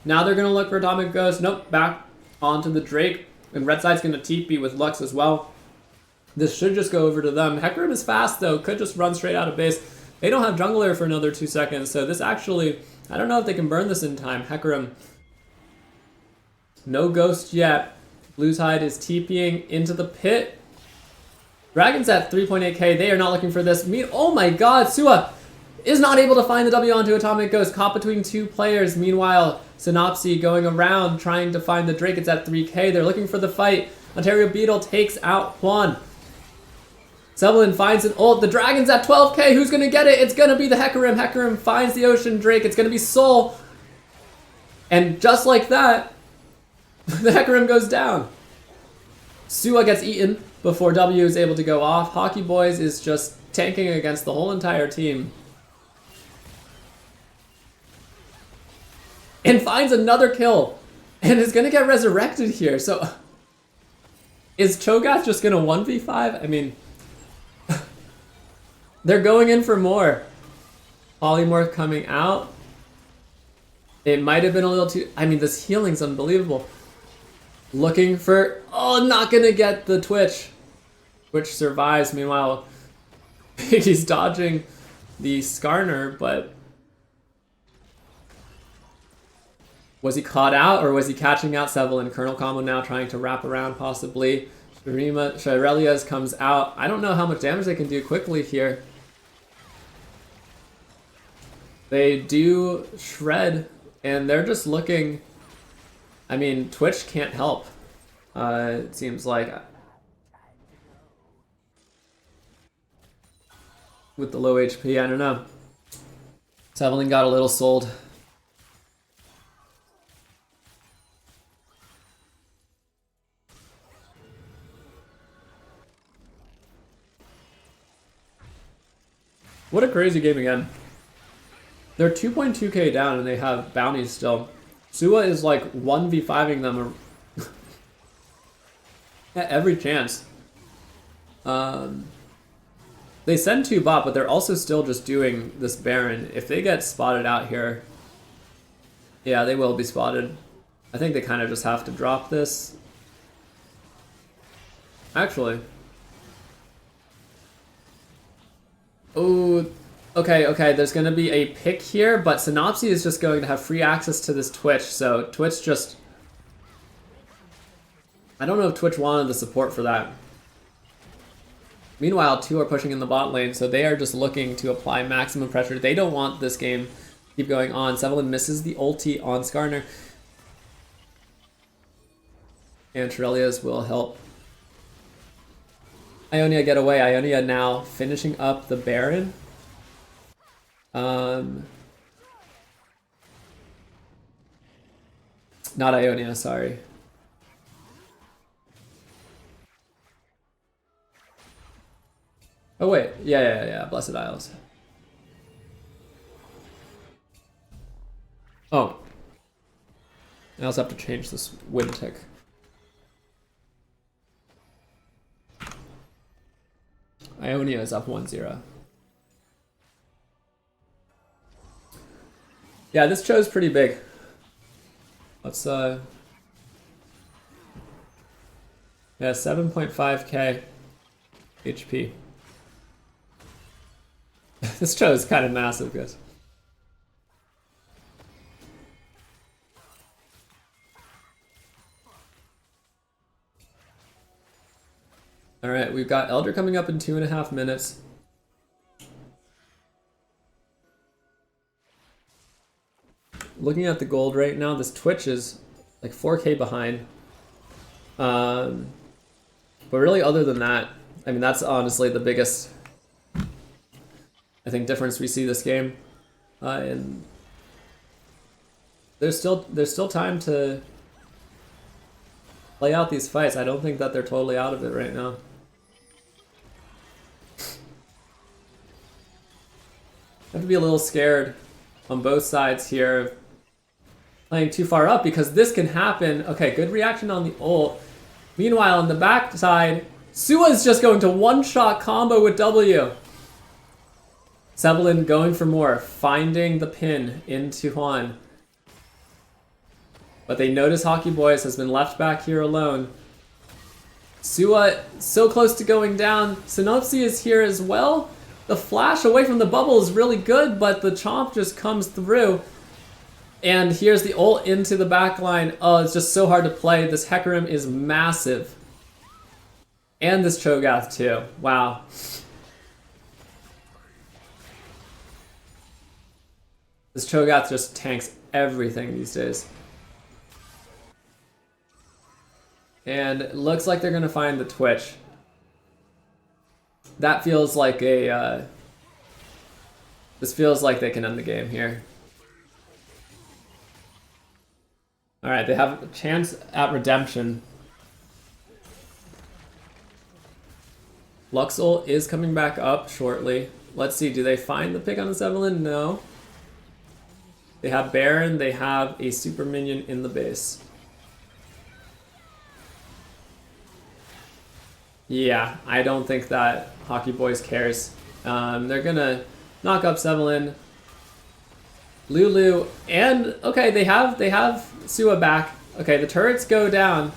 Now they're going to look for Atomic Ghost. Nope, back onto the Drake. And red side's going to TP with Lux as well. This should just go over to them. Hecarim is fast though. Could just run straight out of base. They don't have jungler for another 2 seconds. So this actually, I don't know if they can burn this in time. Hecarim. No ghost yet. Blue's Hide is TPing into the pit. Dragon's at 3.8k. They are not looking for this. Oh my god, Sua is not able to find the W onto Atomic Ghost. Caught between 2 players. Meanwhile, Synopsy going around trying to find the Drake. It's at 3k. They're looking for the fight. Ontario Beetle takes out Juan. Sevelin finds an ult. The Dragon's at 12k. Who's going to get it? It's going to be the Hecarim. Hecarim finds the Ocean Drake. It's going to be Soul. And just like that, the Hecarim goes down. Sua gets eaten before W is able to go off. Hockey Boys is just tanking against the whole entire team. And finds another kill. And is going to get resurrected here. So, is Cho'Gath just going to 1v5? I mean, they're going in for more. Polymorph coming out. It might have been a little too... I mean, this healing's unbelievable. Looking for... Oh, not going to get the Twitch. Twitch survives. Meanwhile, Piggy's dodging the Skarner, but was he caught out or was he catching out Sevelin? Colonel combo now trying to wrap around possibly. Shirelia's comes out. I don't know how much damage they can do quickly here. They do shred, and they're just looking. I mean, Twitch can't help. It seems like with the low HP, I don't know. Sevelin got a little sold. What a crazy game again. They're 2.2k down and they have bounties still. Sua is like 1v5ing them at every chance. They send 2 bot, but they're also still just doing this Baron. If they get spotted out here, yeah, they will be spotted. I think they kind of just have to drop this. Actually. Oh, okay, there's going to be a pick here, but Synopsy is just going to have free access to this Twitch, so Twitch just... I don't know if Twitch wanted the support for that. Meanwhile, 2 are pushing in the bot lane, so they are just looking to apply maximum pressure. They don't want this game to keep going on. Sevelin misses the ulti on Skarner. And Shirelia's will help Ionia get away. Ionia now finishing up the Baron. Not Ionia, sorry. Oh wait, yeah, Blessed Isles. Oh. I also have to change this wind tick. Ionia is up 1-0. Yeah, this show's pretty big. Let's yeah, 7.5k HP. This show is kind of massive, guys. Alright, we've got Elder coming up in 2.5 minutes. Looking at the gold right now, this Twitch is like 4k behind. But really, other than that, I mean, that's honestly the biggest, I think, difference we see this game. And there's still time to play out these fights. I don't think that they're totally out of it right now. I have to be a little scared on both sides here, playing too far up, because this can happen. Okay, good reaction on the ult. Meanwhile, on the back side, Sua is just going to one-shot combo with W. Sevelin going for more, finding the pin into Juan. But they notice Hockey Boys has been left back here alone. Sua so close to going down. Synopsy is here as well. The flash away from the bubble is really good, but the chomp just comes through. And here's the ult into the back line. Oh, it's just so hard to play. This Hecarim is massive. And this Cho'Gath too. Wow. This Cho'Gath just tanks everything these days. And it looks like they're going to find the Twitch. That feels like a... this feels like they can end the game here. Alright, they have a chance at redemption. Luxul is coming back up shortly. Let's see, do they find the pick on the Sevelin? No. They have Baron, they have a super minion in the base. Yeah, I don't think that Hockey Boys cares. They're gonna knock up Sevelin. Lulu, and okay, they have Sua back. Okay, the turrets go down.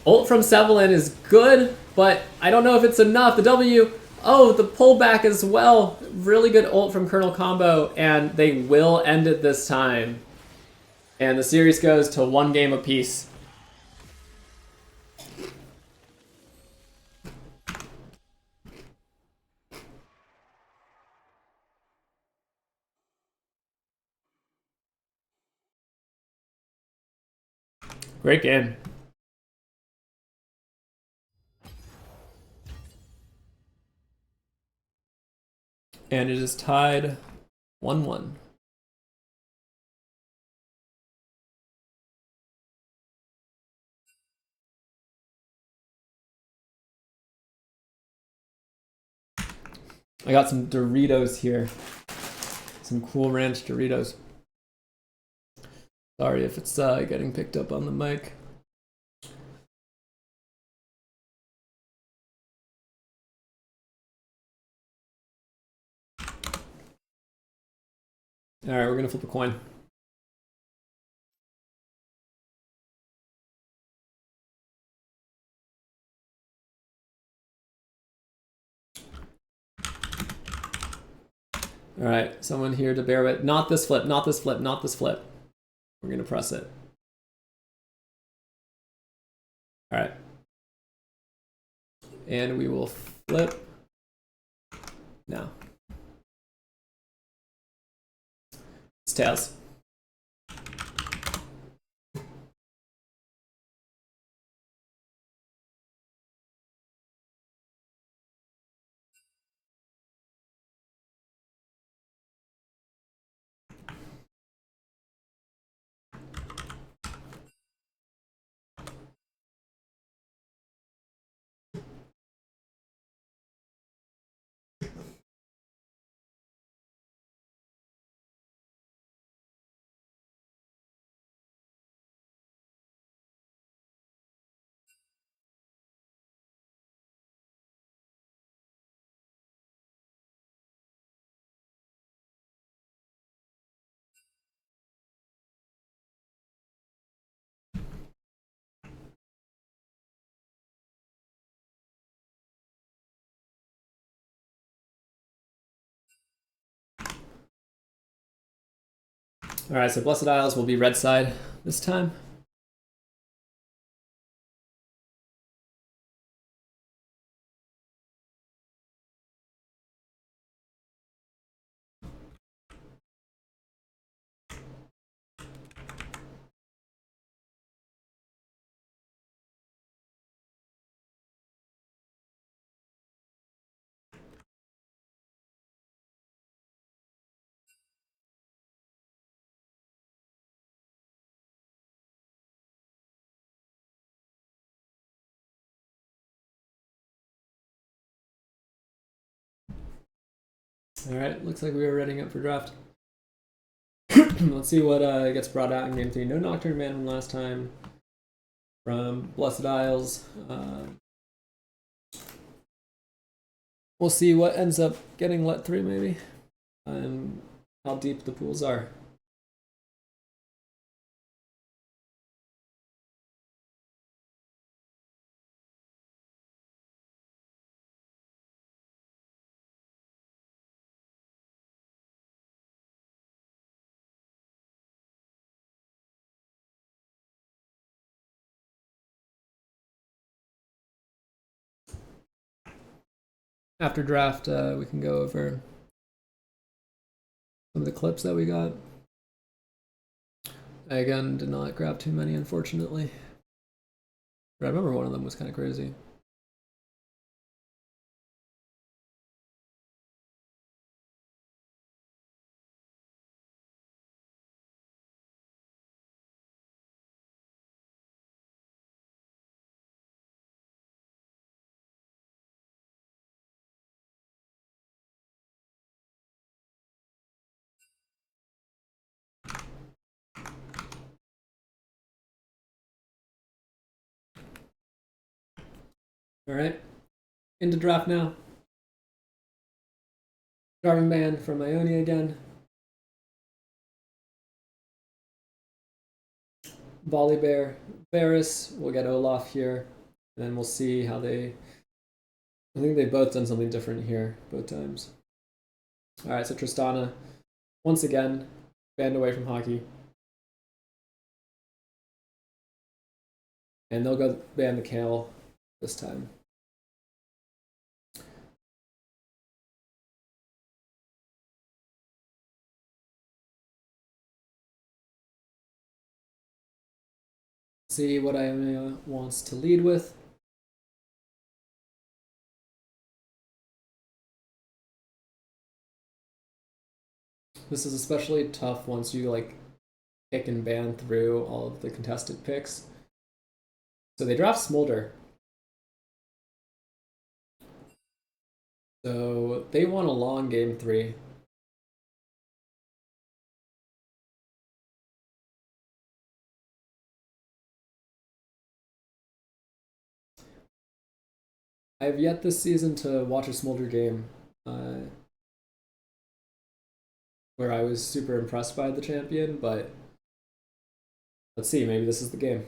Ult from Sevelin is good, but I don't know if it's enough. The W, Oh, the pullback as well. Really good ult from Colonel Combo, and they will end it this time. And the series goes to 1 game apiece. Great game. And it is tied 1-1. I got some Doritos here. Some Cool Ranch Doritos. Sorry if it's getting picked up on the mic. All right, we're gonna flip a coin. All right, someone here to bear with. Not this flip, not this flip, not this flip. We're gonna press it. All right. And we will flip now. It's tails. All right, so Blessed Isles will be red side this time. All right, looks like we are readying up for draft. Let's see what gets brought out in game 3. No Nocturne Man from last time from Blessed Isles. We'll see what ends up getting let through, maybe, and how deep the pools are. After draft, we can go over some of the clips that we got. I, again, did not grab too many, unfortunately. But I remember one of them was kind of crazy. All right, into draft now. Driving band from Ionia again. Volley Bear, Varus. We'll get Olaf here, and then we'll see how they I think they've both done something different here, both times. Alright, so Tristana, once again, banned away from hockey. And they'll go ban the Kale this time. See what Ionia wants to lead with. This is especially tough once you like pick and ban through all of the contested picks. So they draft Smolder. So they won a long game 3. I have yet this season to watch a Smolder game where I was super impressed by the champion, but let's see, maybe this is the game.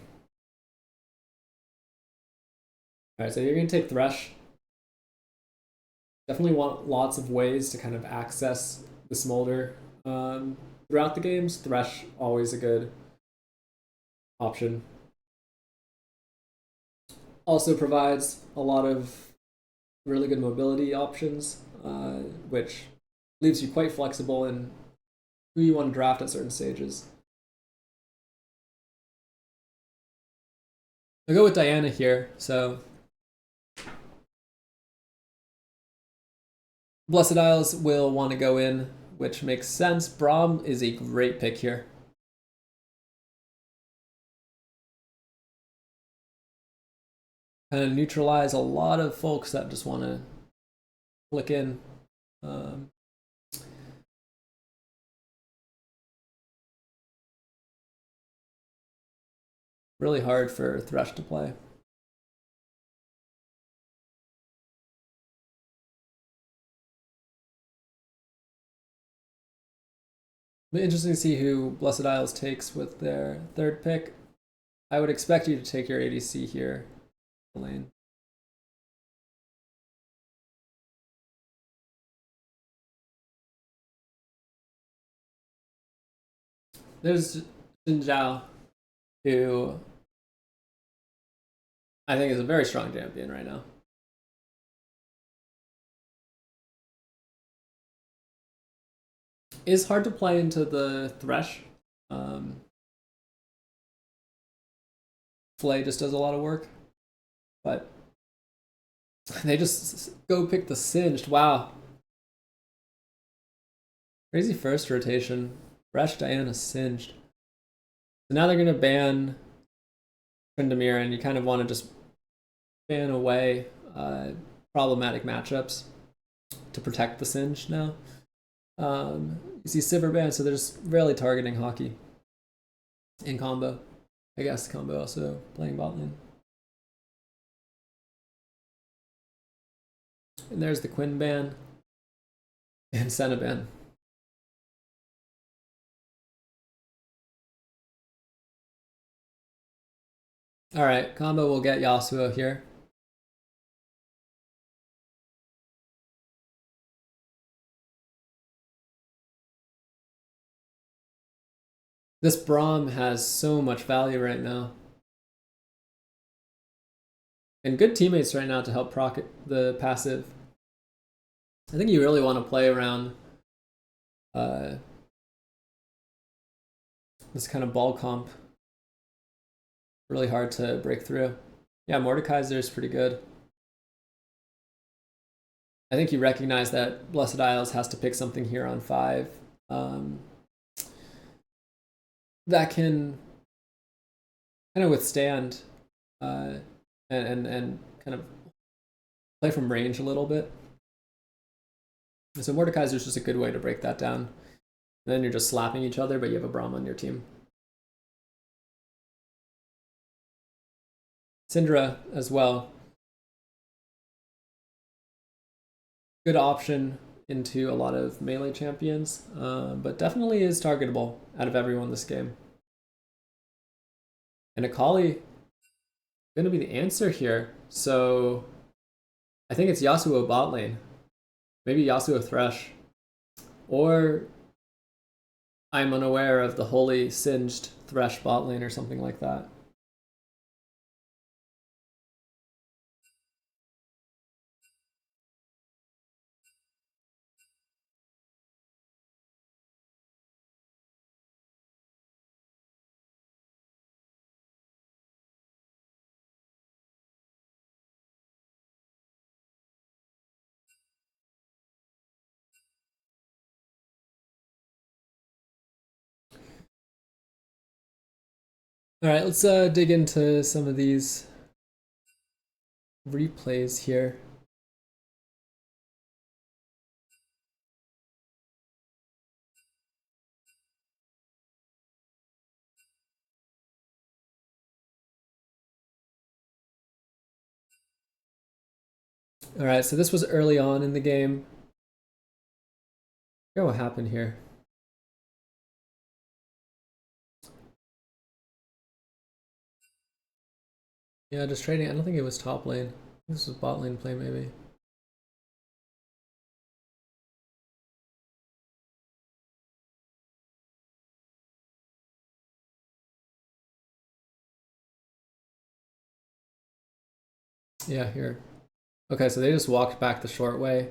Alright, so you're going to take Thresh. Definitely want lots of ways to kind of access the Smolder throughout the games. Thresh, always a good option. Also provides a lot of really good mobility options, which leaves you quite flexible in who you want to draft at certain stages. I'll go with Diana here, so Blessed Isles will want to go in, which makes sense. Braum is a great pick here. Kind of neutralize a lot of folks that just want to click in. Really hard for Thresh to play. It'll be interesting to see who Blessed Isles takes with their third pick. I would expect you to take your ADC here, Lane. There's Xin Zhao, who I think is a very strong champion right now. Is hard to play into the Thresh. Flay just does a lot of work, but they just go pick the Singed. Wow. Crazy first rotation. Thresh, Diana, Singed. So now they're going to ban Tryndamere, and you kind of want to just ban away problematic matchups to protect the Singed now. You see Sivir ban, so they're just rarely targeting hockey in combo. I guess combo also playing bot lane. And there's the Quinn ban and Senna ban. Alright, combo will get Yasuo here. This Braum has so much value right now. And good teammates right now to help proc the passive. I think you really want to play around this kind of ball comp. Really hard to break through. Yeah, Mordekaiser is pretty good. I think you recognize that Blessed Isles has to pick something here on 5. That can kind of withstand and kind of play from range a little bit. So Mordekaiser is just a good way to break that down. And then you're just slapping each other, but you have a Braum on your team. Syndra as well. Good option into a lot of melee champions, but definitely is targetable out of everyone this game. And Akali going to be the answer here. So I think it's Yasuo bot lane. Maybe Yasuo Thresh. Or I'm unaware of the holy singed Thresh bot lane or something like that. All right, let's dig into some of these replays here. All right, so this was early on in the game. I forget what happened here. Yeah, just trading. I don't think it was top lane. This was bot lane play, maybe. Yeah, here. Okay, so they just walked back the short way.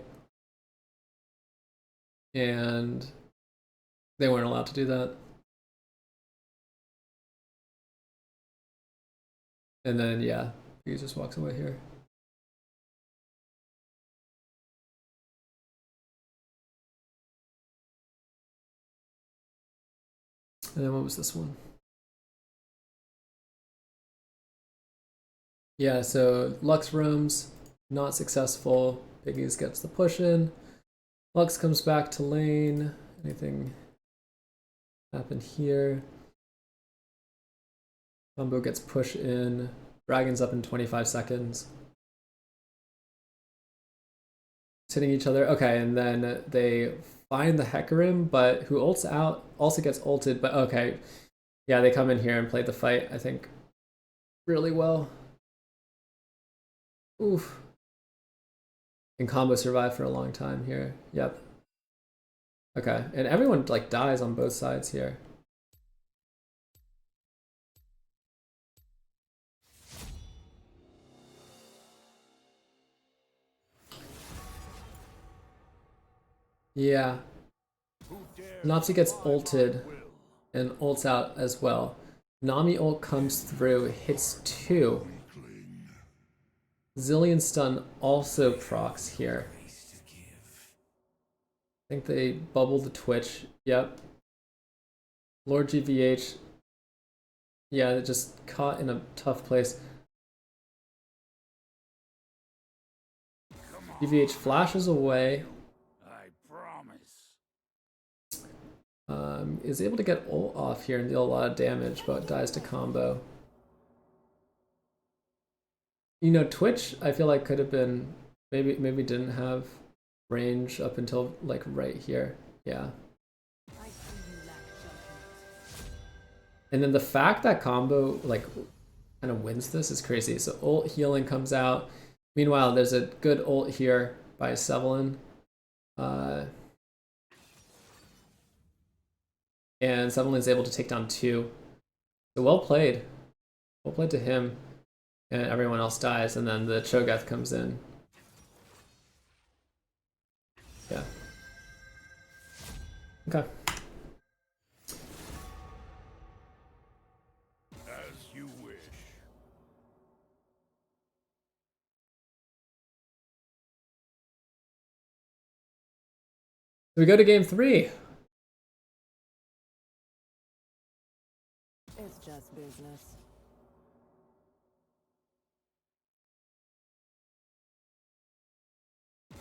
And they weren't allowed to do that. And then, yeah, he just walks away here. And then what was this one? Yeah, so Lux roams, not successful. Biggies gets the push in. Lux comes back to lane. Anything happen here? Combo gets push in. Dragon's up in 25 seconds. It's hitting each other. Okay, and then they find the Hecarim, but who ults out also gets ulted. But okay, yeah, they come in here and play the fight, I think, really well. Oof. And combo survive for a long time here. Yep. Okay, and everyone like dies on both sides here. Yeah. Nopsy gets ulted and ults out as well. Nami ult comes through, hits 2. Zillion stun also procs here. I think they bubble the Twitch. Yep. Lord GVH. Yeah, just caught in a tough place. GVH flashes away.
I promise.
Is able to get ult off here and deal a lot of damage, but dies to combo. You know, Twitch, I feel like could have been maybe didn't have range up until like right here. Yeah.
I see you lack judgment.
And then the fact that combo like kind of wins this is crazy. So ult healing comes out. Meanwhile, there's a good ult here by Sevelin. And Sevelin's able to take down 2. So well played. Well played to him. And everyone else dies, and then the Cho'Gath comes in. Yeah. Okay.
As you wish.
We go to game 3.
It's just business.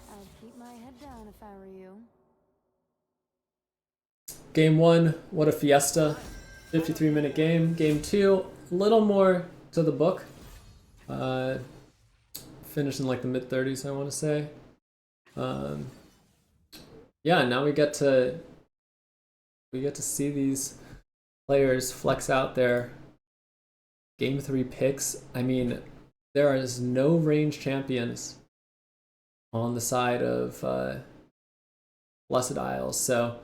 I'd keep my head down if I were you.
Game 1, what a fiesta. 53-minute game. Game 2, a little more to the book. Finished in like the mid-30s, I want to say. Yeah, now we get to see these players flex out their game 3 picks. I mean, there is no range champions on the side of Blessed Isles. So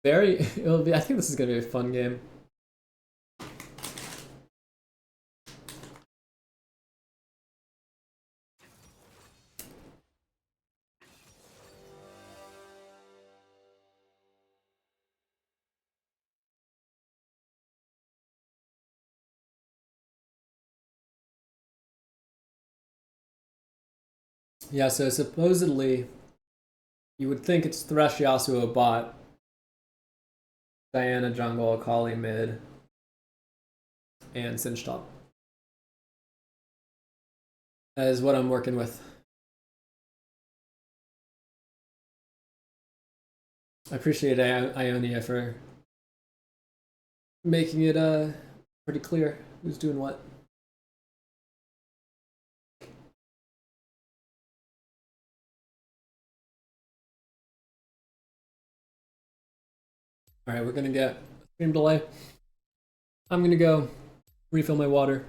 it'll be. I think this is gonna be a fun game. Yeah, so supposedly you would think it's Thresh, Yasuo bot, Diana jungle, Akali mid, and Singe top. That is what I'm working with. I appreciate Ionia for making it pretty clear who's doing what. All right, we're gonna get stream delay. I'm gonna go refill my water.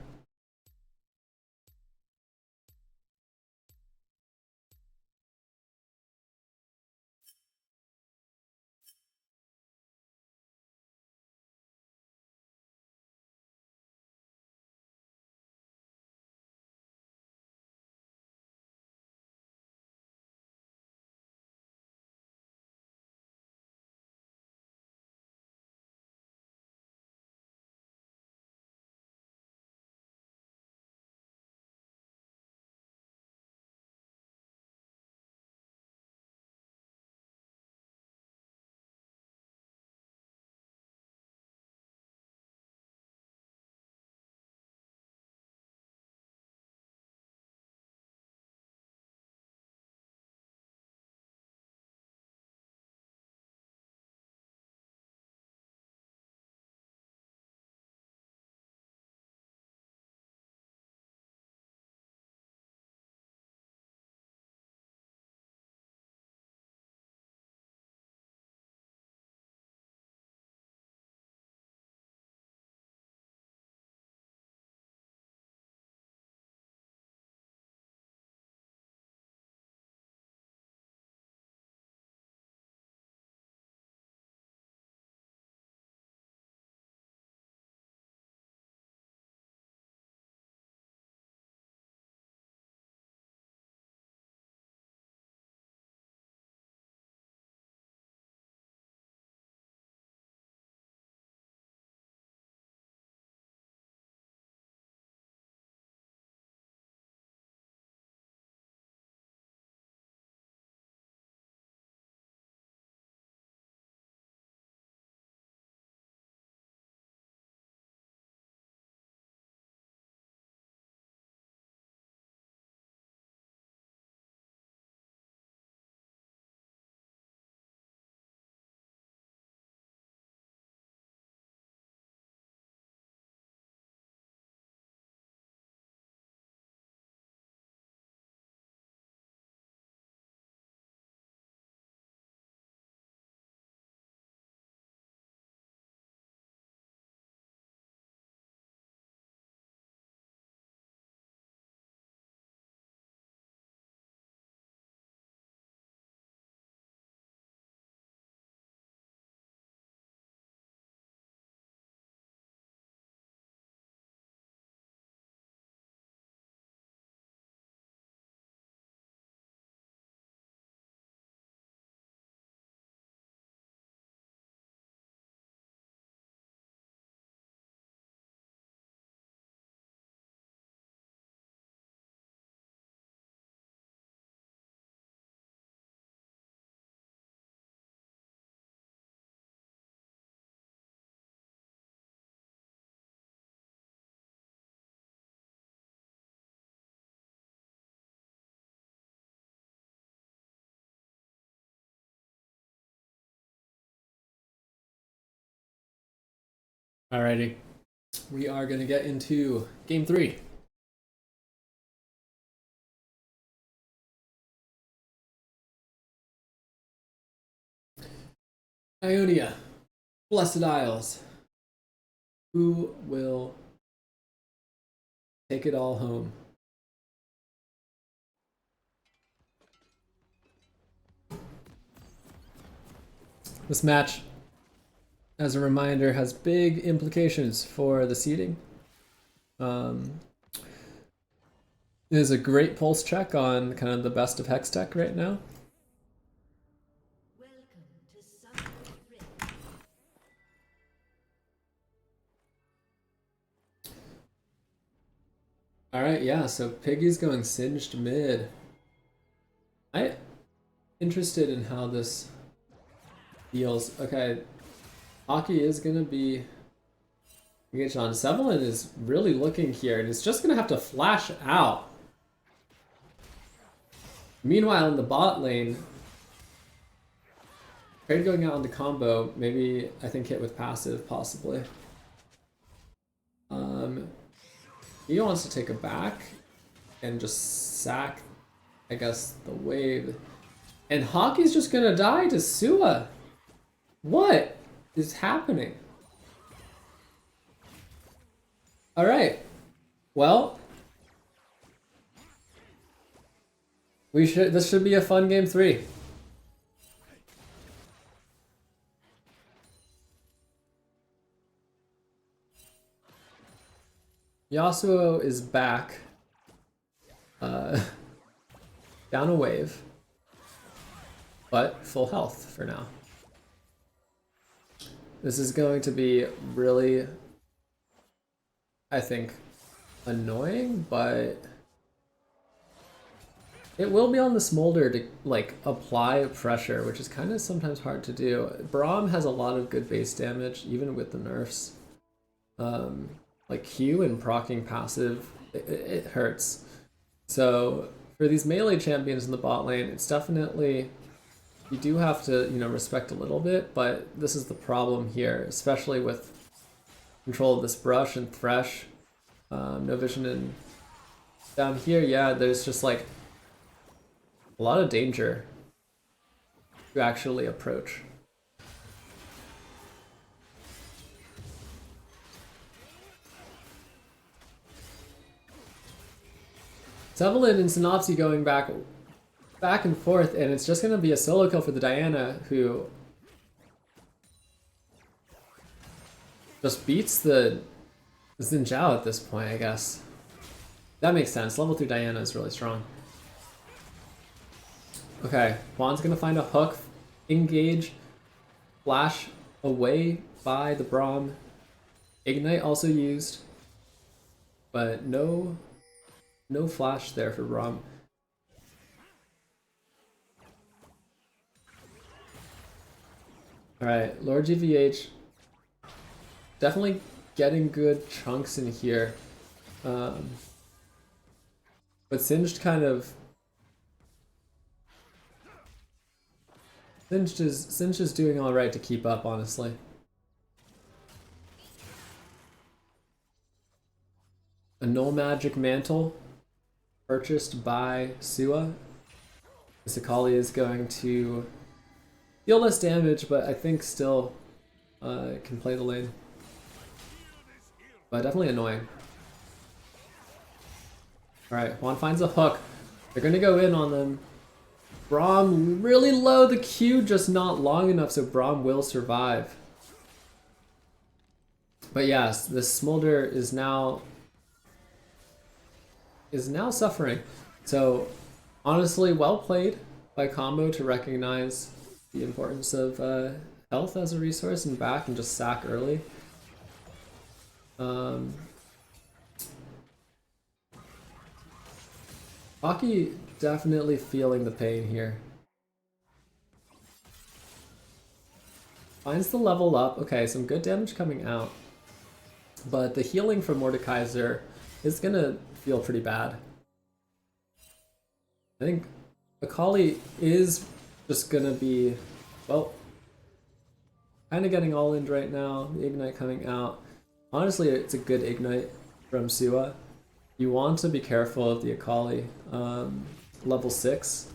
Alrighty, we are gonna get into game 3. Ionia, Blessed Isles. Who will take it all home? This match, as a reminder, has big implications for the seeding. It is a great pulse check on kind of the best of Hextech right now. Alright, yeah, so Piggy's going singed mid. I'm interested in how this feels. Okay, Hockey is gonna be engaged on. Sevelin is really looking here, and it's just gonna have to flash out. Meanwhile, in the bot lane, trade going out into combo, maybe I think hit with passive, possibly. He wants to take a back and just sack, I guess, the wave. And Hockey's just gonna die to Sua. What is happening? Alright. Well, this should be a fun game 3. Yasuo is back. Down a wave. But full health for now. This is going to be really, I think, annoying, but it will be on the Smolder to like apply pressure, which is kind of sometimes hard to do. Braum has a lot of good base damage, even with the nerfs. Like Q and proccing passive, it hurts. So for these melee champions in the bot lane, it's definitely, you do have to, you know, respect a little bit, but this is the problem here, especially with control of this brush and thresh. No vision, and down here, yeah, there's just like a lot of danger to actually approach. Sevelin and Synopsy going back and forth, and it's just going to be a solo kill for the Diana, who just beats the Xin Zhao at this point, I guess. That makes sense. Level 3 Diana is really strong. Okay, Juan's going to find a hook, engage, flash away by the Braum. Ignite also used, but no flash there for Braum. Alright, Lord GVH definitely getting good chunks in here. But Singed kind of... Singed is doing alright to keep up, honestly. A Null Magic Mantle purchased by Sua. Sakali is going to deal less damage, but I think still can play the lane. But definitely annoying. Alright, Juan finds a hook. They're gonna go in on them. Braum really low, the Q just not long enough, so Braum will survive. But yes, the Smolder is now suffering. So honestly, well played by Combo to recognize the importance of health as a resource and back and just sack early. Hockey definitely feeling the pain here. Finds the level up. Okay, some good damage coming out. But the healing from Mordekaiser is gonna feel pretty bad. I think Akali is just gonna be, well, kind of getting all in right now. The Ignite coming out. Honestly, it's a good Ignite from Sua. You want to be careful of the Akali. Level 6.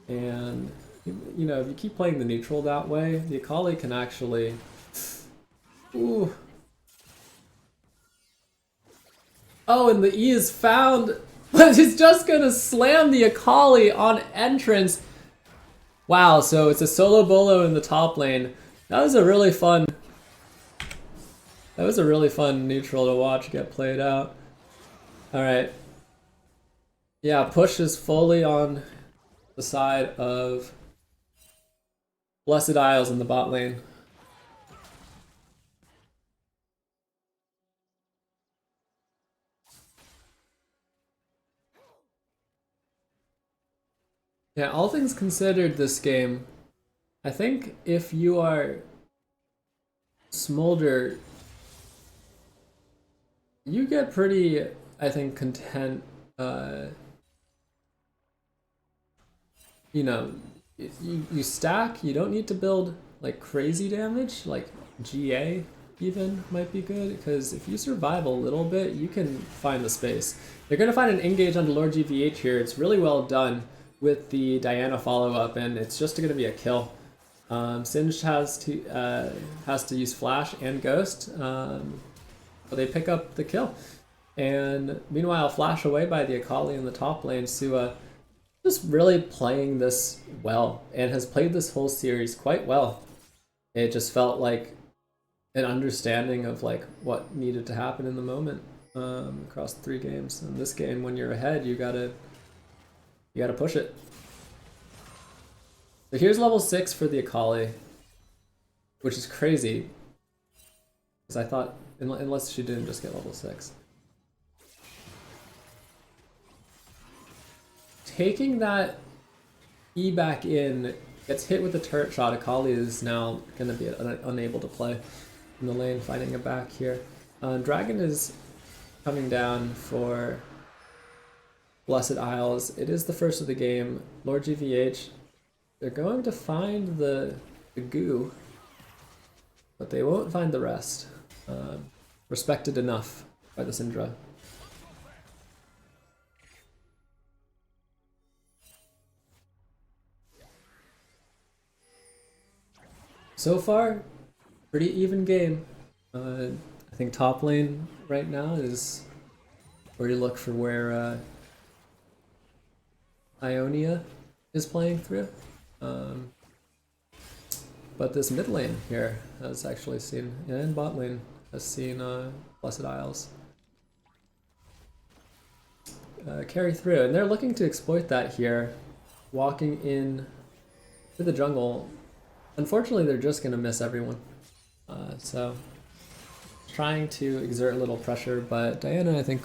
And, you know, if you keep playing the neutral that way, the Akali can actually... Ooh. Oh, and the E is found, but he's just gonna slam the Akali on entrance. Wow, so it's a solo bolo in the top lane. That was a really fun. That was a really fun neutral to watch get played out. All right. Yeah, push is fully on the side of Blessed Isles in the bot lane. Yeah, all things considered, this game, I think if you are Smolder, you get pretty, I think, content. You know, you stack. You don't need to build like crazy damage, like GA even might be good, because if you survive a little bit, you can find the space. They're gonna find an engage onto Lord GVH here. It's really well done with the Diana follow-up, and it's just gonna be a kill. Singed has to use Flash and Ghost, but they pick up the kill. And meanwhile, flash away by the Akali in the top lane. Sua just really playing this well, and has played this whole series quite well. It just felt like an understanding of like what needed to happen in the moment across the 3 games. In this game, when you're ahead, you gotta push it. So here's level 6 for the Akali, which is crazy, because I thought, unless she didn't just get level 6. Taking that E back in, gets hit with the turret shot. Akali is now going to be unable to play in the lane, finding a back here. Dragon is coming down for Blessed Isles. It is the first of the game. Lord GVH, they're going to find the goo, but they won't find the rest. Respected enough by the Syndra. So far, pretty even game. I think top lane right now is where you look for where Ionia is playing through. But this mid lane here has actually seen, and bot lane has seen Blessed Isles carry through. And they're looking to exploit that here, walking in to the jungle. Unfortunately, they're just going to miss everyone. So, trying to exert a little pressure, but Diana, I think,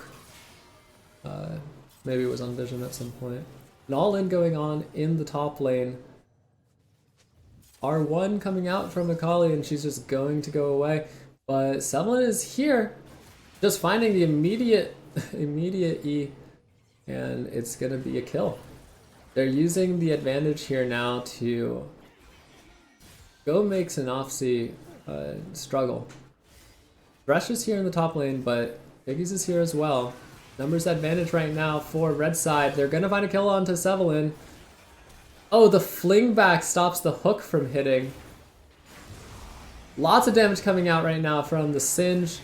maybe was on vision at some point. An all-in going on in the top lane. R1 coming out from Akali, and she's just going to go away. But Sevlin is here, just finding the immediate E, and it's going to be a kill. They're using the advantage here now to go make Synopsy struggle. Thresh is here in the top lane, but Biggies is here as well. Numbers advantage right now for red side. They're gonna find a kill onto Sevlin. Oh, the fling back stops the hook from hitting. Lots of damage coming out right now from the Singe.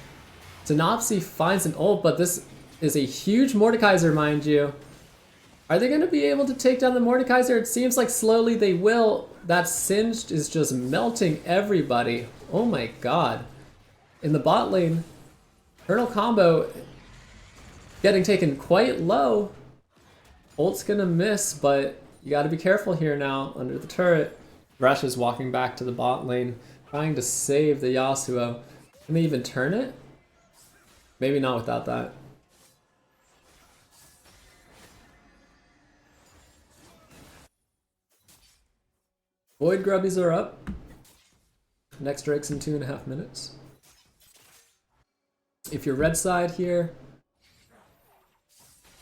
Synopsy finds an ult, but this is a huge Mordekaiser, mind you. Are they going to be able to take down the Mordekaiser? It seems like slowly they will. That Singed is just melting everybody. Oh my god. In the bot lane, Colonel Combo getting taken quite low. Ult's going to miss, but you got to be careful here now under the turret. Thresh is walking back to the bot lane, trying to save the Yasuo. Can they even turn it? Maybe not without that. Void Grubbies are up. Next Drake's in 2.5 minutes. If you're red side here,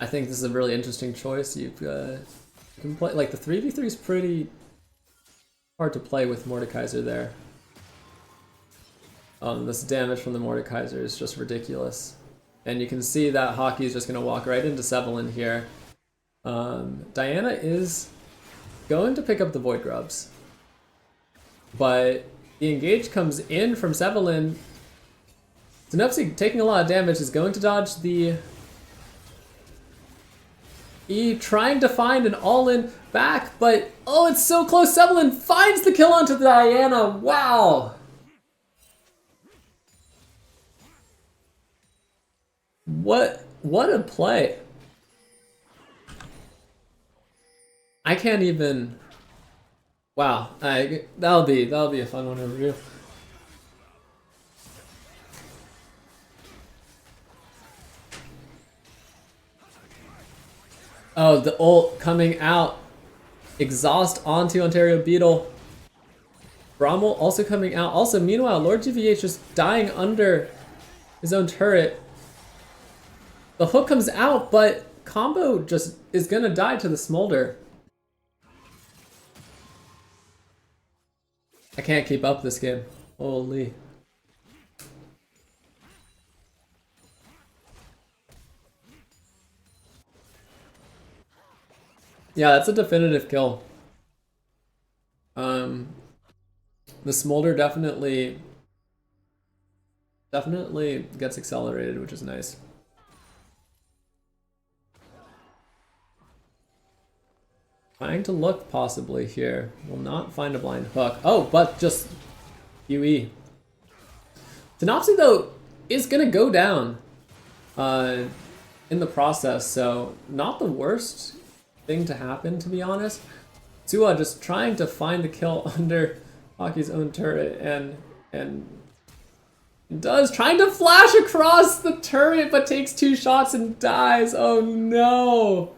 I think this is a really interesting choice. You can play, like, the 3v3 is pretty hard to play with Mordekaiser there. This damage from the Mordekaiser is just ridiculous. And you can see that Hockey is just going to walk right into Sevlin here. Diana is going to pick up the Void Grubs. But the engage comes in from Sevlin. Synopsy, taking a lot of damage, is going to dodge the E trying to find an all-in back, but oh, it's so close. Sevelin finds the kill onto Diana. Wow. What a play. I can't even. Wow. That'll be a fun one to review. Oh, the ult coming out. Exhaust onto Ontario Beetle. Bramble also coming out. Also, meanwhile, Lord GVH just dying under his own turret. The hook comes out, but Combo just is gonna die to the Smolder. I can't keep up this game. Holy. Yeah, that's a definitive kill. The Smolder definitely gets accelerated, which is nice. Trying to look possibly here. Will not find a blind hook. Oh, but just UE. Synopsy though is gonna go down in the process, so not the worst thing to happen, to be honest. Sua just trying to find the kill under Hockey's own turret and does trying to flash across the turret but takes 2 shots and dies. Oh no.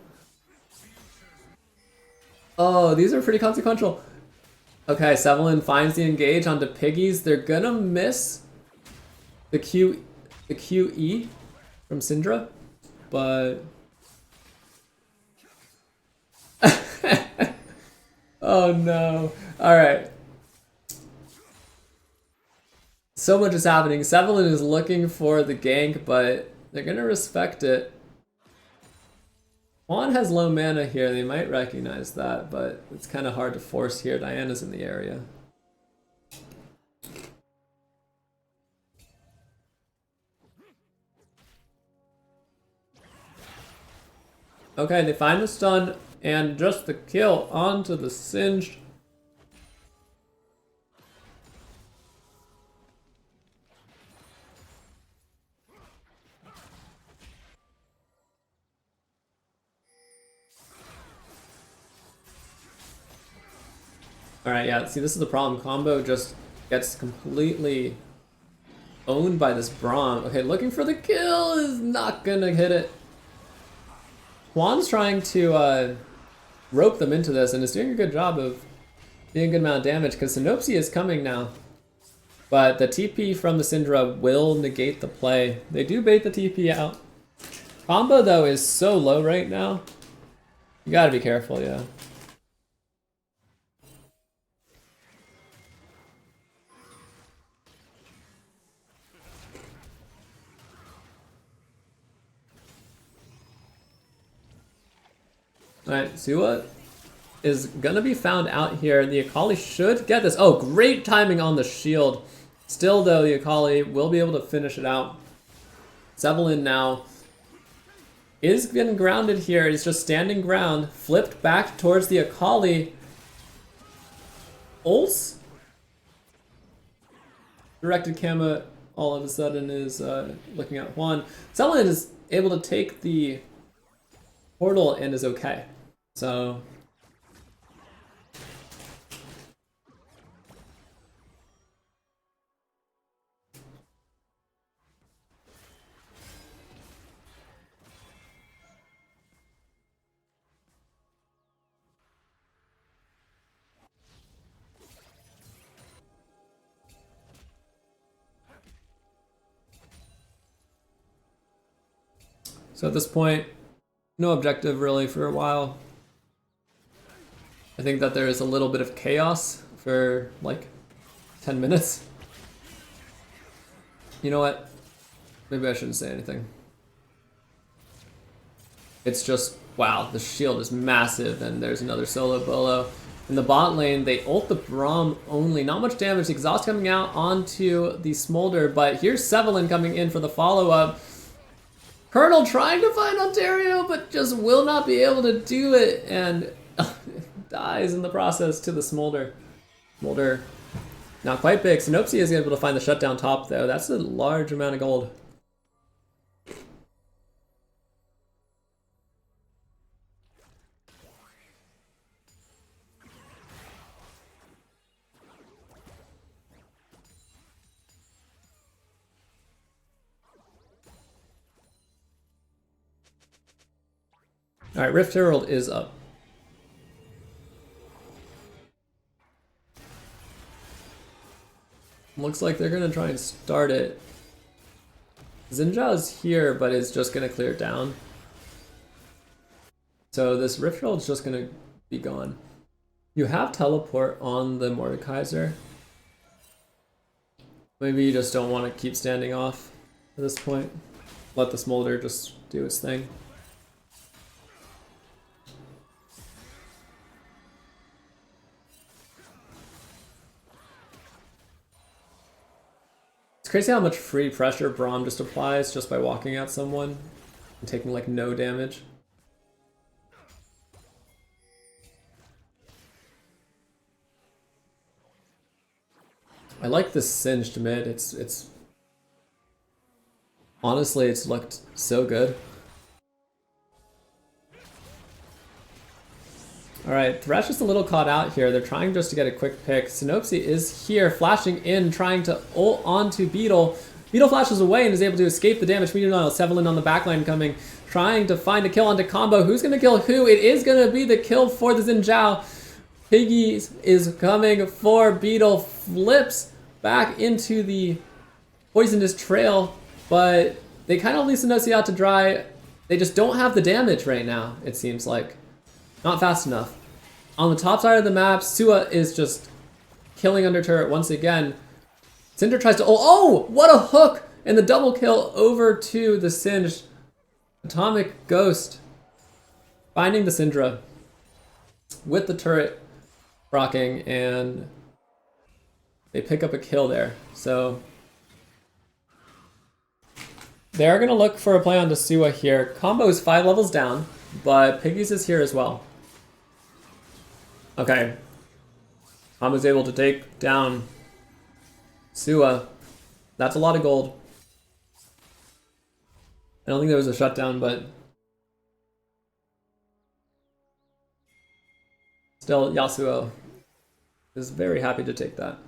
Oh, these are pretty consequential. Okay, Sevelin finds the engage onto Piggies. They're gonna miss the QE from Syndra, but oh no. Alright. So much is happening. Sevelin is looking for the gank, but they're gonna respect it. Juan has low mana here, they might recognize that, but it's kind of hard to force here. Diana's in the area. Okay, they find the stun and just the kill onto the Singed. Alright, yeah, see, this is the problem. Combo just gets completely owned by this Braum. Okay, looking for the kill is not gonna hit it. Juan's trying to rope them into this and is doing a good job of doing a good amount of damage because Synopsy is coming now. But the TP from the Syndra will negate the play. They do bait the TP out. Combo, though, is so low right now. You gotta be careful, yeah. Alright, Sua is gonna be found out here. The Akali should get this. Oh, great timing on the shield. Still, though, the Akali will be able to finish it out. Sevelin now is getting grounded here. He's just standing ground, flipped back towards the Akali. Ults? Directed Kama all of a sudden is looking at Juan. Sevelin is able to take the portal and is okay. So at this point, no objective really for a while. I think that there is a little bit of chaos for like 10 minutes. You know what? Maybe I shouldn't say anything. It's just, wow, the shield is massive and there's another solo bolo. In the bot lane, they ult the Braum only. Not much damage. Exhaust coming out onto the Smolder, but here's Sevelin coming in for the follow-up. Colonel trying to find Ontario, but just will not be able to do it, and dies in the process to the Smolder. Smolder, not quite big. Synopsy is able to find the shutdown top, though. That's a large amount of gold. All right, Rift Herald is up. Looks like they're gonna try and start it. Xinjiao's here, but is just gonna clear it down. So this Rift Herald's just gonna be gone. You have teleport on the Mordekaiser. Maybe you just don't want to keep standing off at this point. Let the Smolder just do its thing. It's crazy how much free pressure Braum just applies just by walking at someone and taking like no damage. I like this singed mid. It's honestly, it's looked so good. Alright, Thresh is a little caught out here. They're trying just to get a quick pick. Synopsy is here, flashing in, trying to ult onto Beetle. Beetle flashes away and is able to escape the damage. Meanwhile, Sevelin on the backline coming, trying to find a kill onto Combo. Who's going to kill who? It is going to be the kill for the Xin Zhao. Piggy is coming for Beetle, flips back into the poisonous trail, but they kind of leave Synopsy out to dry. They just don't have the damage right now, it seems like. Not fast enough. On the top side of the map, Sua is just killing under turret once again. Cinder tries to, oh, what a hook! And the double kill over to the Singed. Atomic Ghost finding the Syndra with the turret rocking, and they pick up a kill there. So they're gonna look for a play on Sua here. Combo is 5 levels down, but Piggies is here as well. Okay. Combo's able to take down Sua. That's a lot of gold. I don't think there was a shutdown, but still, Yasuo is very happy to take that.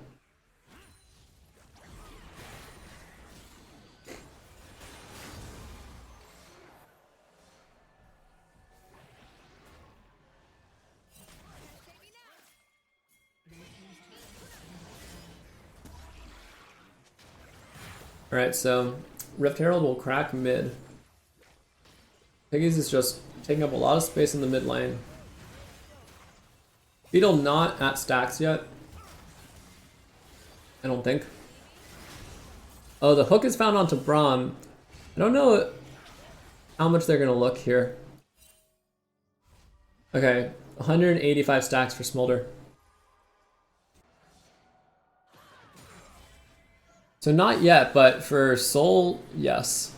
Alright, so Rift Herald will crack mid. Piggies is just taking up a lot of space in the mid lane. Beetle not at stacks yet. I don't think. Oh, the hook is found onto Braum. I don't know how much they're going to look here. Okay, 185 stacks for Smolder. So not yet, but for Soul, yes.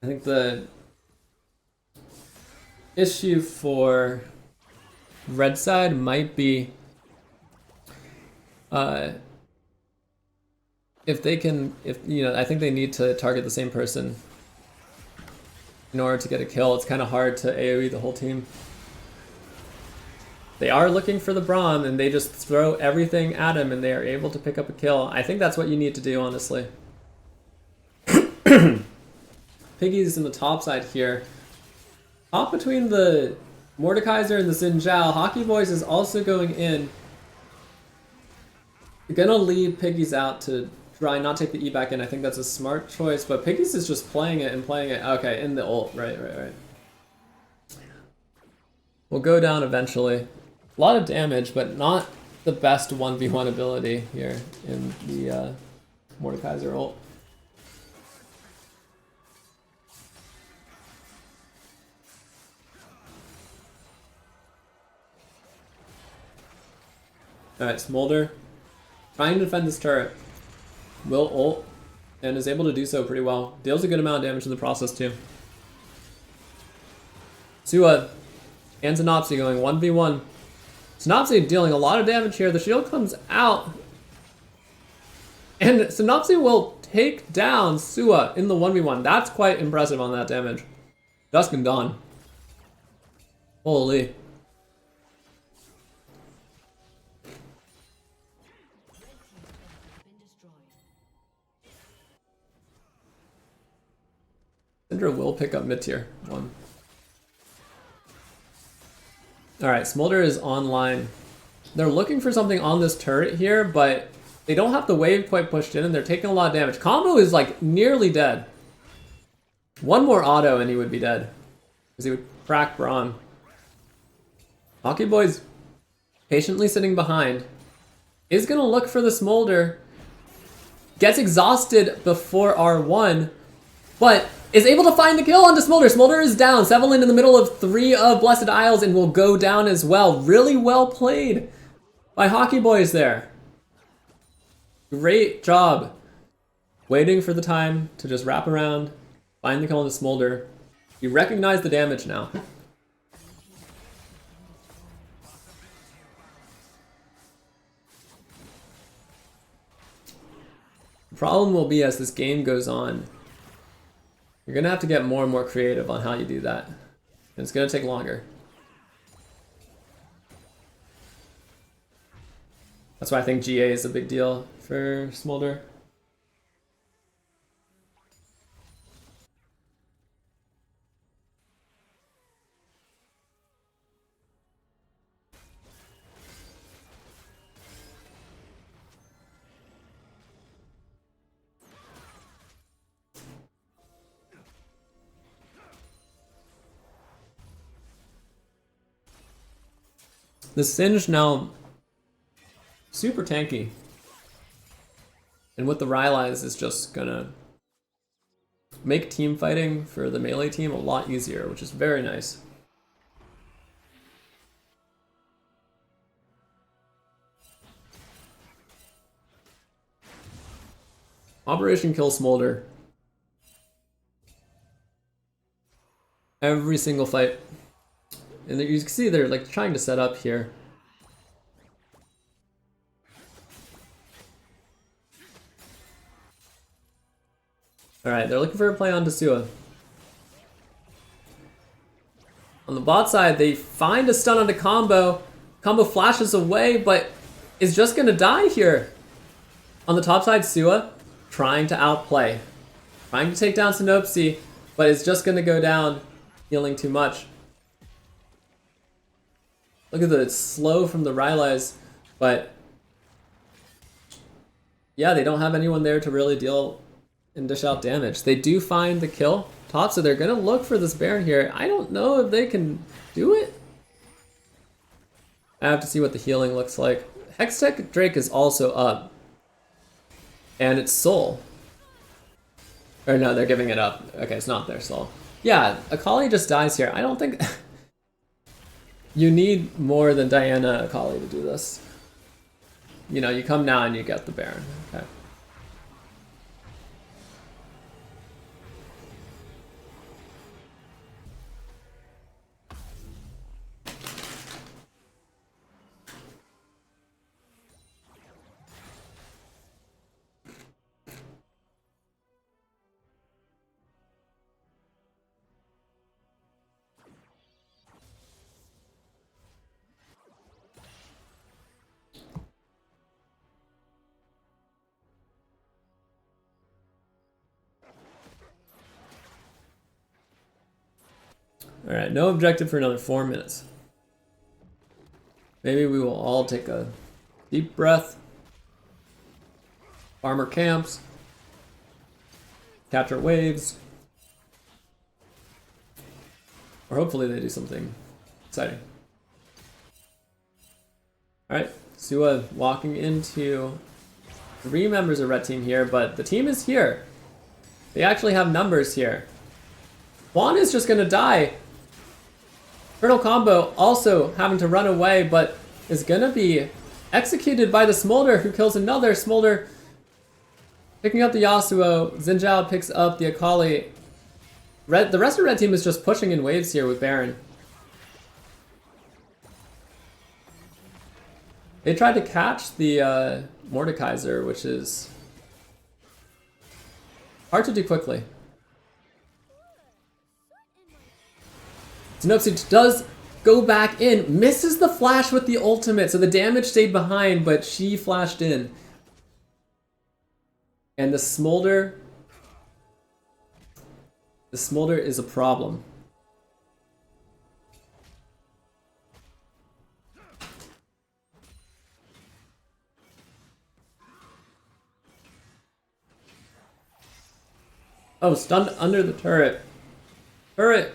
I think the issue for red side might be if they can, I think they need to target the same person in order to get a kill. It's kind of hard to AoE the whole team. They are looking for the Braum, and they just throw everything at him, and they are able to pick up a kill. I think that's what you need to do, honestly. Piggy's in the top side here. Top between the Mordekaiser and the Xin Zhao. Hockey Boys is also going in. You're gonna leave Piggy's out to try and not take the E back in. I think that's a smart choice, but Piggy's is just playing it and playing it. Okay, in the ult. Right. We'll go down eventually. A lot of damage, but not the best 1v1 ability here in the Mordekaiser ult. Alright, Smolder trying to defend this turret. Will ult and is able to do so pretty well. Deals a good amount of damage in the process too. Sua and Synopsy going 1v1. Synopsy dealing a lot of damage here. The shield comes out. And Synopsy will take down Sua in the 1v1. That's quite impressive on that damage. Dusk and Dawn. Holy. Syndra will pick up mid-tier 1. Alright, Smolder is online. They're looking for something on this turret here, but they don't have the wave quite pushed in and they're taking a lot of damage. Combo is like nearly dead. One more auto and he would be dead. Because he would crack Braun. Hockey Boy's patiently sitting behind. Is gonna look for the Smolder. Gets exhausted before R1, but is able to find the kill onto Smolder. Smolder is down. Sevelin in the middle of 3 of Blessed Isles and will go down as well. Really well played by Hockey Boys there. Great job. Waiting for the time to just wrap around, find the kill onto Smolder. You recognize the damage now. The problem will be as this game goes on, you're gonna have to get more and more creative on how you do that. And it's gonna take longer. That's why I think GA is a big deal for Smolder. The Singe now super tanky. And with the Rylai's is just gonna make team fighting for the melee team a lot easier, which is very nice. Operation Kill Smolder. Every single fight. And you can see they're like trying to set up here. Alright, they're looking for a play on Sua. On the bot side, they find a stun on the combo. Combo flashes away, but is just gonna die here. On the top side, Sua trying to outplay. Trying to take down Synopsy, but is just gonna go down, healing too much. Look at the slow from the Rylai's, but yeah, they don't have anyone there to really deal and dish out damage. They do find the kill top, so they're gonna look for this Baron here. I don't know if they can do it. I have to see what the healing looks like. Hextech Drake is also up. And it's Soul. Or no, they're giving it up. Okay, it's not their Soul. Yeah, Akali just dies here. I don't think... You need more than Diana Akali to do this. You know, you come now and you get the Baron. Okay. Alright, no objective for another 4 minutes. Maybe we will all take a deep breath. Farmer camps. Capture waves. Or hopefully they do something exciting. Alright, Sua walking into 3 members of Red Team here, but the team is here. They actually have numbers here. Juan is just gonna die. Colonel Combo also having to run away, but is gonna be executed by the Smolder, who kills another. Smolder picking up the Yasuo. Xin Zhao picks up the Akali. The rest of the red team is just pushing in waves here with Baron. They tried to catch the Mordekaiser, which is hard to do quickly. Xenopsi does go back in, misses the flash with the ultimate, so the damage stayed behind, but she flashed in. And the Smolder is a problem. Oh, stunned under the turret. Turret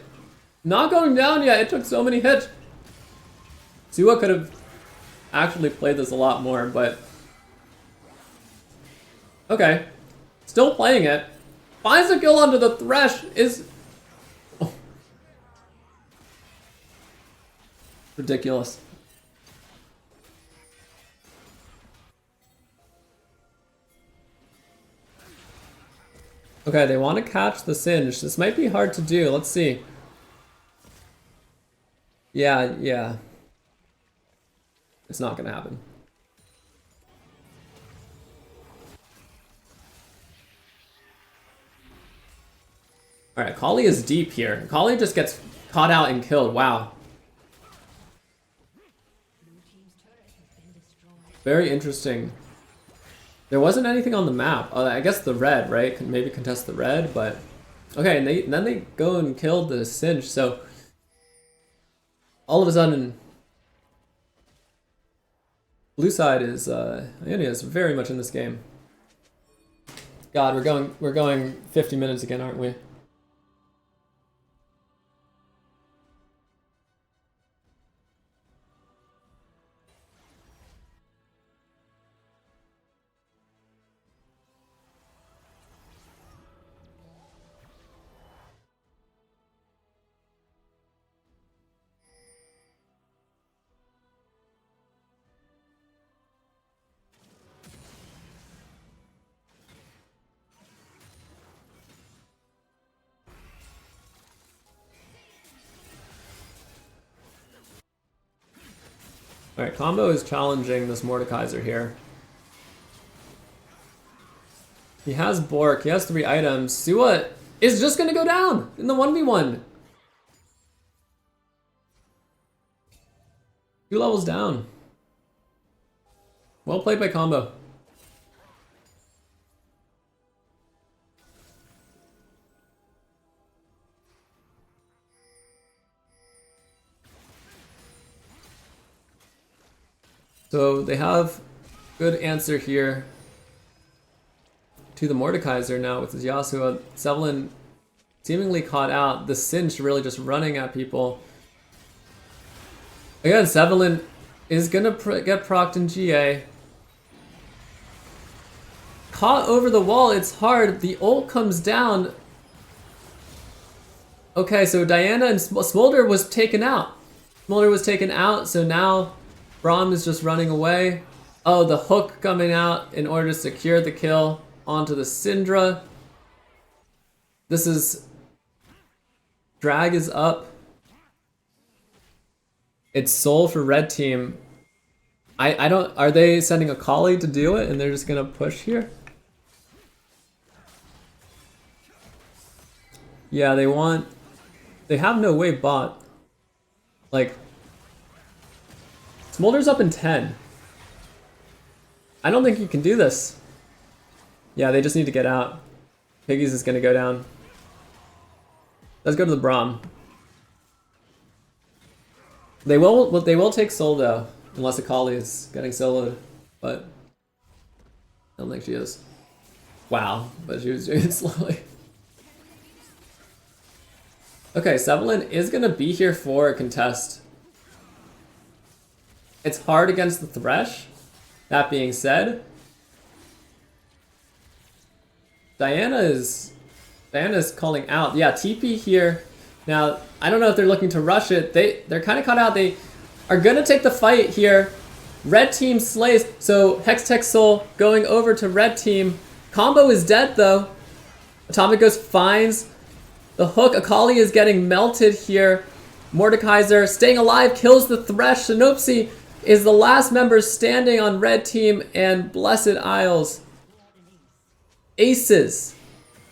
not going down yet. It took so many hits. Suwa could have actually played this a lot more, but okay. Still playing it. Finds a kill onto the Thresh is ridiculous. Okay, they want to catch the Singe. This might be hard to do. Let's see. Yeah. It's not gonna happen. Alright, Kali is deep here. Kali just gets caught out and killed. Wow. Very interesting. There wasn't anything on the map. I guess the red, right? Can maybe contest the red, but okay. And then they go and kill the Singe. So all of a sudden, blue side is Ionia is very much in this game. God, we're going 50 minutes again, aren't we? Alright, Combo is challenging this Mordekaiser here. He has Bork, he has 3 items. Suwa is just gonna go down in the 1v1. 2 levels down. Well played by Combo. So they have good answer here to the Mordekaiser now with his Yasuo. Sevelin seemingly caught out. The Singe really just running at people. Again, Sevelin is gonna get procced in GA. Caught over the wall, it's hard. The ult comes down. Okay, so Diana and Smolder was taken out. Smolder was taken out, so now Braum is just running away. Oh, the hook coming out in order to secure the kill onto the Syndra. This is... Drag is up. It's Soul for red team. I don't... Are they sending a Kali to do it and they're just gonna push here? Yeah, they want... They have no wave bot. Like... Smolder's up in 10. I don't think you can do this. Yeah, they just need to get out. Piggies is gonna go down. Let's go to the Braum. They will take Soul though, unless Akali is getting soloed, but I don't think she is. Wow, but she was doing it slowly. Okay, Sevelin is gonna be here for a contest. It's hard against the Thresh. That being said, Diana's calling out. Yeah, TP here. Now, I don't know if they're looking to rush it. They're kind of caught out. They are gonna take the fight here. Red team slays. So Hextech Soul going over to red team. Combo is dead though. Atomic Ghost finds the hook. Akali is getting melted here. Mordekaiser staying alive, kills the Thresh. Sinopsi is the last member standing on red team, and Blessed Isles. Aces.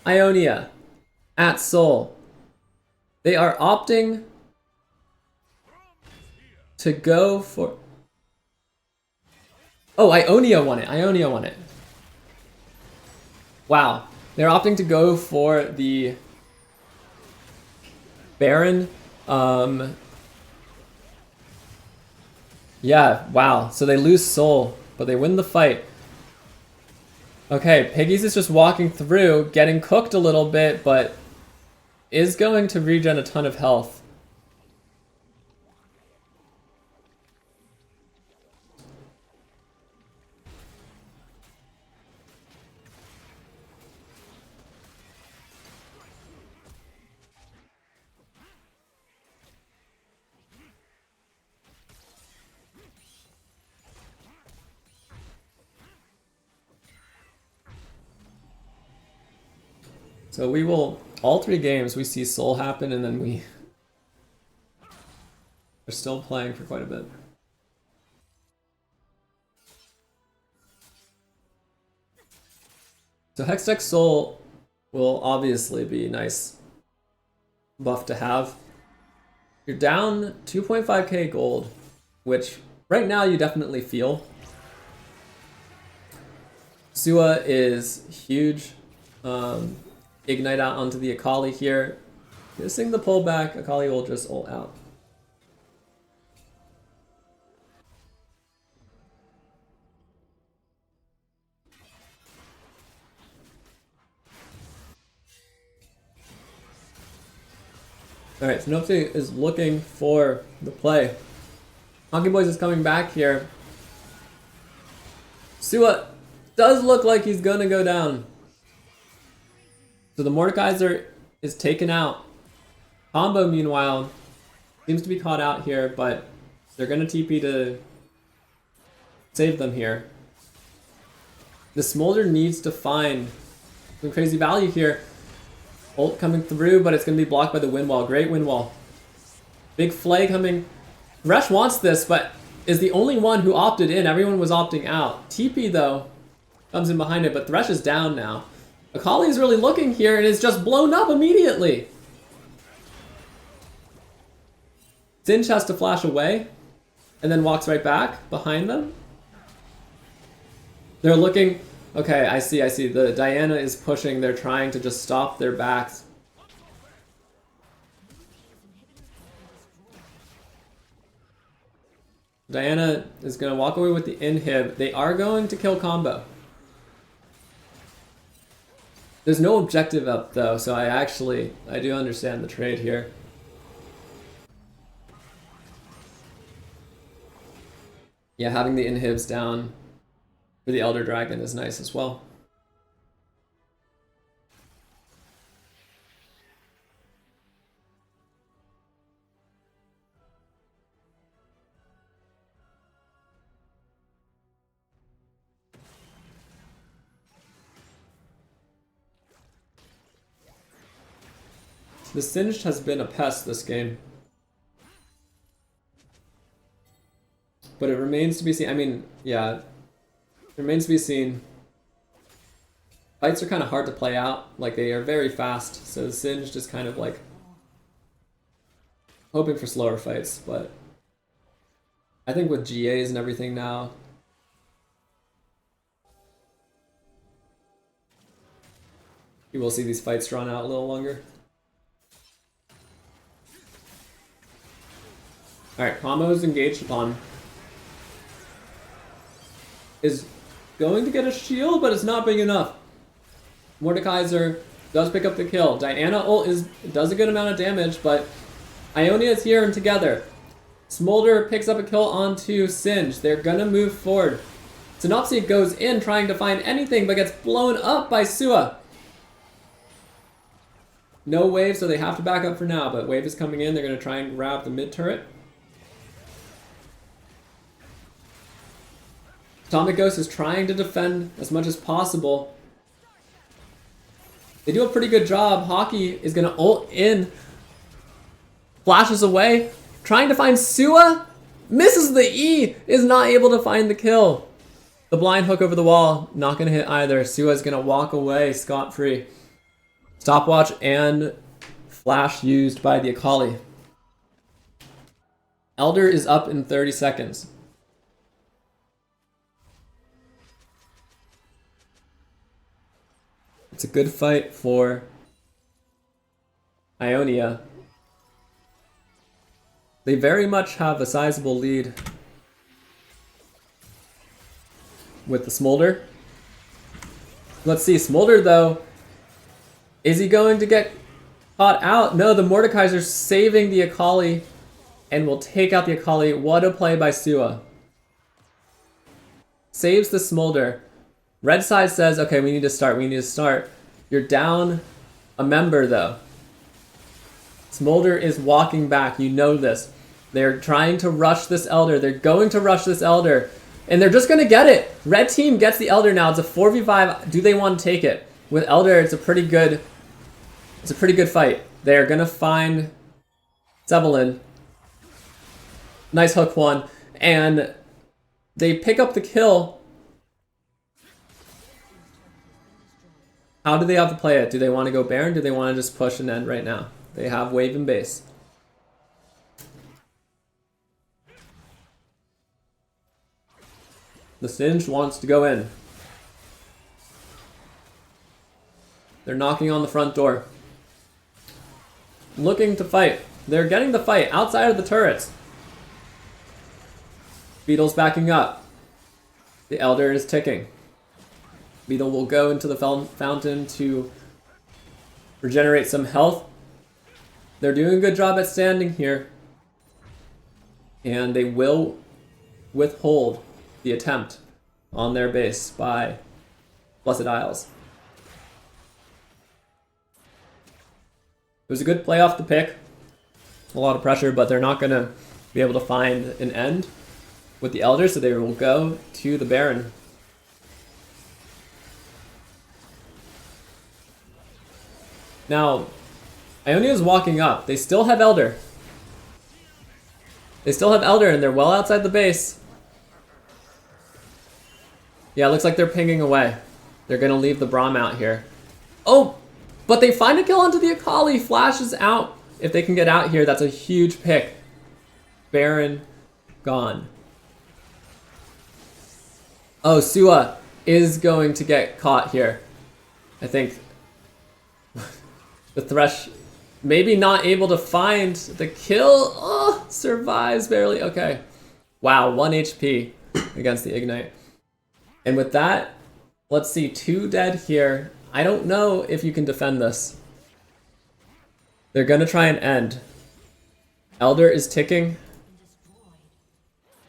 Ionia at Soul. They are opting to go for... Oh, Ionia won it. Ionia won it. Wow. They're opting to go for the Baron. Yeah, wow. So they lose Soul, but they win the fight. Okay, Piggies is just walking through, getting cooked a little bit, but is going to regen a ton of health. So we will, all 3 games, we see Soul happen, and then we are still playing for quite a bit. So Hextech Soul will obviously be a nice buff to have. You're down 2.5k gold, which right now you definitely feel. Sua is huge. Ignite out onto the Akali here. Missing the pullback, Akali will just ult out. Alright, Sinopsi is looking for the play. Honky Boys is coming back here. Sua does look like he's gonna go down. So the Mordekaiser is taken out. Combo, meanwhile, seems to be caught out here, but they're gonna TP to save them here. The Smolder needs to find some crazy value here. Ult coming through, but it's gonna be blocked by the wind wall. Great wind wall. Big Flay coming. Thresh wants this, but is the only one who opted in. Everyone was opting out. TP, though, comes in behind it, but Thresh is down now. Akali is really looking here and is just blown up immediately. Sinch has to flash away and then walks right back behind them. They're looking... Okay, I see. The Diana is pushing. They're trying to just stop their backs. Diana is going to walk away with the inhib. They are going to kill combo. There's no objective up though, so I do understand the trade here. Yeah, having the inhibs down for the Elder Dragon is nice as well. The Singed has been a pest this game. But it remains to be seen. I mean, yeah. It remains to be seen. Fights are kind of hard to play out. Like, they are very fast. So the Singed is kind of like hoping for slower fights. But I think with GAs and everything now, you will see these fights drawn out a little longer. Alright, Combo is engaged upon. Is going to get a shield, but it's not big enough. Mordekaiser does pick up the kill. Diana ult does a good amount of damage, but Ionia is here and together. Smolder picks up a kill onto Singe. They're gonna move forward. Sinopsi goes in trying to find anything, but gets blown up by Sua. No wave, so they have to back up for now, but wave is coming in. They're gonna try and grab the mid turret. Atomic Ghost is trying to defend as much as possible. They do a pretty good job. Hockey is going to ult in. Flashes away. Trying to find Sua. Misses the E. Is not able to find the kill. The blind hook over the wall. Not going to hit either. Sua's going to walk away scot-free. Stopwatch and flash used by the Akali. Elder is up in 30 seconds. It's a good fight for Ionia. They very much have a sizable lead with the Smolder. Let's see, Smolder though, is he going to get caught out? No, the Mordekaiser's saving the Akali and will take out the Akali. What a play by Sua. Saves the Smolder. Red side says, okay, we need to start. You're down a member though. Smolder is walking back, you know this. They're trying to rush this Elder. They're going to rush this Elder. And they're just gonna get it. Red team gets the Elder now. It's a 4v5. Do they want to take it? With Elder, it's a pretty good fight. They're gonna find Sevelin. Nice hook one. And they pick up the kill. How do they have to play it? Do they want to go Baron? Do they want to just push and end right now? They have wave and base. The Singe wants to go in. They're knocking on the front door. Looking to fight. They're getting the fight outside of the turrets. Beetle's backing up. The Elder is ticking. Beetle will go into the fountain to regenerate some health. They're doing a good job at standing here. And they will withhold the attempt on their base by Blessed Isles. It was a good play off the pick. A lot of pressure, but they're not going to be able to find an end with the Elder, so they will go to the Baron. Now, Ionia is walking up. They still have Elder. They still have Elder, and they're well outside the base. Yeah, it looks like they're pinging away. They're going to leave the Braum out here. Oh, but they find a kill onto the Akali. Flashes out. If they can get out here, that's a huge pick. Baron gone. Oh, Sua is going to get caught here. I think the Thresh maybe not able to find the kill. Oh, survives barely. Okay. Wow, 1 HP against the Ignite. And with that, let's see, 2 dead here. I don't know if you can defend this. They're gonna try and end. Elder is ticking.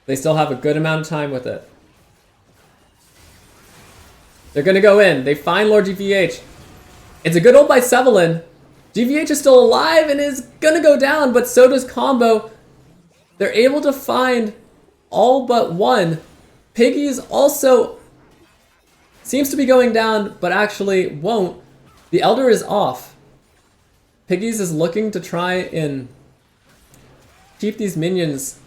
They still have a good amount of time with it. They're gonna go in. They find Lord GVH. It's a good ult by Sevelin. GVH is still alive and is gonna go down, but so does Combo. They're able to find all but one. Piggy's also seems to be going down, but actually won't. The Elder is off. Piggy's is looking to try and keep these minions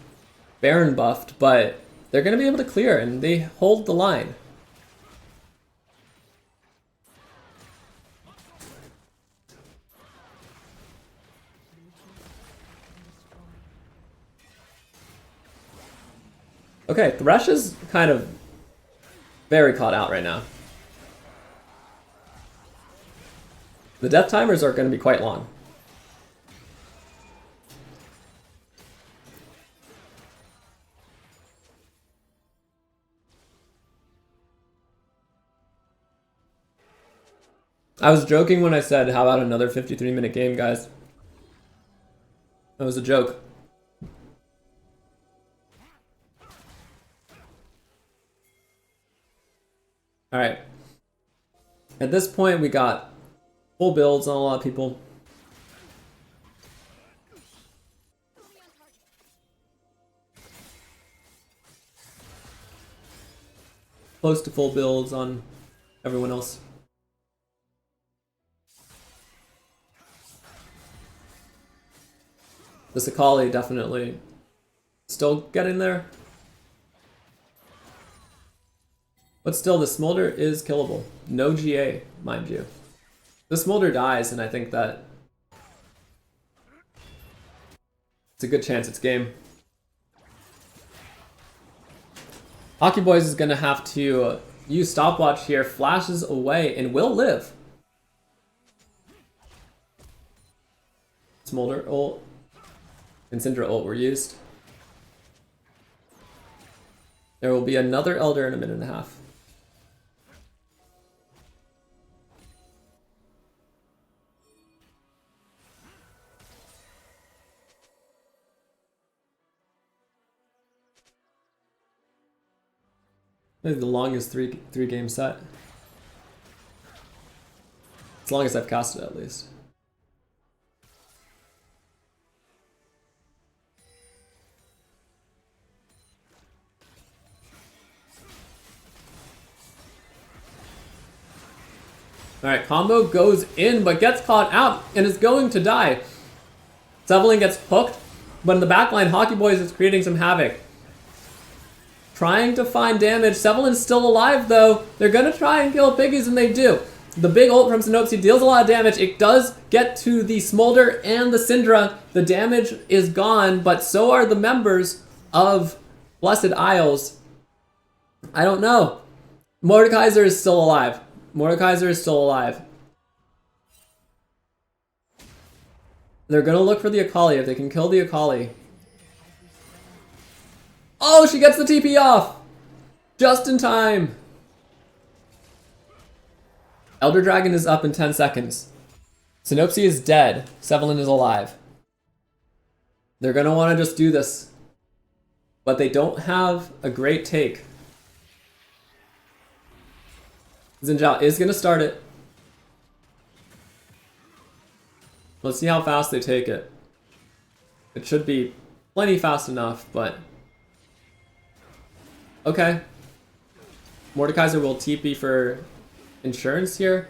Baron buffed, but they're going to be able to clear, and they hold the line. Okay, Thresh is kind of very caught out right now. The death timers are going to be quite long. I was joking when I said, how about another 53-minute game, guys? That was a joke. Alright. At this point, we got full builds on a lot of people. close to full builds on everyone else. The Sakali definitely still getting there. But still, the Smolder is killable. No GA, mind you. The Smolder dies, and I think that it's a good chance it's game. Hockey Boys is going to have to use stopwatch here, flashes away, and will live. Smolder ult and Syndra ult were used. There will be another Elder in a minute and a half. Maybe the longest three game set. As long as I've cast it, at least. Alright, combo goes in, but gets caught out and is going to die. Zeppelin gets hooked, but in the backline, Hockey Boys is creating some havoc. Trying to find damage. Sevelin's still alive, though. They're going to try and kill Piggies, and they do. The big ult from Sinopsi deals a lot of damage. It does get to the Smolder and the Syndra. The damage is gone, but so are the members of Blessed Isles. I don't know. Mordekaiser is still alive. Mordekaiser is still alive. They're going to look for the Akali if they can kill the Akali. Oh, she gets the TP off! Just in time! Elder Dragon is up in 10 seconds. Sinopsi is dead. Sevelin is alive. They're gonna want to just do this. But they don't have a great take. Xin Zhao is gonna start it. Let's see how fast they take it. It should be plenty fast enough, but... Okay. Mordekaiser will TP for insurance here.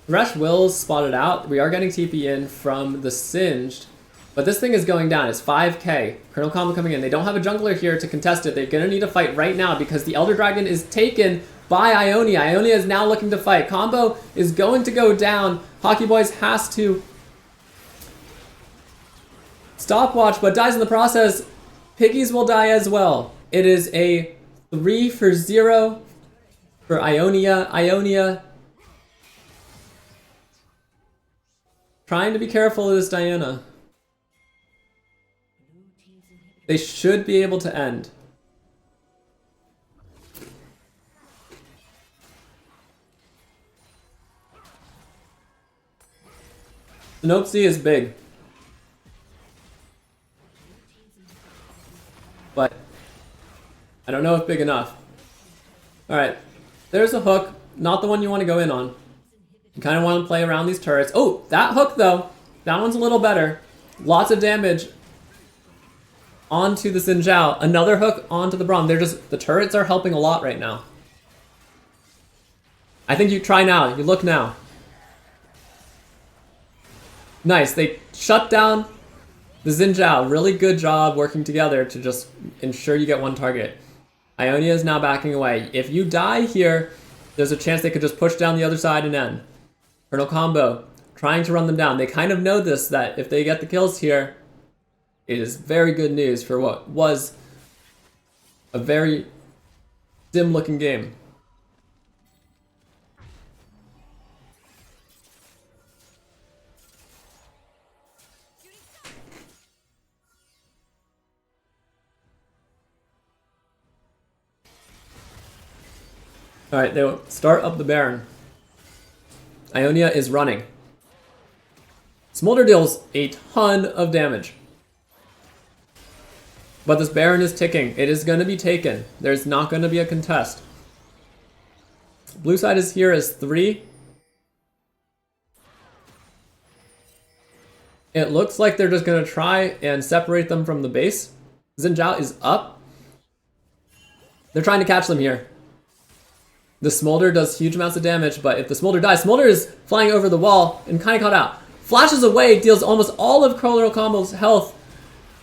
Thresh will spot it out. We are getting TP in from the Singed. But this thing is going down. It's 5k. Colonel Combo coming in. They don't have a jungler here to contest it. They're going to need to fight right now because the Elder Dragon is taken by Ionia. Ionia is now looking to fight. Combo is going to go down. Hockey Boys has to stopwatch, but dies in the process. Piggies will die as well. It is a 3-0 for Ionia. Ionia trying to be careful of this Diana. They should be able to end. Sinopsi is big. But I don't know if big enough. Alright, there's a hook. Not the one you want to go in on. You kind of want to play around these turrets. Oh, that hook though. That one's a little better. Lots of damage onto the Xin Zhao. Another hook onto the Braum. The turrets are helping a lot right now. I think you try now. You look now. Nice. They shut down the Xin Zhao. Really good job working together to just ensure you get one target. Ionia is now backing away. If you die here, there's a chance they could just push down the other side and end. Colonel Combo trying to run them down. They kind of know this, that if they get the kills here, it is very good news for what was a very dim-looking game. Alright, they will start up the Baron. Ionia is running. Smolder deals a ton of damage. But this Baron is ticking. It is going to be taken. There's not going to be a contest. Blue side is here as 3. It looks like they're just going to try and separate them from the base. Xin Zhao is up. They're trying to catch them here. The Smolder does huge amounts of damage, but if the Smolder dies, Smolder is flying over the wall and kind of caught out. Flashes away, deals almost all of Colonel Combo's health.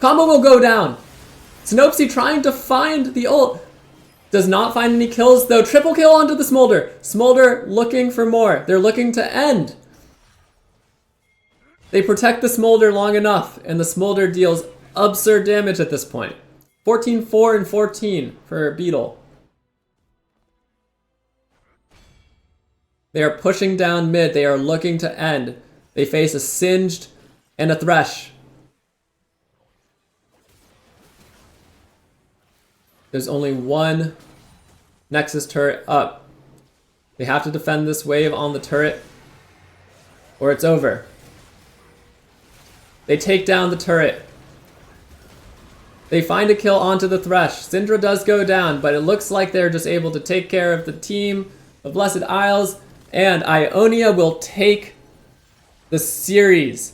Combo will go down. Snopesy trying to find the ult. Does not find any kills, though. Triple kill onto the Smolder. Smolder looking for more. They're looking to end. They protect the Smolder long enough, and the Smolder deals absurd damage at this point. 14, 4, and 14 for Beetle. They are pushing down mid. They are looking to end. They face a Singed and a Thresh. There's only one Nexus turret up. They have to defend this wave on the turret, or it's over. They take down the turret. They find a kill onto the Thresh. Syndra does go down, but it looks like they're just able to take care of the team of Blessed Isles, and Ionia will take the series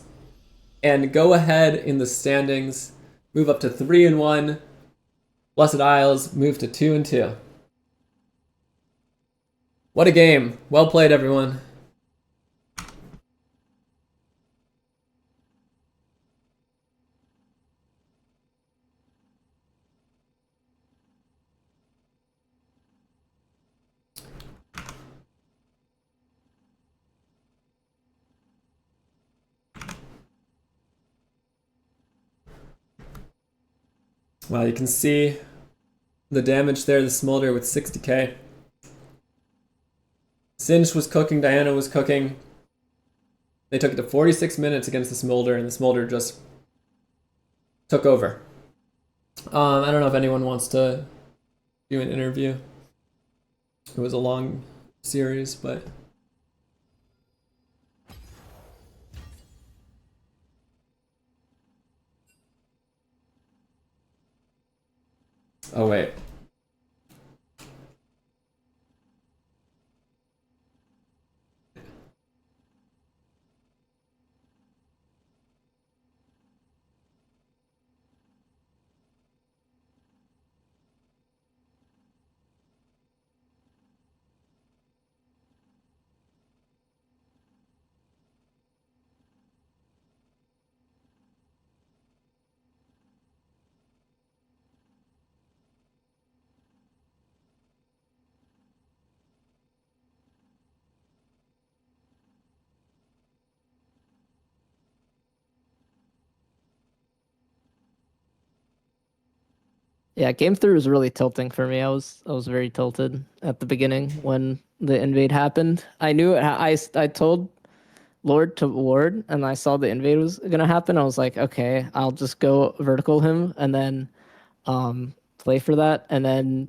and go ahead in the standings, move up to 3-1. Blessed Isles move to 2-2. What a game. Well played, everyone. Well, you can see the damage there, the Smolder with 60k. Singed was cooking, Diana was cooking. They took it to 46 minutes against the Smolder, and the Smolder just took over. I don't know if anyone wants to do an interview. It was a long series, but... Oh, wait.
Yeah, game three was really tilting for me. I was very tilted at the beginning when the invade happened. I knew it, I told Lord to ward, and I saw the invade was gonna happen. I was like, okay, I'll just go vertical him and then play for that. And then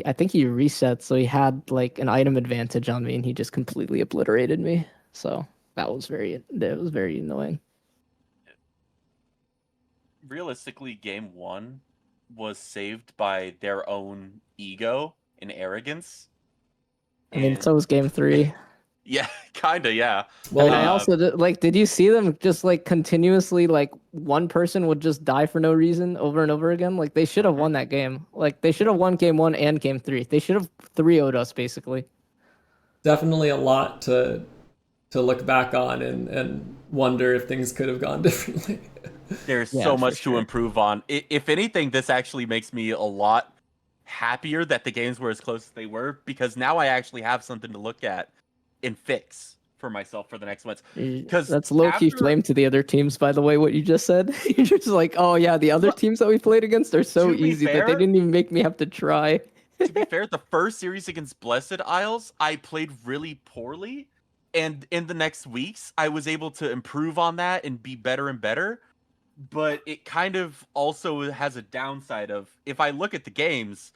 I think he reset, so he had like an item advantage on me, and he just completely obliterated me. So that was very annoying.
Realistically, game one was saved by their own ego and arrogance.
I mean, so was game three.
Yeah, kinda, yeah.
Well,
And I also did you see them just like continuously, like one person would just die for no reason over and over again? Like they should have won that game. Like they should have won game one and game three. They should have 3-0'd us basically.
definitely a lot to look back on and wonder if things could have gone differently.
There's
Yeah,
so
for
much
sure.
to improve on. If anything, this actually makes me a lot happier that the games were as close as they were, because now I actually have something to look at and fix for myself for the next ones. Because
That's low key flame to the other teams, by the way, what you just said. You're just like, oh yeah, the other teams that we played against are so
To be
easy that they
fair-
didn't even make me have to try.
To be fair, the first series against Blessed Isles, I played really poorly. And in the next weeks, I was able to improve on that and be better and better. But it kind of also has a downside of, if I look at the games,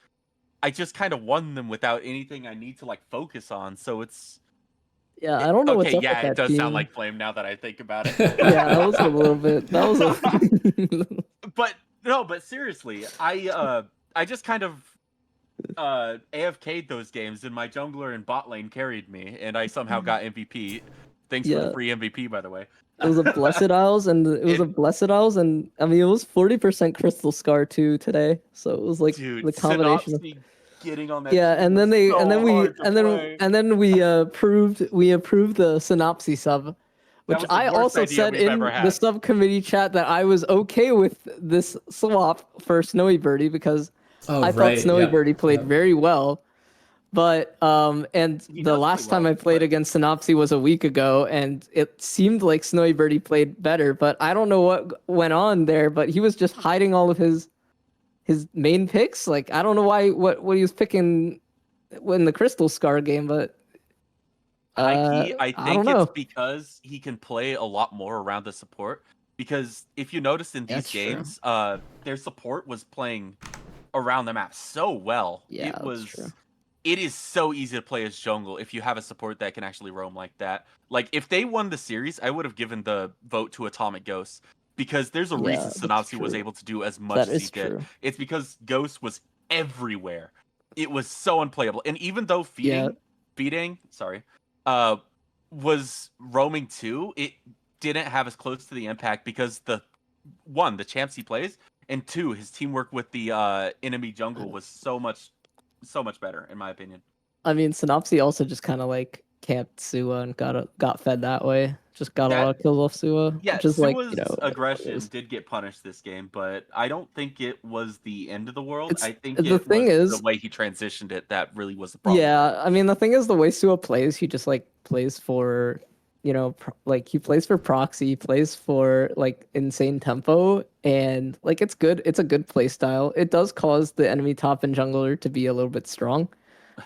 I just kind of won them without anything I need to like focus on. So it's
Yeah, I don't know what's
okay.
up
Yeah,
with that
it does
team.
sound like Flame now that I think about it.
Yeah, that was a little bit. That was a.
But no, but seriously, I just kind of AFK'd those games, and my jungler and bot lane carried me, and I somehow got MVP. Thanks for the
Yeah.
free MVP, by the way.
It was a Blessed Isles, and I mean, it was 40% Crystal Scar too today. So it was like
Dude,
the combination of.
Synopsy getting on that.
Yeah,
team
and
was
then they
so
and then we
hard to
and then
play.
and then we approved the synopsis sub,
That
which
was the
I
worst
also
idea
said
we've
in
ever
the
had.
subcommittee chat that I was okay with this swap for Snowy Birdie because
Oh,
I thought
right.
Snowy
Yep.
Birdie played
Yep.
very well. But and
He
the
does play
last time
well,
I played
but-
against Synopsy was a week ago, and it seemed like Snowy Birdie played better. But I don't know what went on there. But he was just hiding all of his main picks. Like I don't know what he was picking in the Crystal Scar game, but
High key, I
I
think
don't know.
it's because he can play a lot more around the support. Because if you notice in these
That's true.
games, their support was playing around the map so well.
Yeah,
it
that's
was.
true.
It is so easy to play as jungle if you have a support that can actually roam like that. Like if they won the series, I would have given the vote to Atomic Ghost because there's a
Yeah,
reason
that's
Synopsy was
true.
able to do as much
That
as he
is
did.
true.
It's because Ghost was everywhere. It was so unplayable, and even though feeding, sorry, was roaming too, it didn't have as close to the impact because the champs he plays, and two, his teamwork with the enemy jungle was so much better in my opinion.
I mean, Synopsy also just kind of like camped Sua and got fed that way. Just got a lot of kills off Sua,
Yeah,
which is like
Sua's
what it
aggression
is.
did get punished this game, but I don't think it was the end of the world.
It's-
I think
the
it
thing
was
is-
the way he transitioned it that really was the problem.
Yeah, I mean, the thing is, the way Sua plays, he just like plays for, like he plays for proxy, he plays for like insane tempo, and like it's good. It's a good play style. It does cause the enemy top and jungler to be a little bit strong,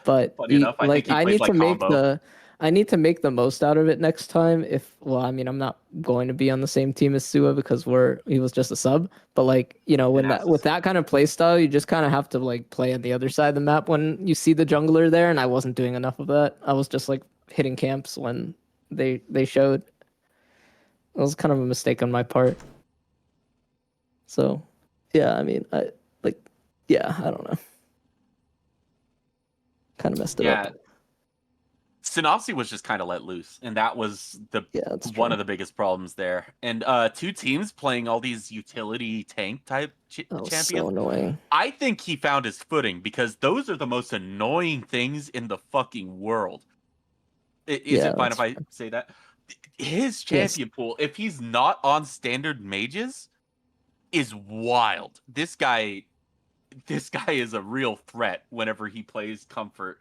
but
Funny enough, I think he
I
plays
need
like
to make
combo.
I need to make the most out of it next time. I mean, I'm not going to be on the same team as Sua because he was just a sub. But like, with that kind of play style, you just kind of have to like play on the other side of the map when you see the jungler there. And I wasn't doing enough of that. I was just like hitting camps when they showed. It was kind of a mistake on my part. So, yeah, I mean, I don't know. Kind of messed it up.
Synopsy was just kind of let loose, and that was
that's
one
true.
of the biggest problems there. And two teams playing all these utility tank type
That was
champions.
so annoying.
I think he found his footing because those are the most annoying things in the fucking world. Is it fine if I say that? His champion pool, if he's not on standard mages, is wild. This guy is a real threat whenever he plays comfort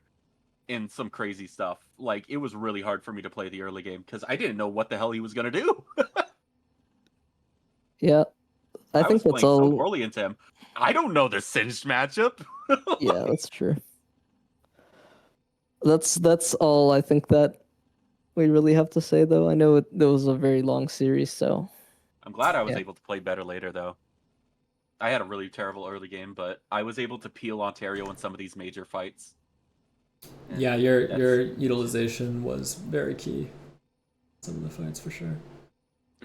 in some crazy stuff. Like, it was really hard for me to play the early game because I didn't know what the hell he was gonna do.
Yeah, I think
was
that's
playing
all.
so poorly into him. I don't know the Singed matchup.
Yeah, that's true. That's all I think that we really have to say, though. I know there was a very long series, so
I'm glad I was able to play better later, though. I had a really terrible early game, but I was able to peel Ontario in some of these major fights. And
Yeah, your utilization was very key. Some of the fights for sure.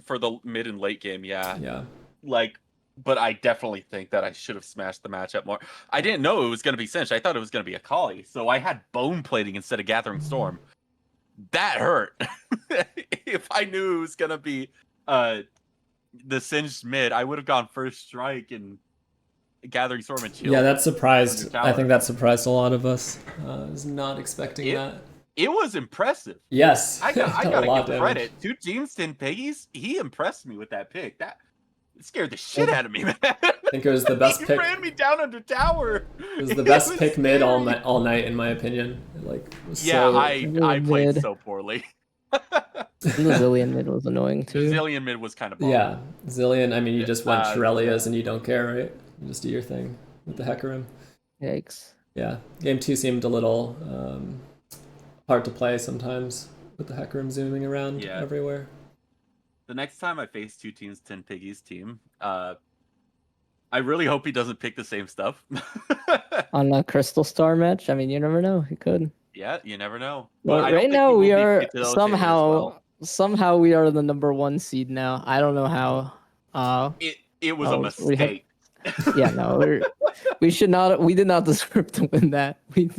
for the mid and late game, yeah.
Yeah.
Like, but I definitely think that I should have smashed the matchup more. I didn't know it was going to be Cinch. I thought it was going to be a Kali, so I had Bone Plating instead of Gathering Storm. That hurt. If I knew it was going to be the Singed mid, I would have gone First Strike and Gathering Storm and Chill.
Yeah, that surprised. I think that surprised a lot of us. I was not expecting that.
It was impressive.
Yes.
I
Dealt a
gotta
lot
give
of
credit. 2 teams, 10 piggies. He impressed me with that pick. That scared the shit out of me, man.
I think it was the best
He
pick.
ran me down under tower.
It was the best
was
pick mid all
scary.
night, in my opinion. Like, it was
Yeah,
so...
I played
mid.
so poorly.
the Zillion mid was annoying too.
Zillion mid was kind of bomb.
Yeah, Zillion. I mean, you just went Shirelias
yeah.
and you don't care, right? You just do your thing with the Hecarim.
Yikes.
Yeah, game 2 seemed a little hard to play sometimes with the Hecarim zooming around everywhere.
The next time I face 2 teams, 10 piggies team, I really hope he doesn't pick the same stuff.
On a Crystal Star match, I mean, you never know. He could.
Yeah, you never know.
But
I don't
right
think
now
he will
we
be
are
picked to the OTA as
somehow we are the #1 seed now. I don't know how.
It was a
we have-
mistake.
Yeah, no, we should not. We did not deserve to win that. We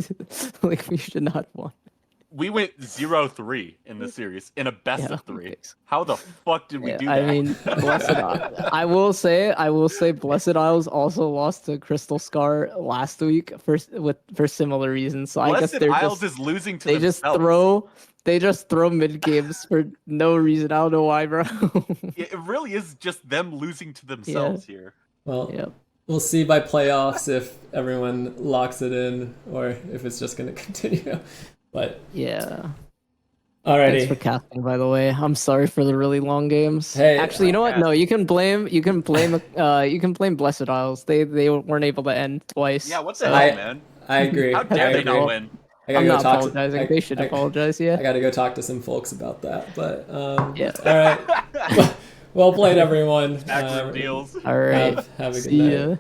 should not have won.
we went 0-3 in the series in a best
Yeah,
of 3.
okay.
How the fuck did we
Yeah,
do that?
I mean, I will say, Blessed Isles also lost to Crystal Scar last week for similar reasons. So I guess
Blessed
they're
Isles
just
is losing to
they
themselves.
just throw mid games for no reason. I don't know why, bro.
It really is just them losing to themselves here.
Well,
Yep.
we'll see by playoffs if everyone locks it in or if it's just going to continue. But
Yeah. Thanks for
alrighty.
casting, by the way. I'm sorry for the really long games.
Hey,
Actually, you know what?
yeah.
No, you can blame Blessed Isles. They weren't able to end twice.
Yeah, what the
so
hell, man?
I agree.
How dare
I
they
agree.
not win?
I gotta
I'm
go
not
talk
apologizing.
To,
They should apologize.
I
Yeah.
gotta go talk to some folks about that. But
Yeah.
all right. Well played, everyone.
Backroom deals.
All right.
Have a good
See
night.
ya.